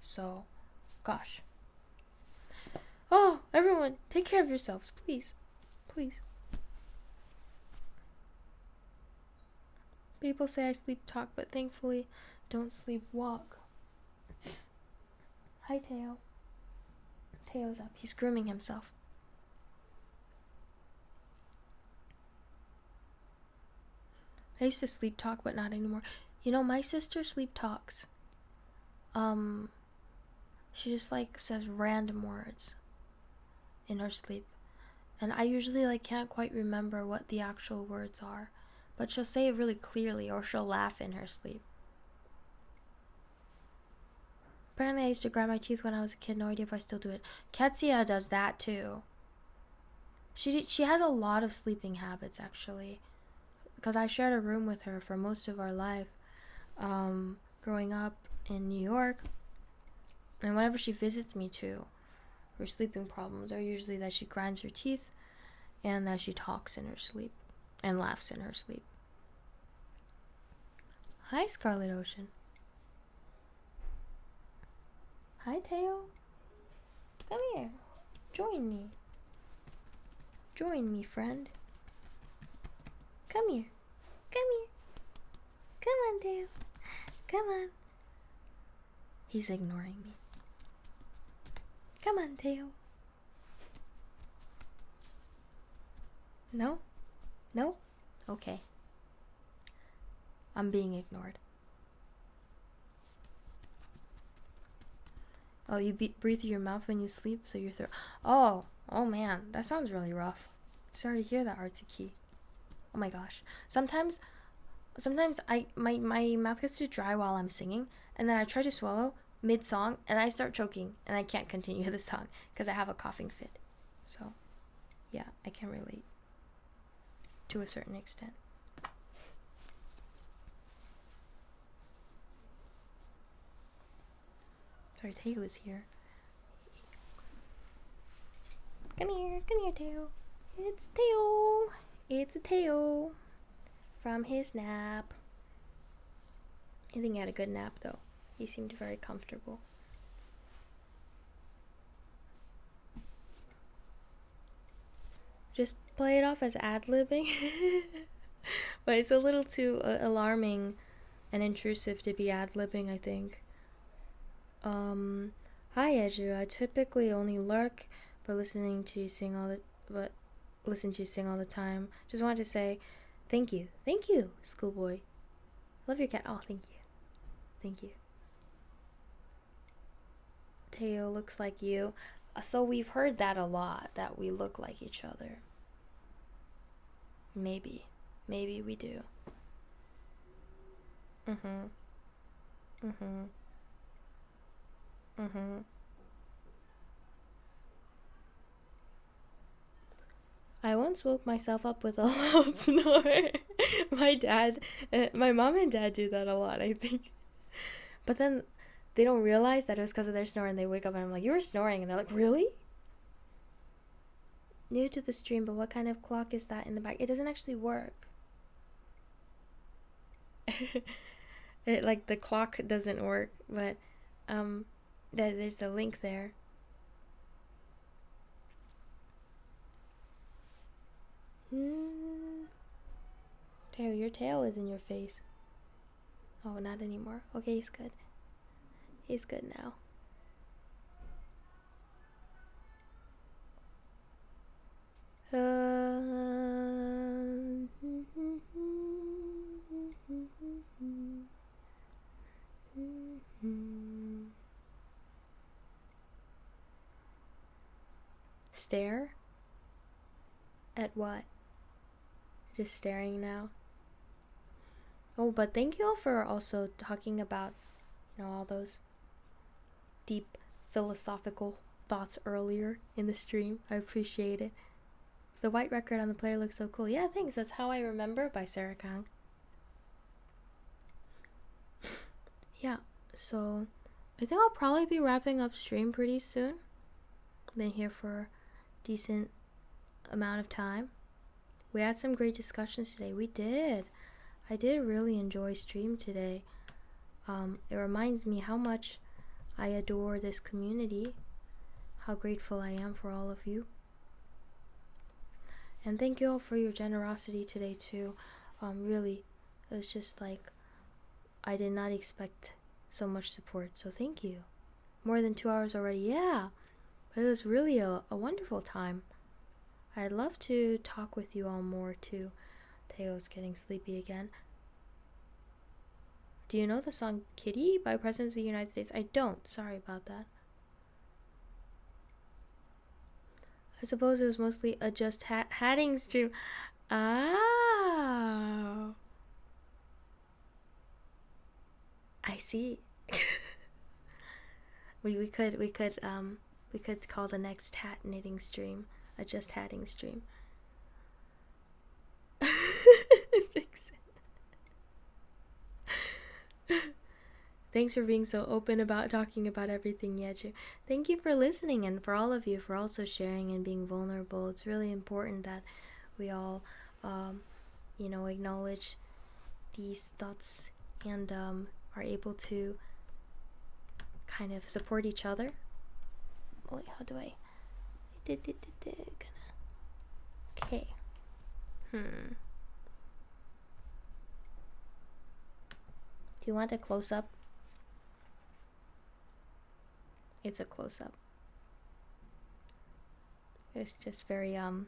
So, gosh. Oh, everyone, take care of yourselves, please. Please. People say I sleep talk, but thankfully don't sleep walk. Hi, Teo. Teo's up. He's grooming himself. I used to sleep talk, but not anymore. You know, my sister sleep talks. She just like says random words in her sleep. And I usually like can't quite remember what the actual words are. But she'll say it really clearly, or she'll laugh in her sleep. Apparently I used to grind my teeth when I was a kid. No idea if I still do it. Ketsia does that too. She has a lot of sleeping habits, actually. Because I shared a room with her for most of our life. Growing up in New York. And whenever she visits me too, her sleeping problems are usually that she grinds her teeth and that she talks in her sleep and laughs in her sleep. Hi, Scarlet Ocean. Hi, Teo. Come here. Join me. Join me, friend. Come here. Come here. Come on, Teo. Come on. He's ignoring me. Come on, Teo. No? No? Okay. I'm being ignored. Oh, you breathe through your mouth when you sleep, so your throat. Oh man, that sounds really rough. Sorry to hear that, Artsy Key. Oh my gosh. Sometimes my mouth gets too dry while I'm singing, and then I try to swallow mid-song, and I start choking, and I can't continue the song because I have a coughing fit. So, yeah, I can relate to a certain extent. Sorry, Teo is here. Come here, Teo. It's Teo. It's a Teo from his nap. I think he had a good nap though. He seemed very comfortable. Just play it off as ad-libbing. But it's a little too alarming and intrusive to be ad-libbing, I think. Hi Eju, I typically only lurk, but listen to you sing all the time. Just wanted to say thank you, schoolboy. Love your cat. Oh, thank you. Teo looks like you. So we've heard that a lot, that we look like each other. Maybe we do. I once woke myself up with a loud snore. My mom and dad do that a lot, I think. But then they don't realize that it was because of their snore, and they wake up and I'm like, you were snoring, and they're like, really? New to the stream, but what kind of clock is that in the back? It doesn't actually work. The clock doesn't work, but there's a link there. Teo, your tail is in your face. Oh, not anymore. Okay, he's good. He's good now. Stare? At what? Just staring now? Oh, but thank you all for also talking about, all those deep philosophical thoughts earlier in the stream. I appreciate it. The white record on the player looks so cool. Yeah, thanks. That's How I Remember by Sarah Kang. Yeah, so I think I'll probably be wrapping up stream pretty soon. Been here for a decent amount of time. We had some great discussions today. We did. I did really enjoy stream today. It reminds me how much I adore this community, how grateful I am for all of you. And thank you all for your generosity today too. Really, it was just like, I did not expect so much support, so thank you. More than 2 hours already, yeah. But it was really a wonderful time. I'd love to talk with you all more too. Teo's getting sleepy again. Do you know the song Kitty by President of the United States? I don't. Sorry about that. I suppose it was mostly a just hatting stream. Oh. I see. we could call the next hat knitting stream a just hatting stream. Thanks for being so open about talking about everything, Yeju. Thank you for listening, and for all of you for also sharing and being vulnerable. It's really important that we all, acknowledge these thoughts and are able to kind of support each other. Wait, how do I? Okay. Do you want a close-up? It's a close-up. It's just very up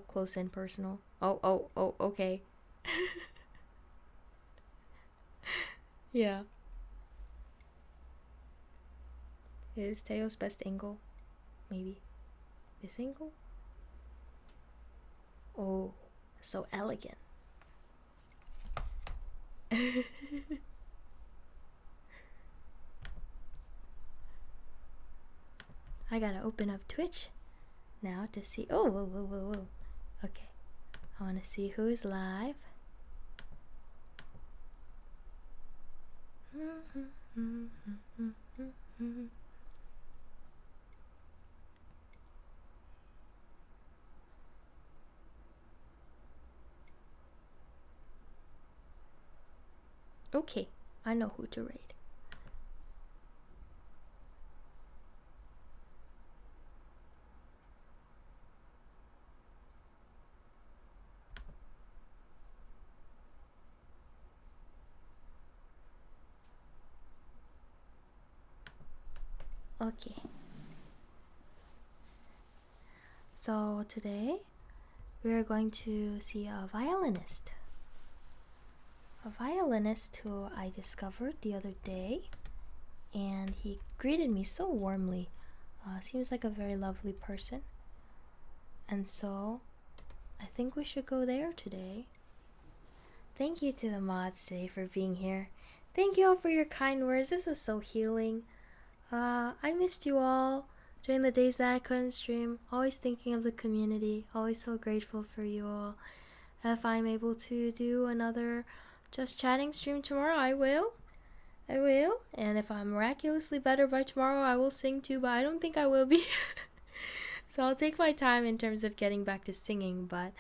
close and personal. Oh, okay. Yeah. Is Teo's best angle? Maybe. This angle? Oh, so elegant. I gotta open up Twitch now to see. Oh, whoa. Okay. I wanna see who's live. Okay, I know who to raid. Okay. So today we are going to see a violinist. A violinist who I discovered the other day, and he greeted me so warmly. Seems like a very lovely person. And so I think we should go there today. Thank you to the mods today for being here. Thank you all for your kind words. This was so healing. I missed you all during the days that I couldn't stream. Always thinking of the community. Always so grateful for you all. If I'm able to do another Just Chatting stream tomorrow, I will. And if I'm miraculously better by tomorrow, I will sing too, but I don't think I will be. So I'll take my time in terms of getting back to singing, but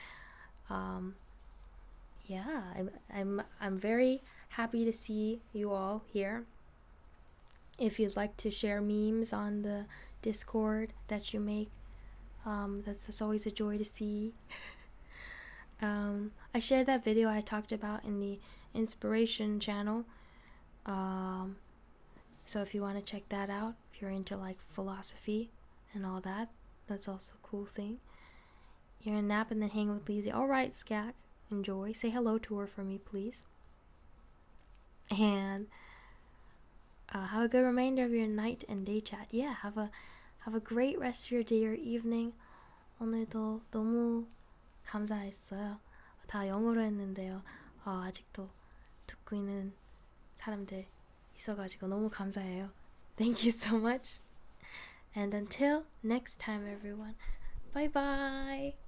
yeah, I'm very happy to see you all here. If you'd like to share memes on the Discord that you make, that's always a joy to see. I shared that video I talked about in the inspiration channel. So if you want to check that out, if you're into like philosophy and all that, that's also a cool thing. You're gonna nap and then hang with Lizzie. Alright, Skak, enjoy. Say hello to her for me, please. And have a good remainder of your night and day chat. Yeah, have a great rest of your day or evening. 오늘도 너무 감사했어요. 다 영어로 했는데요. 아직도 듣고 있는 사람들 있어가지고 너무 감사해요. Thank you so much. And until next time, everyone. Bye bye.